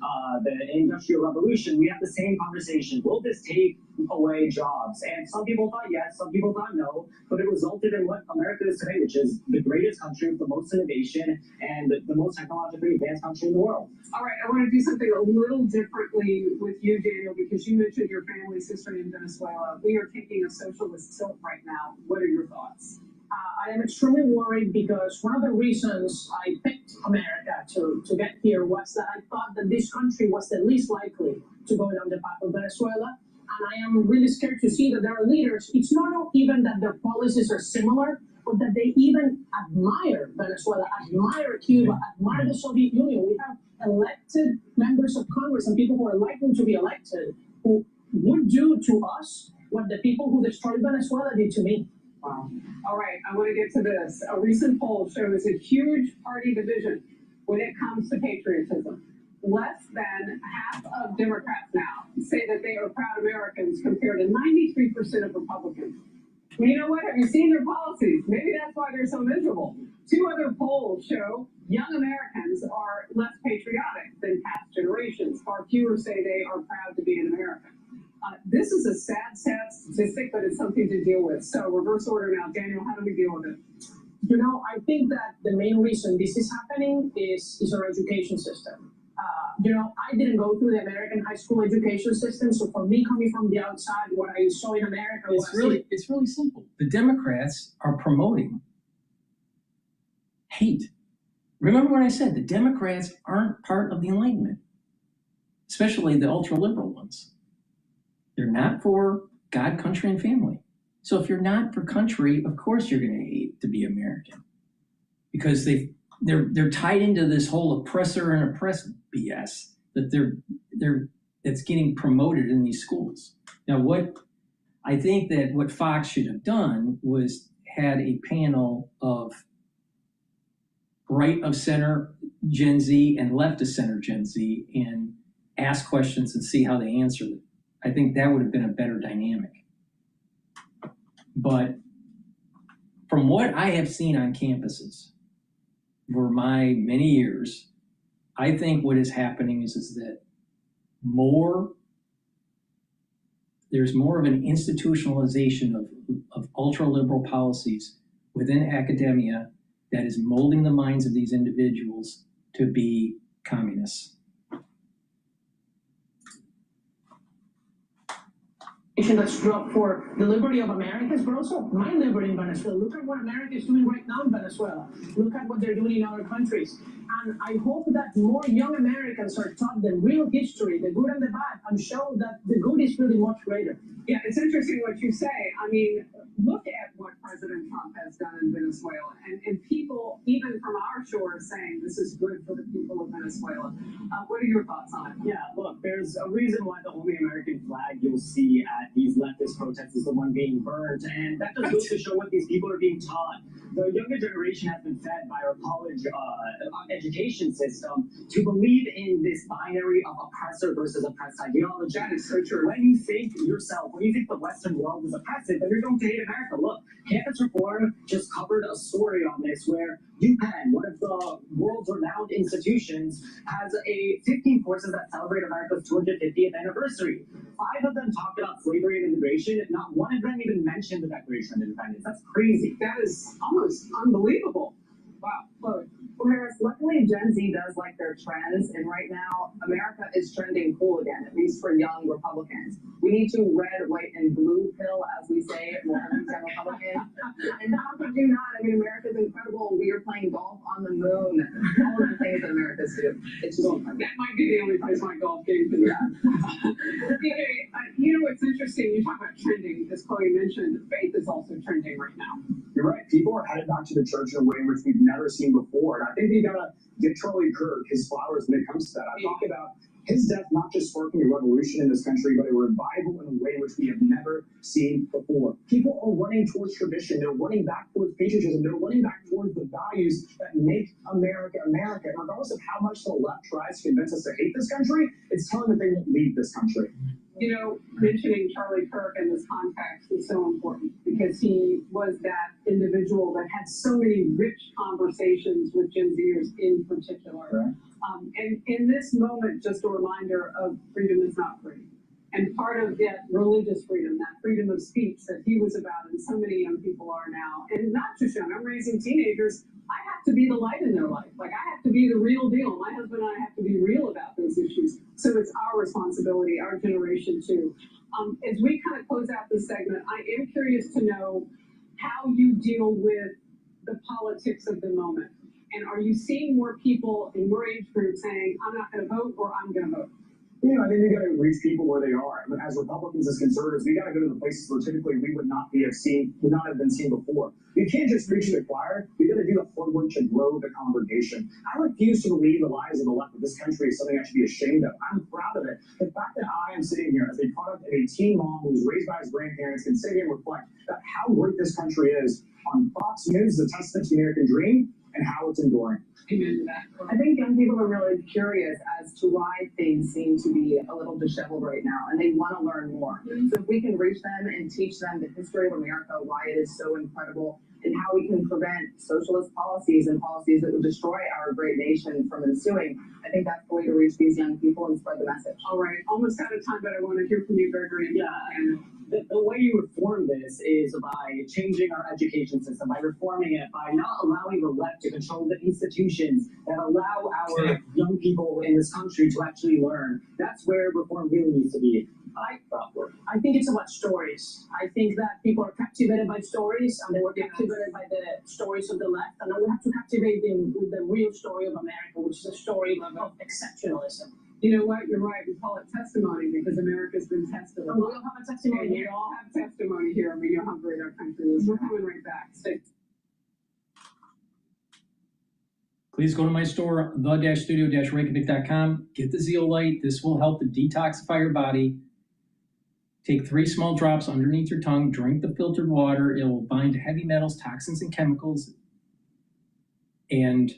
the Industrial Revolution, we have the same conversation. Will this take away jobs? And some people thought yes, some people thought no, but it resulted in what America is today, which is the greatest country with the most innovation and the most technologically advanced country in the world. All right, I want to do something a little differently with you, Daniel, because you mentioned your family's history in Venezuela. We are taking a socialist tilt right now. What are your thoughts? I am extremely worried because one of the reasons I picked America to get here was that I thought that this country was the least likely to go down the path of Venezuela. And I am really scared to see that there are leaders, it's not even that their policies are similar, but that they even admire Venezuela, admire Cuba, admire the Soviet Union. We have elected members of Congress and people who are likely to be elected who would do to us what the people who destroyed Venezuela did to me. Wow. All right, I want to get to this. A recent poll shows a huge party division when it comes to patriotism. Less than half of Democrats now say that they are proud Americans compared to 93% of Republicans. Well, you know what? Have you seen their policies? Maybe that's why they're so miserable. Two other polls show young Americans are less patriotic than past generations. Far fewer say they are proud to be an American. This is a sad statistic, but it's something to deal with. So reverse order now. Daniel, how do we deal with it? I think that the main reason this is happening is our education system. I didn't go through the American high school education system, so for me, coming from the outside, what I saw in America it's really simple. The Democrats are promoting hate. Remember what I said, the Democrats aren't part of the Enlightenment, especially the ultra-liberal ones. They're not for God, country, and family. So if you're not for country, of course you're going to hate to be American, because they're tied into this whole oppressor and oppressed BS that that's getting promoted in these schools. Now, I think that what Fox should have done was had a panel of right of center Gen Z and left of center Gen Z and ask questions and see how they answered it. I think that would have been a better dynamic. But from what I have seen on campuses for my many years, I think what is happening is that there's more of an institutionalization of ultra-liberal policies within academia that is molding the minds of these individuals to be communists. That's dropped for the liberty of Americans, but also my liberty in Venezuela. Look at what America is doing right now in Venezuela. Look at what they're doing in other countries. And I hope that more young Americans are taught the real history, the good and the bad, and show that the good is really much greater. Yeah, it's interesting what you say. I mean, look at what President Trump has done in Venezuela. And people, even from our shores, saying this is good for the people of Venezuela. What are your thoughts on it? Yeah, look, there's a reason why the only American flag you'll see at these leftist protests is the one being burned. And that just goes to show what these people are being taught. The younger generation has been fed by our college education system to believe in this binary of oppressor versus oppressed ideology. That is so true. When you think the Western world is oppressive, then you're going to hate America. Look, Campus Reform just covered a story on this where UPenn, one of the world's renowned institutions, has 15 courses that celebrate America's 250th anniversary. 5 of them talked about slavery and immigration. Not one of them even mentioned the Declaration of Independence. That's crazy. That is almost unbelievable. Wow. Well, Harris, luckily Gen Z does like their trends, and right now America is trending cool again, at least for young Republicans. We need to red, white, and blue pill, as we say, more than Republican. And how could you not? I mean, America's incredible. We are playing golf on the moon. All of the things that America's do. It's just that might be the only place my golf game can be at. You know, it's interesting. You talk about trending, as Chloe mentioned. Faith is also trending right now. You're right. People are headed back to the church in a way in which we've never seen before. And I think we gotta give Charlie Kirk his flowers when it comes to that. I talk about his death not just sparking a revolution in this country, but a revival in a way in which we have never seen before. People are running towards tradition. They're running back towards patriotism. They're running back towards the values that make America America. And regardless of how much the left tries to convince us to hate this country, it's telling that they won't leave this country. You know, mentioning Charlie Kirk in this context is so important because he was that individual that had so many rich conversations with Gen Zers in particular. Right. And in this moment, just a reminder of freedom is not free. And part of that religious freedom, that freedom of speech that he was about, and so many young people are now, and not just young, I'm raising teenagers. I have to be the light in their life. Like, I have to be the real deal. My husband and I have to be real about those issues. So it's our responsibility, our generation too. As we kind of close out this segment, I am curious to know how you deal with the politics of the moment. And are you seeing more people in your age group saying, I'm not going to vote or I'm going to vote? You know, I think we got to reach people where they are. I mean, as Republicans, as conservatives, we got to go to the places where typically we would not have been seen before. You can't just preach to the choir. We got to do the hard work to grow the congregation. I refuse to believe the lies of the left of this country is something I should be ashamed of. I'm proud of it. The fact that I am sitting here as a product of a teen mom who was raised by his grandparents can sit here and reflect about how great this country is on Fox News, the testament to the American dream, and how it's enduring. I think young people are really curious as to why things seem to be a little disheveled right now, and they want to learn more. So if we can reach them and teach them the history of America, why it is so incredible, and how we can prevent socialist policies and policies that would destroy our great nation from ensuing, I think that's the way to reach these young people and spread the message. All right, almost out of time, but I want to hear from you, Gregory. Yeah, and the way you reform this is by changing our education system, by reforming it, by not allowing the left to control the institutions that allow our young people in this country to actually learn. That's where reform really needs to be. I think it's about stories. I think that people are captivated by stories, and they were captivated by the stories of the left, and now we have to captivate them with the real story of America, which is a story of exceptionalism. You know what? You're right. We call it testimony because America's been tested a lot. And we all have a testimony. And we all have testimony here, and we know how great our country is. We're coming right back. Stay. Please go to my store, the-studio-reykjavik.com. Get the zeolite. This will help to detoxify your body. Take 3 small drops underneath your tongue. Drink the filtered water. It will bind to heavy metals, toxins, and chemicals, and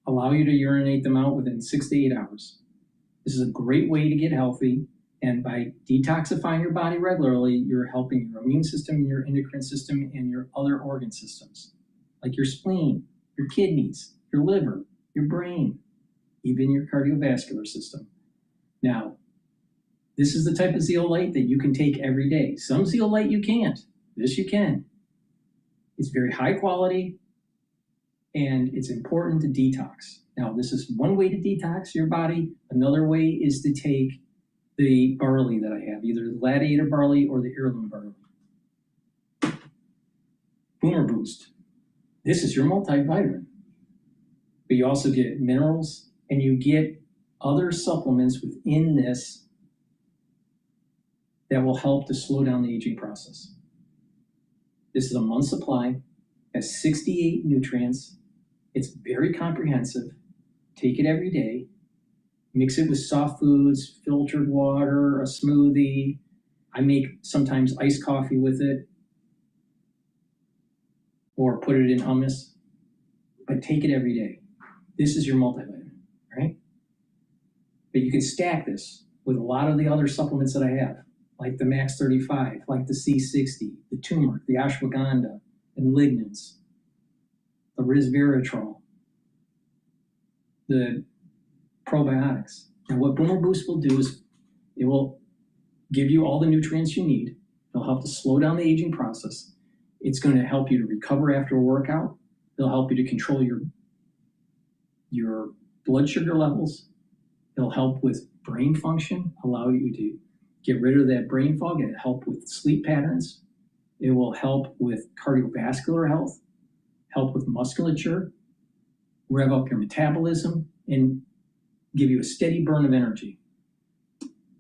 allow you to urinate them out within 6 to 8 hours. This is a great way to get healthy. And by detoxifying your body regularly, you're helping your immune system, your endocrine system, and your other organ systems, like your spleen, your kidneys, your liver, your brain, even your cardiovascular system. Now, this is the type of zeolite that you can take every day. Some zeolite you can't. This you can. It's very high quality, and it's important to detox. Now, this is one way to detox your body. Another way is to take the barley that I have, either the gladiator barley or the heirloom barley. Boomer Boost. This is your multivitamin. But you also get minerals, and you get other supplements within this that will help to slow down the aging process. This is a month's supply, has 68 nutrients. It's very comprehensive. Take it every day. Mix it with soft foods, filtered water, a smoothie. I make sometimes iced coffee with it, or put it in hummus, but take it every day. This is your multivitamin, right? But you can stack this with a lot of the other supplements that I have, like the Max 35, like the C60, the turmeric, the ashwagandha, and lignans, the resveratrol, the probiotics. And what Boomer Boost will do is it will give you all the nutrients you need. It'll help to slow down the aging process. It's going to help you to recover after a workout. It'll help you to control your blood sugar levels. It'll help with brain function, allow you to get rid of that brain fog. It'll help with sleep patterns. It will help with cardiovascular health, help with musculature, rev up your metabolism, and give you a steady burn of energy.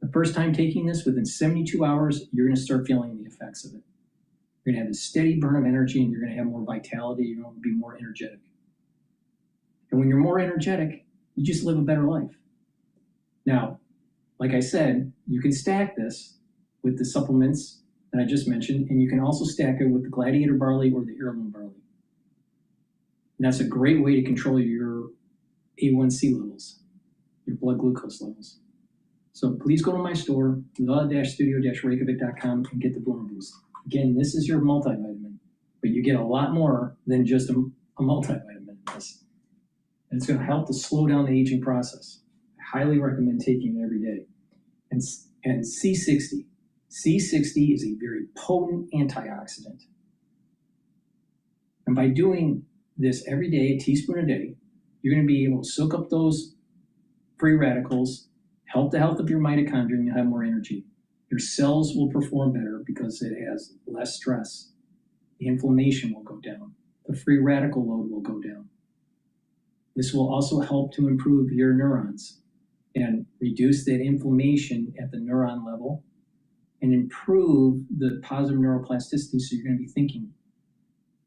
The first time taking this, within 72 hours, you're going to start feeling the effects of it. You're going to have a steady burn of energy, and you're going to have more vitality. You're going to be more energetic. And when you're more energetic, you just live a better life. Now, like I said, you can stack this with the supplements that I just mentioned, and you can also stack it with the gladiator barley or the heirloom barley. And that's a great way to control your A1C levels, your blood glucose levels. So please go to my store, the-studio-reykjavik.com, and get the Boomer Boost. Again, this is your multivitamin, but you get a lot more than just a multivitamin in this. And it's going to help to slow down the aging process. I highly recommend taking it every day. And C60. C60 is a very potent antioxidant. And by doing this every day, a teaspoon a day, you're going to be able to soak up those free radicals, help the health of your mitochondria, and you'll have more energy. Your cells will perform better because it has less stress. The inflammation will go down. The free radical load will go down. This will also help to improve your neurons and reduce that inflammation at the neuron level and improve the positive neuroplasticity, so you're going to be thinking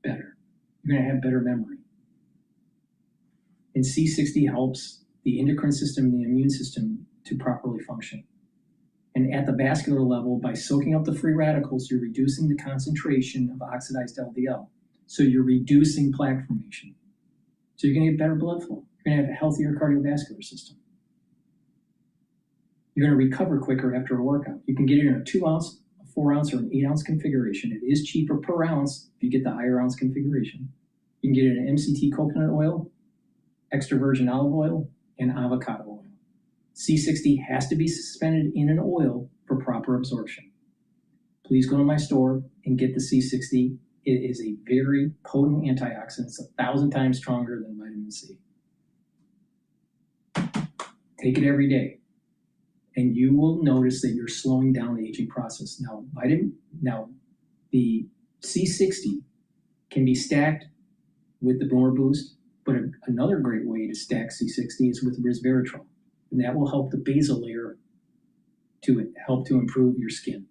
better. You're going to have better memory. And C60 helps the endocrine system and the immune system to properly function. And at the vascular level, by soaking up the free radicals, you're reducing the concentration of oxidized LDL. So you're reducing plaque formation. So you're going to get better blood flow. You're going to have a healthier cardiovascular system. You're going to recover quicker after a workout. You can get it in a 2 ounce, a 4 ounce, or an 8 ounce configuration. It is cheaper per ounce if you get the higher ounce configuration. You can get it in MCT coconut oil, extra virgin olive oil, and avocado oil. C60 has to be suspended in an oil for proper absorption. Please go to my store and get the C60. It is a very potent antioxidant. It's 1,000 times stronger than vitamin C. Take it every day. and you will notice that you're slowing down the aging process. Now, the C60 can be stacked with the Boomer Boost, but another great way to stack C60 is with resveratrol, and that will help the basal layer to help to improve your skin,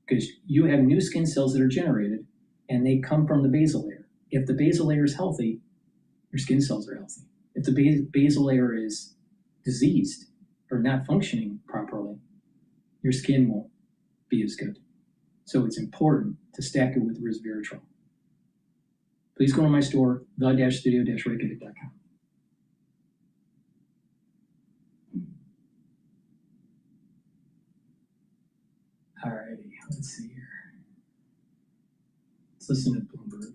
because you have new skin cells that are generated, and they come from the basal layer. If the basal layer is healthy, your skin cells are healthy. If the basal layer is diseased or not functioning properly, your skin won't be as good. So it's important to stack it with resveratrol. Please go to my store, the-studio-reykjavik.com. All righty, let's see here. Let's listen to Bloomberg.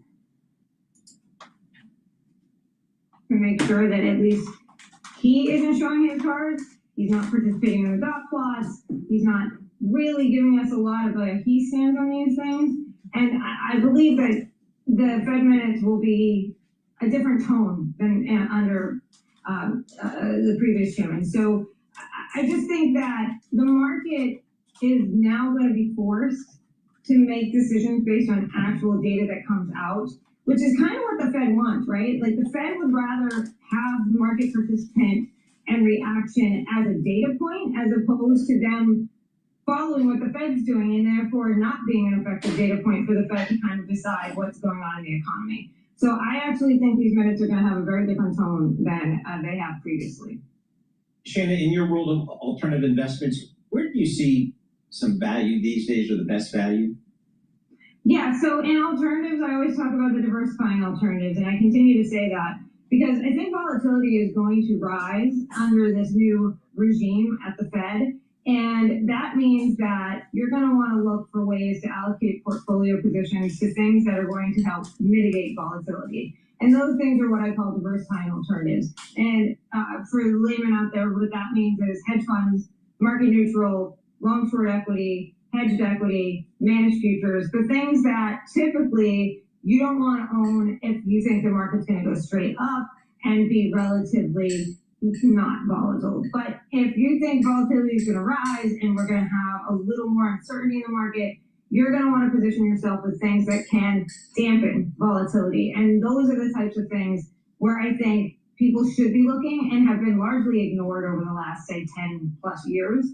To make sure that at least he isn't showing his cards, he's not participating in the dot plots, he's not really giving us a lot of he stands on these things. And I believe that the Fed minutes will be a different tone than under the previous chairman. So I just think that the market is now going to be forced to make decisions based on actual data that comes out, which is kind of what the Fed wants, right? Like the Fed would rather have the market participant and reaction as a data point as opposed to them following what the Fed's doing and therefore not being an effective data point for the Fed to kind of decide what's going on in the economy. So I actually think these minutes are going to have a very different tone than they have previously. Shana, in your world of alternative investments, where do you see some value these days, or the best value? Yeah, so in alternatives, I always talk about the diversifying alternatives, and I continue to say that because I think volatility is going to rise under this new regime at the Fed. And that means that you're going to want to look for ways to allocate portfolio positions to things that are going to help mitigate volatility. And those things are what I call diversifying alternatives. And for the layman out there, what that means is hedge funds, market neutral, long short equity, hedged equity, managed futures, the things that typically you don't want to own if you think the market's going to go straight up and be relatively not volatile. But if you think volatility is going to rise and we're going to have a little more uncertainty in the market, you're going to want to position yourself with things that can dampen volatility. And those are the types of things where I think people should be looking and have been largely ignored over the last, say, 10 plus years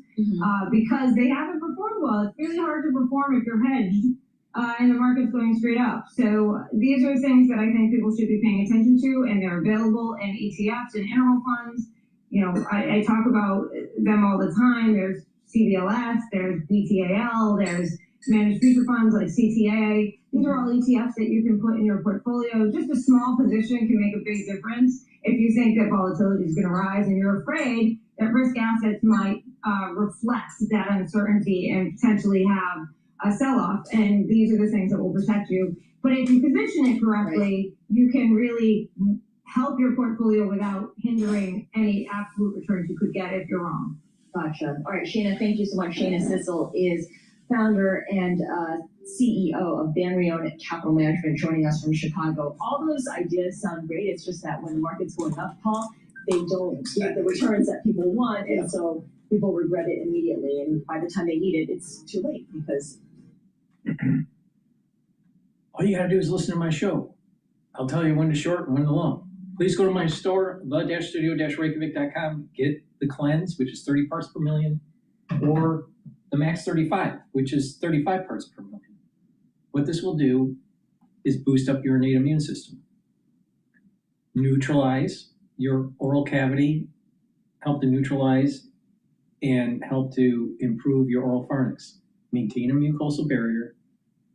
because they haven't performed well. It's really hard to perform if you're hedged and the market's going straight up. So these are things that I think people should be paying attention to, and they're available in ETFs and interval funds. You know, I talk about them all the time. There's CBLS, there's BTAL, there's managed future funds like CTA. These are all ETFs that you can put in your portfolio. Just a small position can make a big difference if you think that volatility is going to rise and you're afraid that risk assets might reflect that uncertainty and potentially have a sell-off. And these are the things that will protect you. But if you position it correctly, you can really help your portfolio without hindering any absolute returns you could get if you're wrong. Gotcha. All right, Shana, thank you so much. Shana Sissel is founder and CEO of Brighteon Capital Management, joining us from Chicago. All those ideas sound great. It's just that when the market's going up, Paul, they don't get the returns that people want, and so people regret it immediately. And by the time they need it, it's too late because all you gotta do is listen to my show. I'll tell you when to short and when to long. Please go to my store, the-studio-reykjavik.com, get the cleanse, which is 30 parts per million, or the max 35, which is 35 parts per million. What this will do is boost up your innate immune system, neutralize your oral cavity, help to neutralize and help to improve your oral pharynx, maintain a mucosal barrier,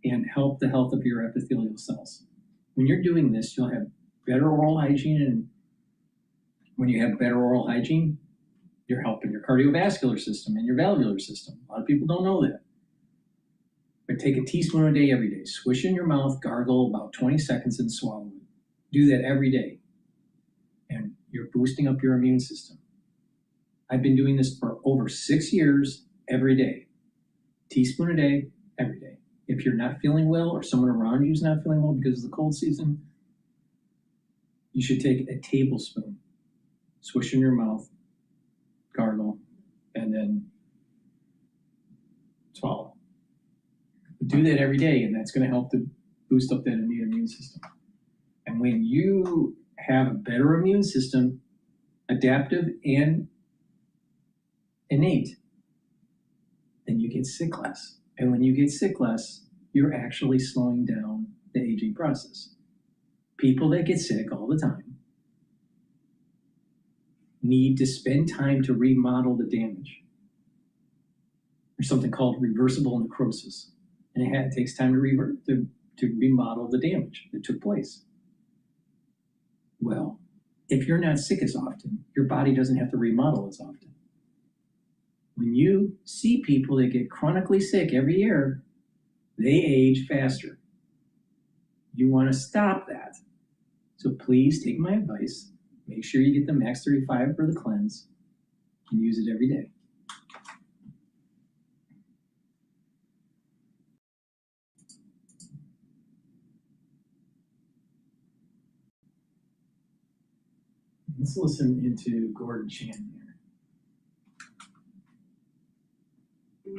and help the health of your epithelial cells. When you're doing this, you'll have better oral hygiene, and when you have better oral hygiene, you're helping your cardiovascular system and your valvular system. A lot of people don't know that. But take a teaspoon a day every day. Swish in your mouth, gargle about 20 seconds, and swallow it. Do that every day. And you're boosting up your immune system. I've been doing this for over 6 years, every day. Teaspoon a day, every day. If you're not feeling well or someone around you is not feeling well because of the cold season, you should take a tablespoon, swish in your mouth, gargle, and then swallow. Do that every day, and that's going to help to boost up that immune system. And when you have a better immune system, adaptive and innate, then you get sick less. And when you get sick less, you're actually slowing down the aging process. People that get sick all the time need to spend time to remodel the damage. There's something called reversible necrosis, and it takes time to remodel the damage that took place. Well, if you're not sick as often, your body doesn't have to remodel as often. When you see people that get chronically sick every year, they age faster. You want to stop that. So please take my advice. Make sure you get the Max 35 for the cleanse and use it every day. Let's listen into Gordon Chan here.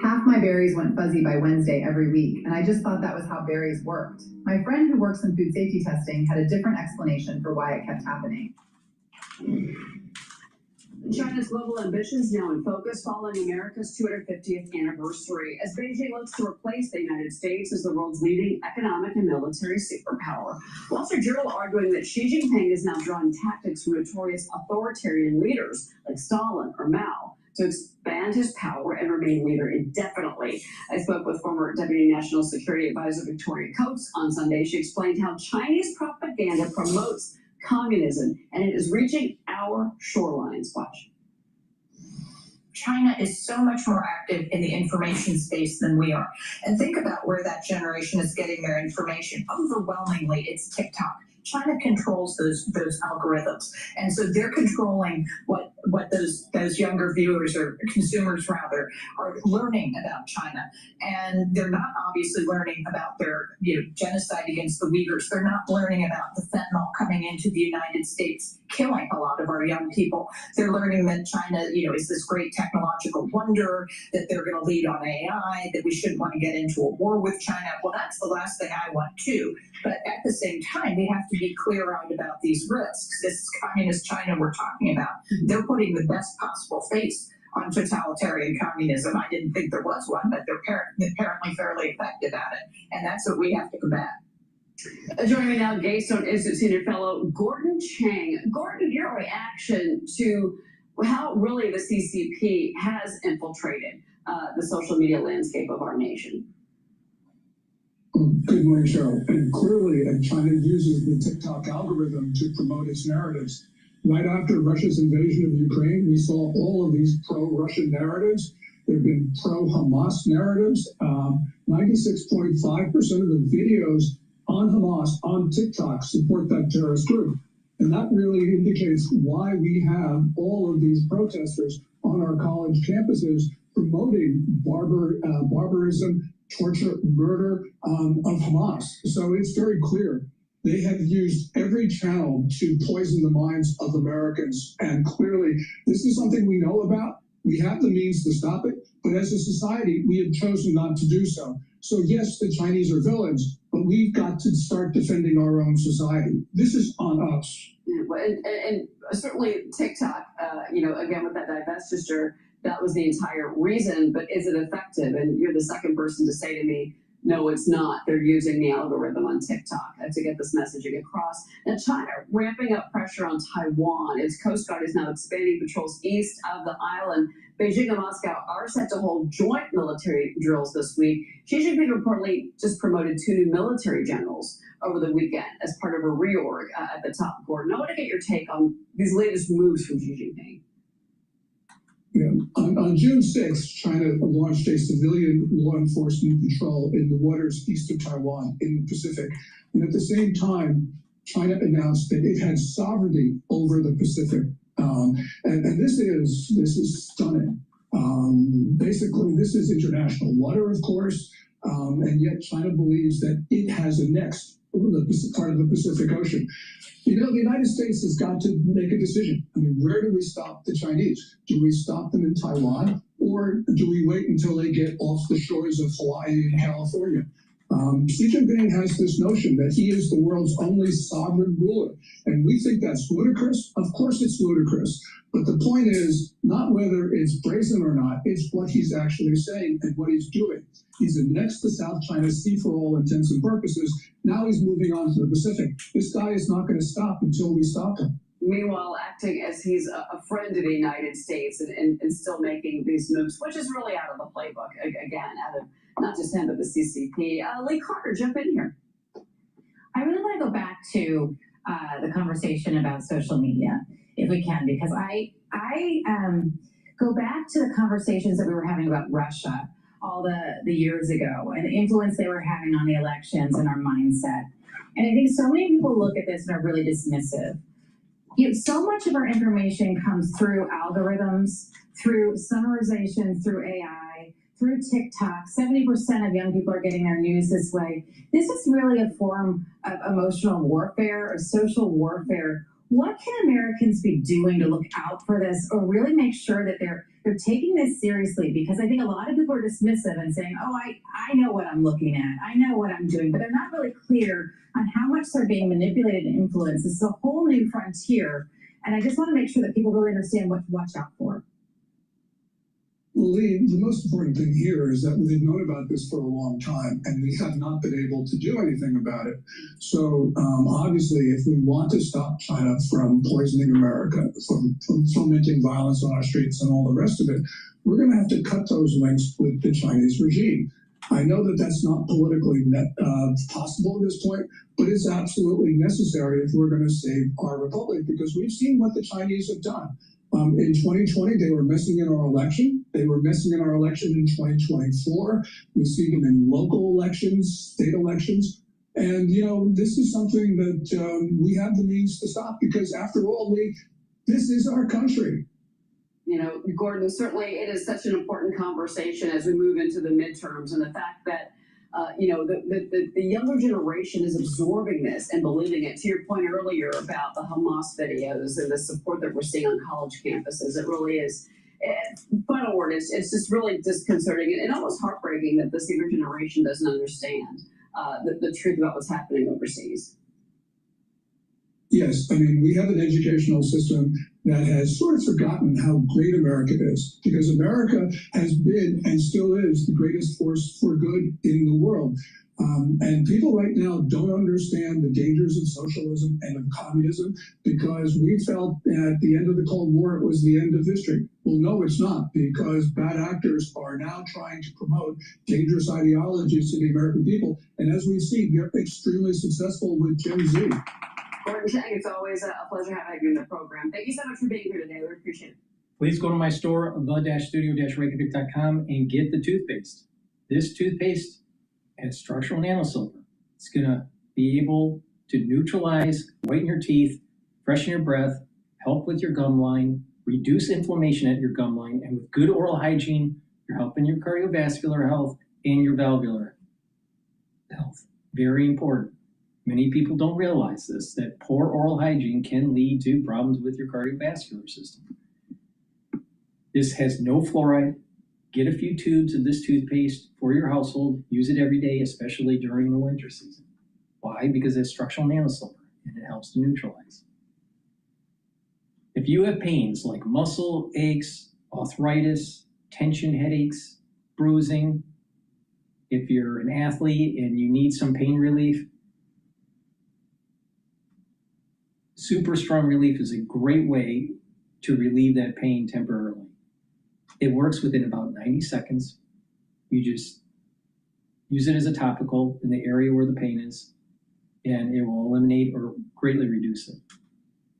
Half my berries went fuzzy by Wednesday every week, and I just thought that was how berries worked. My friend who works in food safety testing had a different explanation for why it kept happening. China's global ambitions now in focus following America's 250th anniversary as Beijing looks to replace the United States as the world's leading economic and military superpower. Wall Street Journal arguing that Xi Jinping is now drawing tactics from notorious authoritarian leaders like Stalin or Mao to expand his power and remain leader indefinitely. I spoke with former Deputy National Security Advisor Victoria Coates on Sunday. She explained how Chinese propaganda promotes communism, and it is reaching our shorelines. Watch. China is so much more active in the information space than we are. And think about where that generation is getting their information. Overwhelmingly, it's TikTok. China controls those algorithms. And so they're controlling what those younger viewers or consumers rather are learning about China. And they're not obviously learning about their genocide against the Uyghurs. They're not learning about the fentanyl coming into the United States, killing a lot of our young people. They're learning that China, is this great technological wonder, that they're going to lead on AI, that we shouldn't want to get into a war with China. Well, that's the last thing I want too. But at the same time, we have to be clear-eyed about these risks. This is communist China we're talking about. They're putting the best possible face on totalitarian communism. I didn't think there was one, but they're apparently fairly effective at it. And that's what we have to combat. Joining me now, Gaystone Institute Senior Fellow Gordon Chang. Gordon, your reaction to how really the CCP has infiltrated the social media landscape of our nation? Good morning, Cheryl. And clearly, China uses the TikTok algorithm to promote its narratives. Right after Russia's invasion of Ukraine, we saw all of these pro-Russian narratives. There have been pro-Hamas narratives. 96.5% of the videos on Hamas on TikTok support that terrorist group. And that really indicates why we have all of these protesters on our college campuses promoting barbarism, torture, murder of Hamas. So it's very clear. They have used every channel to poison the minds of Americans. And clearly, this is something we know about. We have the means to stop it. But as a society, we have chosen not to do so. So yes, the Chinese are villains, but we've got to start defending our own society. This is on us. Yeah, and certainly TikTok, again, with that divestiture, that was the entire reason, but is it effective? And you're the second person to say to me, no, it's not. They're using the algorithm on TikTok to get this messaging across. Now, China ramping up pressure on Taiwan. Its Coast Guard is now expanding patrols east of the island. Beijing and Moscow are set to hold joint military drills this week. Xi Jinping reportedly just promoted 2 new military generals over the weekend as part of a reorg at the top. Gordon, I want to get your take on these latest moves from Xi Jinping. Yeah. On June 6th, China launched a civilian law enforcement patrol in the waters east of Taiwan in the Pacific. And at the same time, China announced that it had sovereignty over the Pacific. And this is stunning. Basically, this is international water, of course, and yet China believes that it has annexed the part of the Pacific Ocean. The United States has got to make a decision. I mean, where do we stop the Chinese? Do we stop them in Taiwan, or do we wait until they get off the shores of Hawaii and California? Xi Jinping has this notion that he is the world's only sovereign ruler, and we think that's ludicrous. Of course it's ludicrous, but the point is not whether it's brazen or not, it's what he's actually saying and what he's doing. He's annexed the South China Sea for all intents and purposes. Now he's moving on to the Pacific. This guy is not going to stop until we stop him. Meanwhile, acting as he's a friend of the United States and still making these moves, which is really out of the playbook, again, out of not just him, but the CCP. Lee Carter, jump in here. I really want to go back to the conversation about social media, if we can, because I go back to the conversations that we were having about Russia all the years ago and the influence they were having on the elections and our mindset. And I think so many people look at this and are really dismissive. So much of our information comes through algorithms, through summarization, through AI, through TikTok. 70% of young people are getting their news this way. This is really a form of emotional warfare or social warfare. What can Americans be doing to look out for this or really make sure that they're taking this seriously? Because I think a lot of people are dismissive and saying, oh, I know what I'm looking at. I know what I'm doing, but they're not really clear on how much they're being manipulated and influenced. This is a whole new frontier. And I just want to make sure that people really understand what to watch out for. Well, Lee, the most important thing here is that we've known about this for a long time, and we have not been able to do anything about it. So obviously, if we want to stop China from poisoning America, from fomenting violence on our streets and all the rest of it, we're going to have to cut those links with the Chinese regime. I know that that's not politically possible at this point, but it's absolutely necessary if we're going to save our republic, because we've seen what the Chinese have done. In 2020, they were messing in our election. They were messing in our election in 2024. We see them in local elections, state elections. And, you know, this is something that we have the means to stop, because after all, Lee, this is our country. You know, Gordon, certainly it is such an important conversation as we move into the midterms, and the fact that you know, the younger generation is absorbing this and believing it. To your point earlier about the Hamas videos and the support that we're seeing on college campuses, it really is. Final word, it's just really disconcerting and almost heartbreaking that this younger generation doesn't understand the truth about what's happening overseas. Yes, I mean, we have an educational system that has sort of forgotten how great America is, because America has been and still is the greatest force for good in the world. And people right now don't understand the dangers of socialism and of communism, because we felt at the end of the Cold War it was the end of history. Well, no, it's not, because bad actors are now trying to promote dangerous ideologies to the American people. And as we see, they're extremely successful with Gen Z. Gordon Chang, it's always a pleasure having you in the program. Thank you so much for being here today. We appreciate it. Please go to my store, the-studio-reykjavik.com, and get the toothpaste. This toothpaste has structural nanosilver. It's going to be able to neutralize, whiten your teeth, freshen your breath, help with your gum line, reduce inflammation at your gum line, and with good oral hygiene, you're helping your cardiovascular health and your valvular health. Very important. Many people don't realize this, that poor oral hygiene can lead to problems with your cardiovascular system. This has no fluoride. Get a few tubes of this toothpaste for your household. Use it every day, especially during the winter season. Why? Because it's structural nanosilver and it helps to neutralize. If you have pains like muscle aches, arthritis, tension headaches, bruising, if you're an athlete and you need some pain relief, Super Strong Relief is a great way to relieve that pain temporarily. It works within about 90 seconds. You just use it as a topical in the area where the pain is, and it will eliminate or greatly reduce it.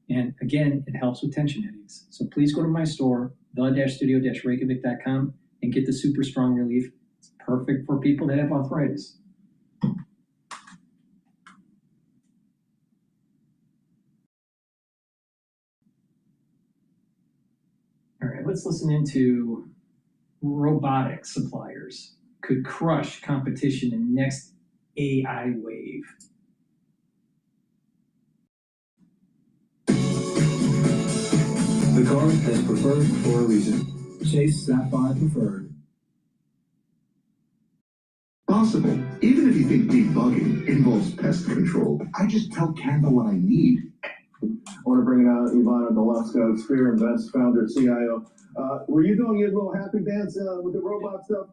And again, it helps with tension headaches. So please go to my store, the-studio-reykjavik.com, and get the Super Strong Relief. It's perfect for people that have arthritis. All right, let's listen into robotic suppliers could crush competition in next AI wave. The car is preferred for a reason. Chase Sapphire Preferred. Possible. Even if you think debugging involves pest control, I just tell Canva what I need. I want to bring it out Ivana Dolevska, Sphere Invest founder, CIO. Were you doing your little happy dance with the robot stuff?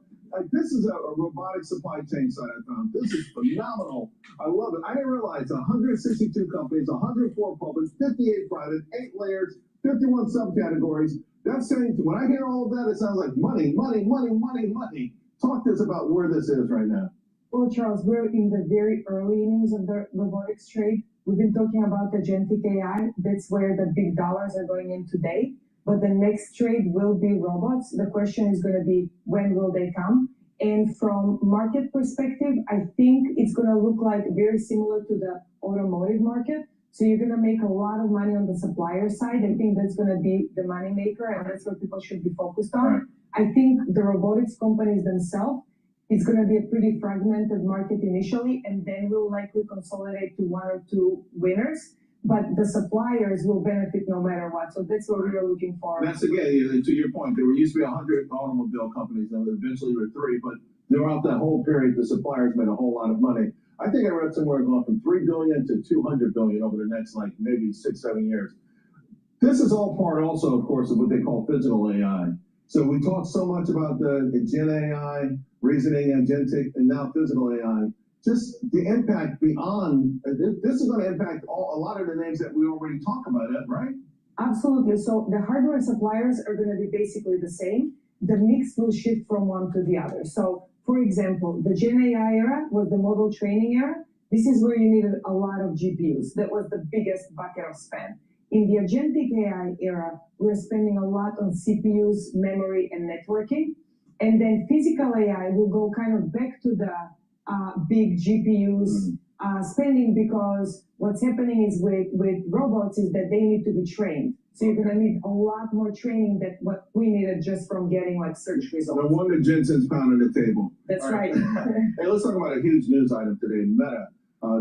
This is a robotic supply chain site I found. This is phenomenal. I love it. I didn't realize 162 companies, 104 public, 58 private, 8 layers, 51 subcategories. That's saying, when I hear all of that, it sounds like money, money, money, money, money. Talk to us about where this is right now. Well, Charles, we're in the very early innings of the robotics trade. We've been talking about agentic AI. That's where the big dollars are going in today. But the next trade will be robots. The question is going to be, when will they come? And from market perspective, I think it's going to look like very similar to the automotive market. So you're going to make a lot of money on the supplier side. I think that's going to be the money maker, and that's what people should be focused on. I think the robotics companies themselves, it's going to be a pretty fragmented market initially, and then we'll likely consolidate to 1 or 2 winners. But the suppliers will benefit no matter what. So that's what we are looking for. And that's again, to your point, there used to be 100 automobile companies, and eventually there were 3, but throughout that whole period, the suppliers made a whole lot of money. I think I read somewhere going from 3 billion to 200 billion over the next, like, maybe 6-7 years. This is all part also, of course, of what they call physical AI. So we talk so much about the Gen AI, reasoning, agentic, and now physical AI. Just the impact beyond, this is going to impact a lot of the names that we already talk about, right? Absolutely. So the hardware suppliers are going to be basically the same. The mix will shift from one to the other. So, for example, the Gen AI era was the model training era. This is where you needed a lot of GPUs. That was the biggest bucket of spend. In the agentic AI era, we're spending a lot on CPUs, memory, and networking. And then physical AI will go kind of back to the big GPUs spending, because what's happening is with robots is that they need to be trained. So you're going to need a lot more training than what we needed just from getting like search results. No wonder Jensen's pounding the table. That's right. Hey, let's talk about a huge news item today. Meta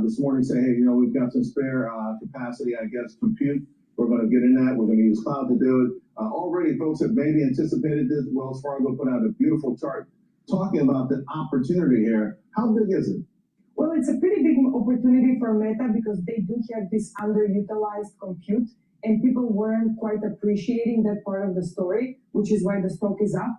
this morning say, hey, we've got some spare capacity, I guess, compute. We're going to get in that. We're going to use cloud to do it. Already, folks have maybe anticipated this. Wells Fargo put out a beautiful chart talking about the opportunity here. How big is it? Well, it's a pretty big opportunity for Meta because they do have this underutilized compute, and people weren't quite appreciating that part of the story, which is why the stock is up.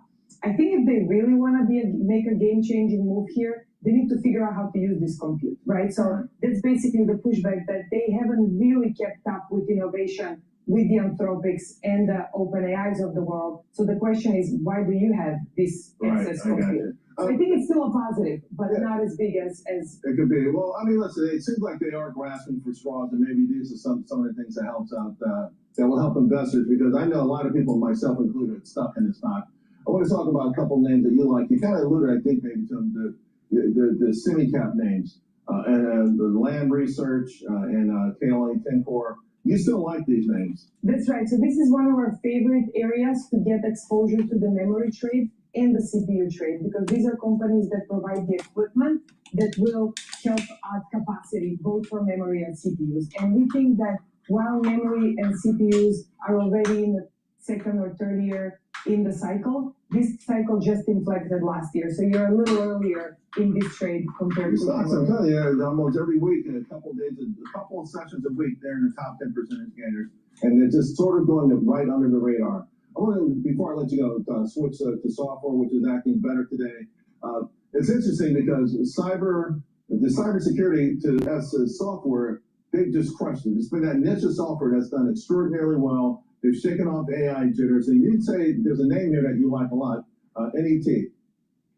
I think if they really want to make a game-changing move here, they need to figure out how to use this compute, right? So that's basically the pushback, that they haven't really kept up with innovation with the Anthropics and the OpenAIs of the world. So the question is, why do you have this excess compute? So I think it's still a positive, but not as big as it could be. Well, I mean, listen, it seems like they are grasping for straws, and maybe these are some of the things that helps out that will help investors, because I know a lot of people, myself included, stuck in the stock. I want to talk about a couple names that you like. You kind of alluded, I think, maybe to the semi-cap names and the Lam Research and KLA Tencor. You still like these names? That's right. So this is one of our favorite areas to get exposure to the memory trade and the CPU trade, because these are companies that provide the equipment that will help add capacity both for memory and CPUs. And we think that while memory and CPUs are already in the second or third year in the cycle, this cycle just inflected last year. So you're a little earlier in this trade compared to stocks. I'm telling you, almost every week, a couple of sessions a week, they're in the top 10% gainers, and they're just sort of going right under the radar. I want to, before I let you go, switch to software, which is acting better today. It's interesting because the cybersecurity to software, they just crushed it. It's been that niche of software that's done extraordinarily well. They've shaken off AI jitters, and you'd say there's a name here that you like a lot, NET.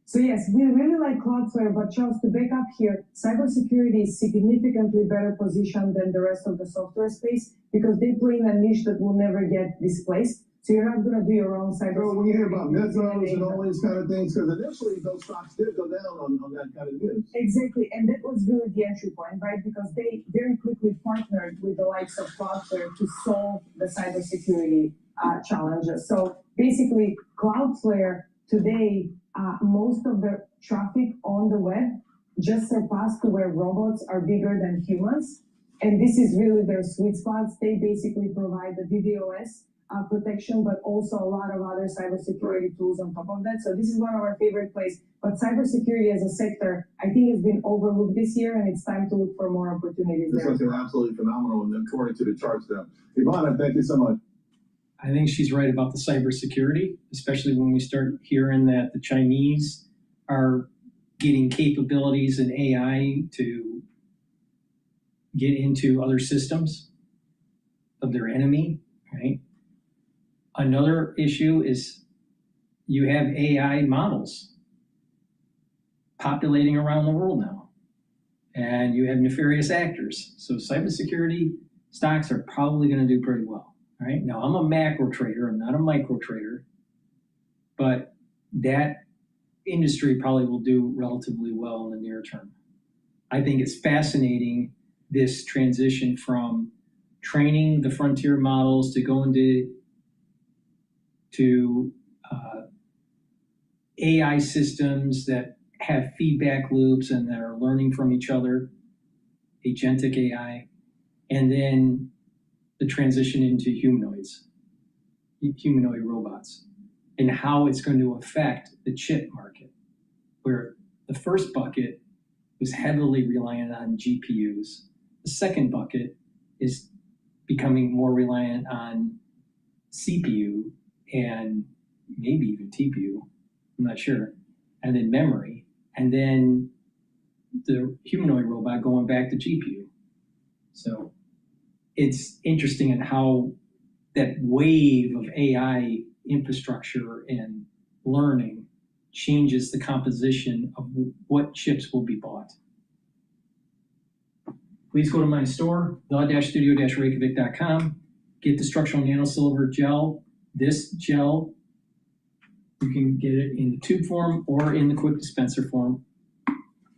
So yes, we really like Cloudflare, but Charles, to back up here, cybersecurity is significantly better positioned than the rest of the software space because they play in a niche that will never get displaced. So you're not going to do your own cybersecurity. Bro, when you hear about Metros and all these kind of things, because initially those stocks did go down on that kind of news. Exactly, and that was really the entry point, right? Because they very quickly partnered with the likes of Cloudflare to solve the cybersecurity challenges. So basically, Cloudflare today, most of the traffic on the web just surpassed to where robots are bigger than humans. And this is really their sweet spots. They basically provide the DDoS protection, but also a lot of other cybersecurity tools on top of that. So this is one of our favorite places. But cybersecurity as a sector, I think, has been overlooked this year, and it's time to look for more opportunities This there. was absolutely phenomenal, and according to the charts there. Ivana, thank you so much. I think she's right about the cybersecurity, especially when we start hearing that the Chinese are getting capabilities in AI to get into other systems of their enemy, right? Another issue is you have AI models populating around the world now, and you have nefarious actors. So cybersecurity stocks are probably going to do pretty well. Right now, I'm a macro trader. I'm not a micro trader, but that industry probably will do relatively well in the near term. I think it's fascinating, this transition from training the frontier models to go into AI systems that have feedback loops and that are learning from each other, agentic AI, and then the transition into humanoid robots, and how it's going to affect the chip market, where the first bucket was heavily reliant on GPUs. The second bucket is becoming more reliant on CPU and maybe even TPU, I'm not sure, and then memory, and then the humanoid robot going back to GPU. So it's interesting in how that wave of AI infrastructure and learning changes the composition of what chips will be bought. Please go to my store, the-studio-reykjavik.com. Get the structural nanosilver gel. This gel, you can get it in the tube form or in the quick dispenser form.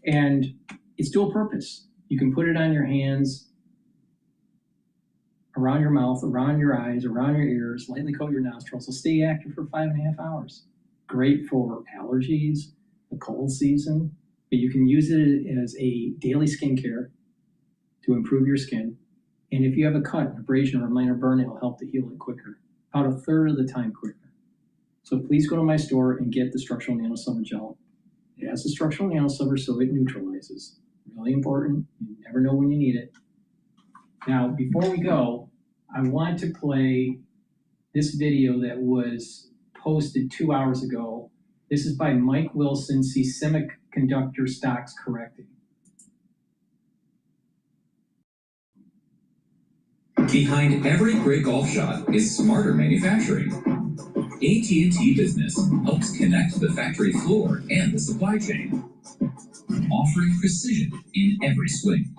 And it's dual purpose. You can put it on your hands, around your mouth, around your eyes, around your ears, lightly coat your nostrils. It'll stay active for 5.5 hours. Great for allergies, the cold season, but you can use it as a daily skincare to improve your skin. And if you have a cut, an abrasion, or a minor burn, it'll help to heal it quicker, about a third of the time quicker. So please go to my store and get the structural nanosilver gel. It has the structural nanosilver, so it neutralizes. Really important. You never know when you need it. Now, before we go, I want to play this video that was posted 2 hours ago. This is by Mike Wilson, See Semiconductor Stocks Correcting. Behind every great golf shot is smarter manufacturing. AT&T Business helps connect the factory floor and the supply chain, offering precision in every swing.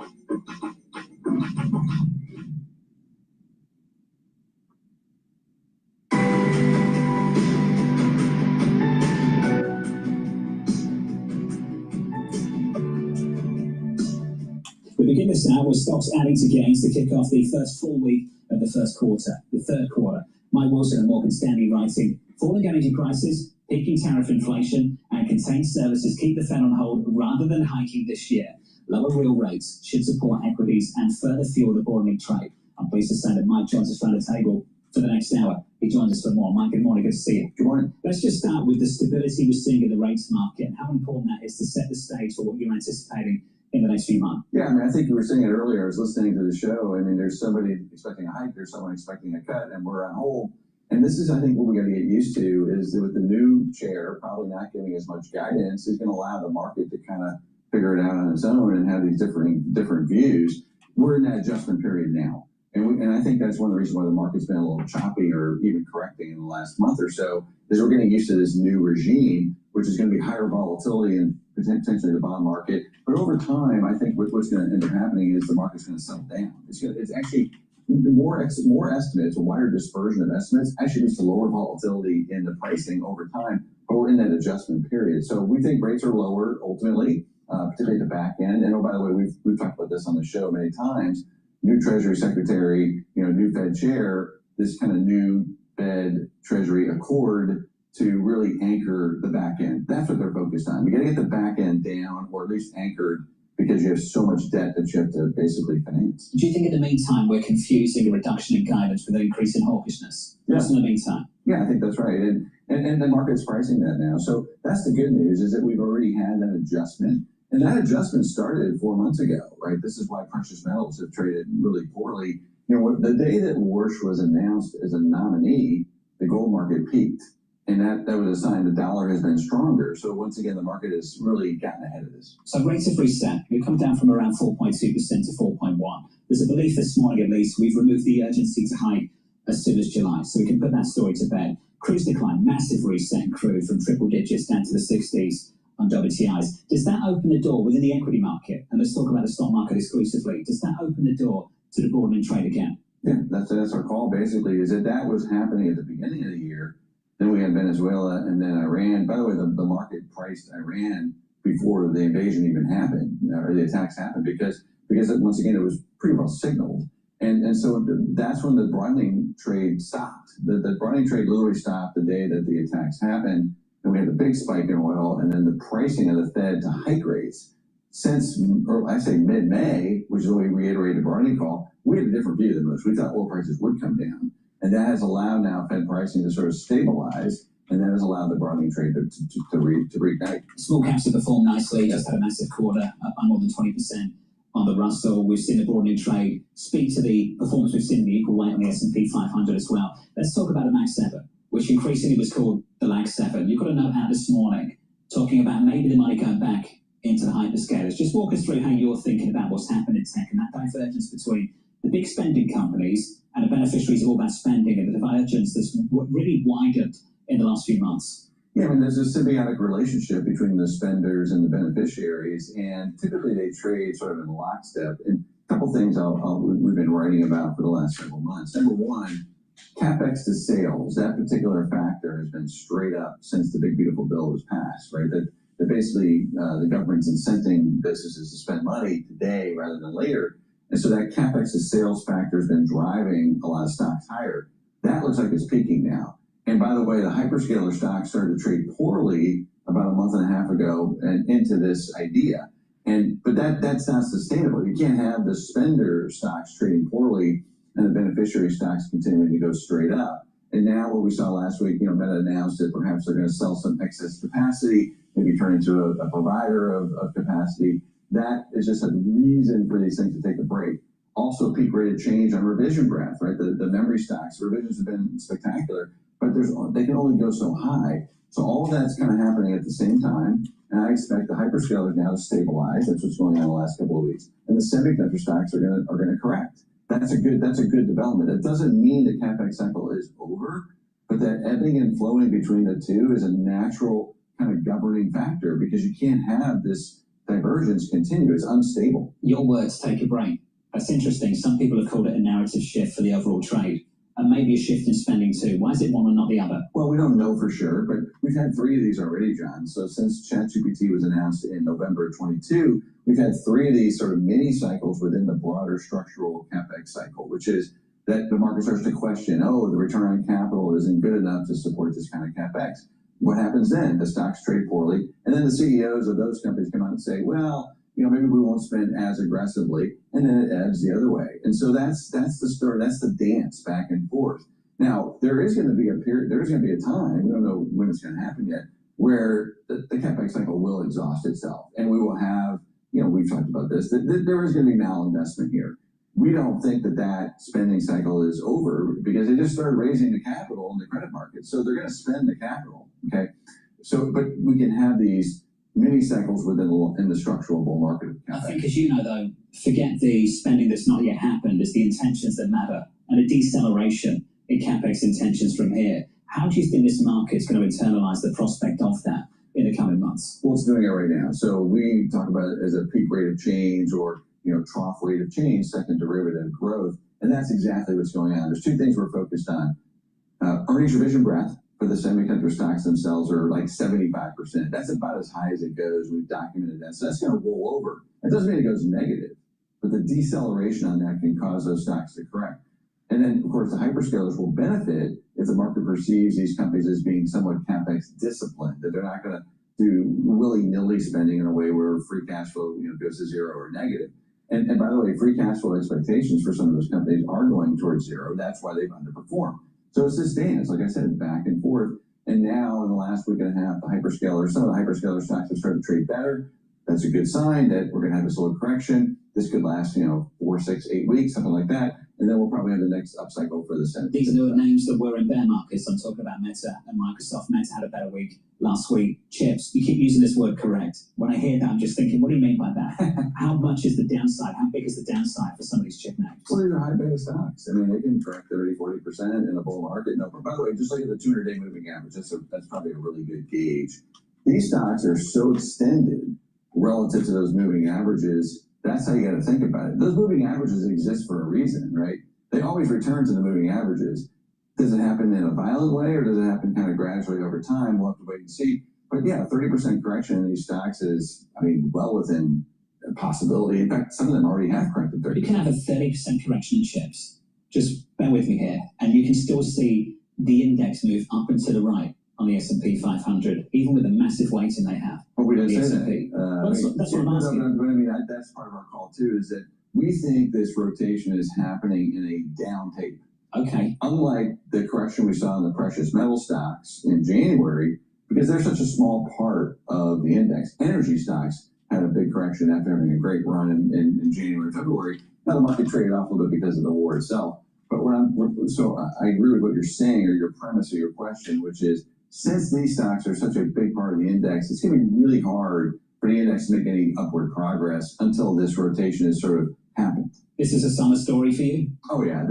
We begin this now with stocks adding to gains to kick off the first full week of the first quarter, the third quarter. Mike Wilson of Morgan Stanley writing, falling energy prices, peaking tariff inflation, and contained services keep the Fed on hold rather than hiking this year. Lower real rates should support equities and further fuel the broadening trade. I'm pleased to say that Mike joins us around the table for the next hour. He joins us for more. Mike, good morning. Good to see you. Good morning. Let's just start with the stability we're seeing in the rates market and how important that is to set the stage for what you're anticipating in the next few months. Yeah, I mean, I think you were saying it earlier. I was listening to the show. I mean, there's somebody expecting a hike, there's someone expecting a cut, and we're on hold. And this is, I think, what we got to get used to is that with the new chair probably not giving as much guidance, is going to allow the market to kind of figure it out on its own and have these different views. We're in that adjustment period now. And I think that's one of the reasons why the market's been a little choppy or even correcting in the last month or so, is we're getting used to this new regime, which is going to be higher volatility and potentially the bond market. But over time, I think what's going to end up happening is the market's going to settle down. It's actually more estimates, a wider dispersion of estimates actually leads to lower volatility in the pricing over time, but we're in that adjustment period. So we think rates are lower ultimately, particularly at the back end. And oh, by the way, we've talked about this on the show many times. New Treasury Secretary, new Fed chair, this kind of new Fed Treasury accord to really anchor the back end. That's what they're focused on. We got to get the back end down, or at least anchored, because you have so much debt that you have to basically finance. Do you think in the meantime we're confusing a reduction in guidance with an increase in hawkishness? Yes. In the meantime? Yeah, I think that's right. And the market's pricing that now. So that's the good news, is that we've already had that adjustment. And that adjustment started 4 months ago, right? This is why precious metals have traded really poorly. You know, the day that Warsh was announced as a nominee, the gold market peaked. And that was a sign the dollar has been stronger. So once again, the market has really gotten ahead of this. So rates have reset. We've come down from around 4.2% to 4.1. There's a belief this morning, at least, we've removed the urgency to hike as soon as July. So we can put that story to bed. Crude's decline, massive reset in crude from triple digits down to the 60s on WTIs. Does that open the door within the equity market? And let's talk about the stock market exclusively. Does that open the door to the broadening trade again? Yeah, that's our call, basically, is that was happening at the beginning of the year. Then we had Venezuela and then Iran. By the way, the market priced Iran before the invasion even happened, or the attacks happened, because once again, it was pretty well signaled. And so that's when the broadening trade stopped. The broadening trade literally stopped the day that the attacks happened. And we had the big spike in oil, and then the pricing of the Fed to hike rates. Since, or I say mid-May, which is when we reiterated the broadening call, we had a different view than most. We thought oil prices would come down. And that has allowed now Fed pricing to sort of stabilize, and that has allowed the broadening trade to reignite. Small caps have performed nicely, just had a massive quarter, up by more than 20% on the Russell. We've seen the broadening trade speak to the performance we've seen in the equal weight on the S&P 500 as well. Let's talk about the Mag 7, which increasingly was called the Lag 7. You've got a note out this morning talking about maybe the money going back into the hyperscalers. Just walk us through how you're thinking about what's happened in tech and that divergence between the big spending companies and the beneficiaries of all that spending, and the divergence that's really widened in the last few months. Yeah, I mean, there's a symbiotic relationship between the spenders and the beneficiaries, and typically they trade sort of in lockstep. And a couple things we've been writing about for the last several months. Number one, CapEx to sales. That particular factor has been straight up since the Big Beautiful Bill was passed, right? That basically the government's incenting businesses to spend money today rather than later. And so that CapEx to sales factor has been driving a lot of stocks higher. That looks like it's peaking now. And by the way, the hyperscaler stocks started to trade poorly about a month and a half ago and into this idea. But that's not sustainable. You can't have the spender stocks trading poorly and the beneficiary stocks continuing to go straight up. And now what we saw last week, Meta announced that perhaps they're going to sell some excess capacity, maybe turn into a provider of capacity. That is just a reason for these things to take a break. Also, peak rate of change on revision breadth, right? The memory stocks, revisions have been spectacular, but they can only go so high. So all of that's kind of happening at the same time. And I expect the hyperscalers now to stabilize. That's what's going on the last couple of weeks. And the semiconductor stocks are going to correct. That's a good development. It doesn't mean the CapEx cycle is over, but that ebbing and flowing between the two is a natural kind of governing factor, because you can't have this divergence continue. It's unstable. Your words take a brain. That's interesting. Some people have called it a narrative shift for the overall trade, and maybe a shift in spending too. Why is it one and not the other? Well, we don't know for sure, but we've had 3 of these already, John. So since ChatGPT was announced in November of 22, we've had 3 of these sort of mini cycles within the broader structural CapEx cycle, which is that the market starts to question, the return on capital isn't good enough to support this kind of CapEx. What happens then? The stocks trade poorly, and then the CEOs of those companies come out and say, well, maybe we won't spend as aggressively, and then it ebbs the other way. And so that's the story. That's the dance back and forth. Now, there is going to be a period, there's going to be a time, we don't know when it's going to happen yet, where the CapEx cycle will exhaust itself, and we will have, we've talked about this, that there is going to be malinvestment here. We don't think that spending cycle is over, because they just started raising the capital in the credit market. So they're going to spend the capital, okay? So, but we can have these mini cycles in the structural bull market of CapEx. I think, as you know, though, forget the spending that's not yet happened. It's the intentions that matter, and a deceleration in CapEx intentions from here. How do you think this market's going to internalize the prospect of that in the coming months? Well, it's doing it right now. So we talk about it as a peak rate of change, or trough rate of change, second derivative growth. And that's exactly what's going on. There's 2 things we're focused on. Earnings revision breadth for the semiconductor stocks themselves are like 75%. That's about as high as it goes. We've documented that. So that's going to roll over. That doesn't mean it goes negative, but the deceleration on that can cause those stocks to correct. And then, of course, the hyperscalers will benefit if the market perceives these companies as being somewhat CapEx disciplined, that they're not going to to willy-nilly spending in a way where free cash flow, goes to zero or negative. And by the way, free cash flow expectations for some of those companies are going towards zero. That's why they've underperformed. So it's this dance, like I said, back and forth. And now in the last week and a half, some of the hyperscaler stocks have started to trade better. That's a good sign that we're going to have this little correction. This could last, 4, 6, 8 weeks, something like that. And then we'll probably have the next upcycle for the Senate. These are the names that were in bear markets. I'm talking about Meta and Microsoft. Meta had a better week last week. Chips, you keep using this word correct. When I hear that, I'm just thinking, what do you mean by that? How much is the downside? How big is the downside for some of these chip names? Well, these are high beta stocks. I mean, they can track 30, 40% in a bull market. No, by the way, just look at the 200-day moving average. That's probably a really good gauge. These stocks are so extended relative to those moving averages. That's how you got to think about it. Those moving averages exist for a reason, right? They always return to the moving averages. Does it happen in a violent way or does it happen kind of gradually over time? We'll have to wait and see. But yeah, 30% correction in these stocks is, well within a possibility. In fact, some of them already have corrected 30%. You can have a 30% correction in chips. Just bear with me here. And you can still see the index move up and to the right on the S&P 500, even with the massive weighting they have. But we didn't say S&P. that. That's what I'm asking. That's part of our call too, is that we think this rotation is happening in a down tape. Okay. Unlike the correction we saw in the precious metal stocks in January, because they're such a small part of the index. Energy stocks had a big correction after having a great run in January and February. Now the market traded off a little bit because of the war itself. But so I agree with what you're saying, or your premise of your question, which is, since these stocks are such a big part of the index, it's going to be really hard for the index to make any upward progress until this rotation has sort of happened. This is a summer story for you? Oh yeah,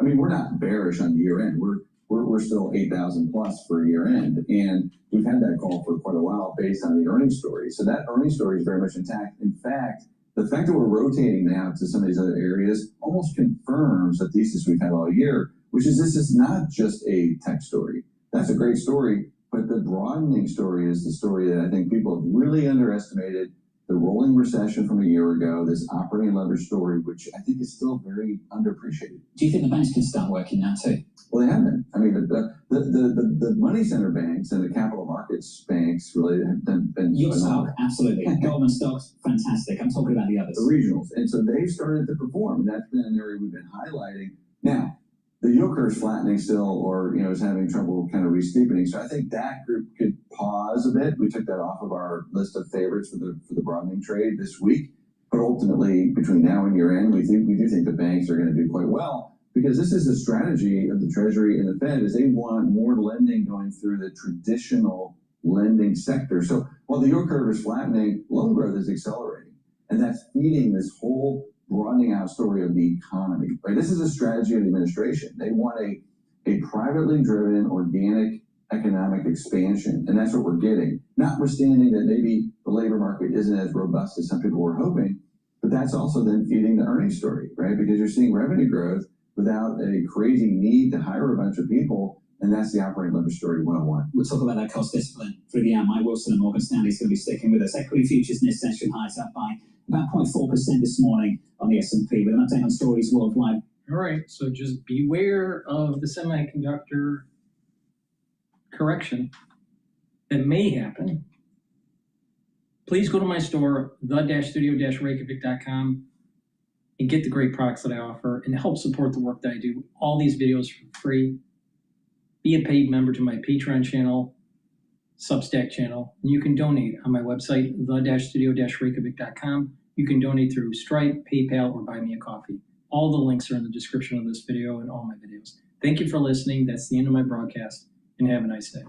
we're not bearish on the year end. We're still 8,000 plus for year end, and we've had that call for quite a while based on the earnings story. So that earnings story is very much intact. In fact, the fact that we're rotating now to some of these other areas almost confirms the thesis we've had all year, which is this is not just a tech story. That's a great story, but the broadening story is the story that I think people have really underestimated. The rolling recession from a year ago, this operating leverage story, which I think is still very underappreciated. Do you think the banks can start working now too? Well, they have been. The money center banks and the capital markets banks really have been. Your stock, absolutely. Goldman stocks, fantastic. I'm talking about the others. The regionals. And so they've started to perform. And that's been an area we've been highlighting. Now, the yield curve is flattening still, or is having trouble kind of re-steepening. So I think that group could pause a bit. We took that off of our list of favorites for the broadening trade this week. But ultimately, between now and year end, we do think the banks are going to do quite well, because this is the strategy of the Treasury and the Fed, is they want more lending going through the traditional lending sector. So while the yield curve is flattening, loan growth is accelerating, and that's feeding this whole broadening out story of the economy, right? This is a strategy of the administration. They want a privately driven, organic economic expansion, and that's what we're getting. Notwithstanding that maybe the labor market isn't as robust as some people were hoping, but that's also then feeding the earnings story, right? Because you're seeing revenue growth without a crazy need to hire a bunch of people, and that's the operating leverage story 101. We'll talk about that cost discipline through the hour. Mike Wilson and Morgan Stanley is going to be sticking with us. Equity futures in this session highs up by about 0.4% this morning on the S&P, with an update on stories worldwide. All right, so just beware of the semiconductor correction that may happen. Please go to my store, the-studio-reykjavik.com, and get the great products that I offer and help support the work that I do. All these videos for free. Be a paid member to my Patreon channel, Substack channel, and you can donate on my website, the-studio-reykjavik.com. You can donate through Stripe, PayPal, or buy me a coffee. All the links are in the description of this video and all my videos. Thank you for listening. That's the end of my broadcast, and have a nice day.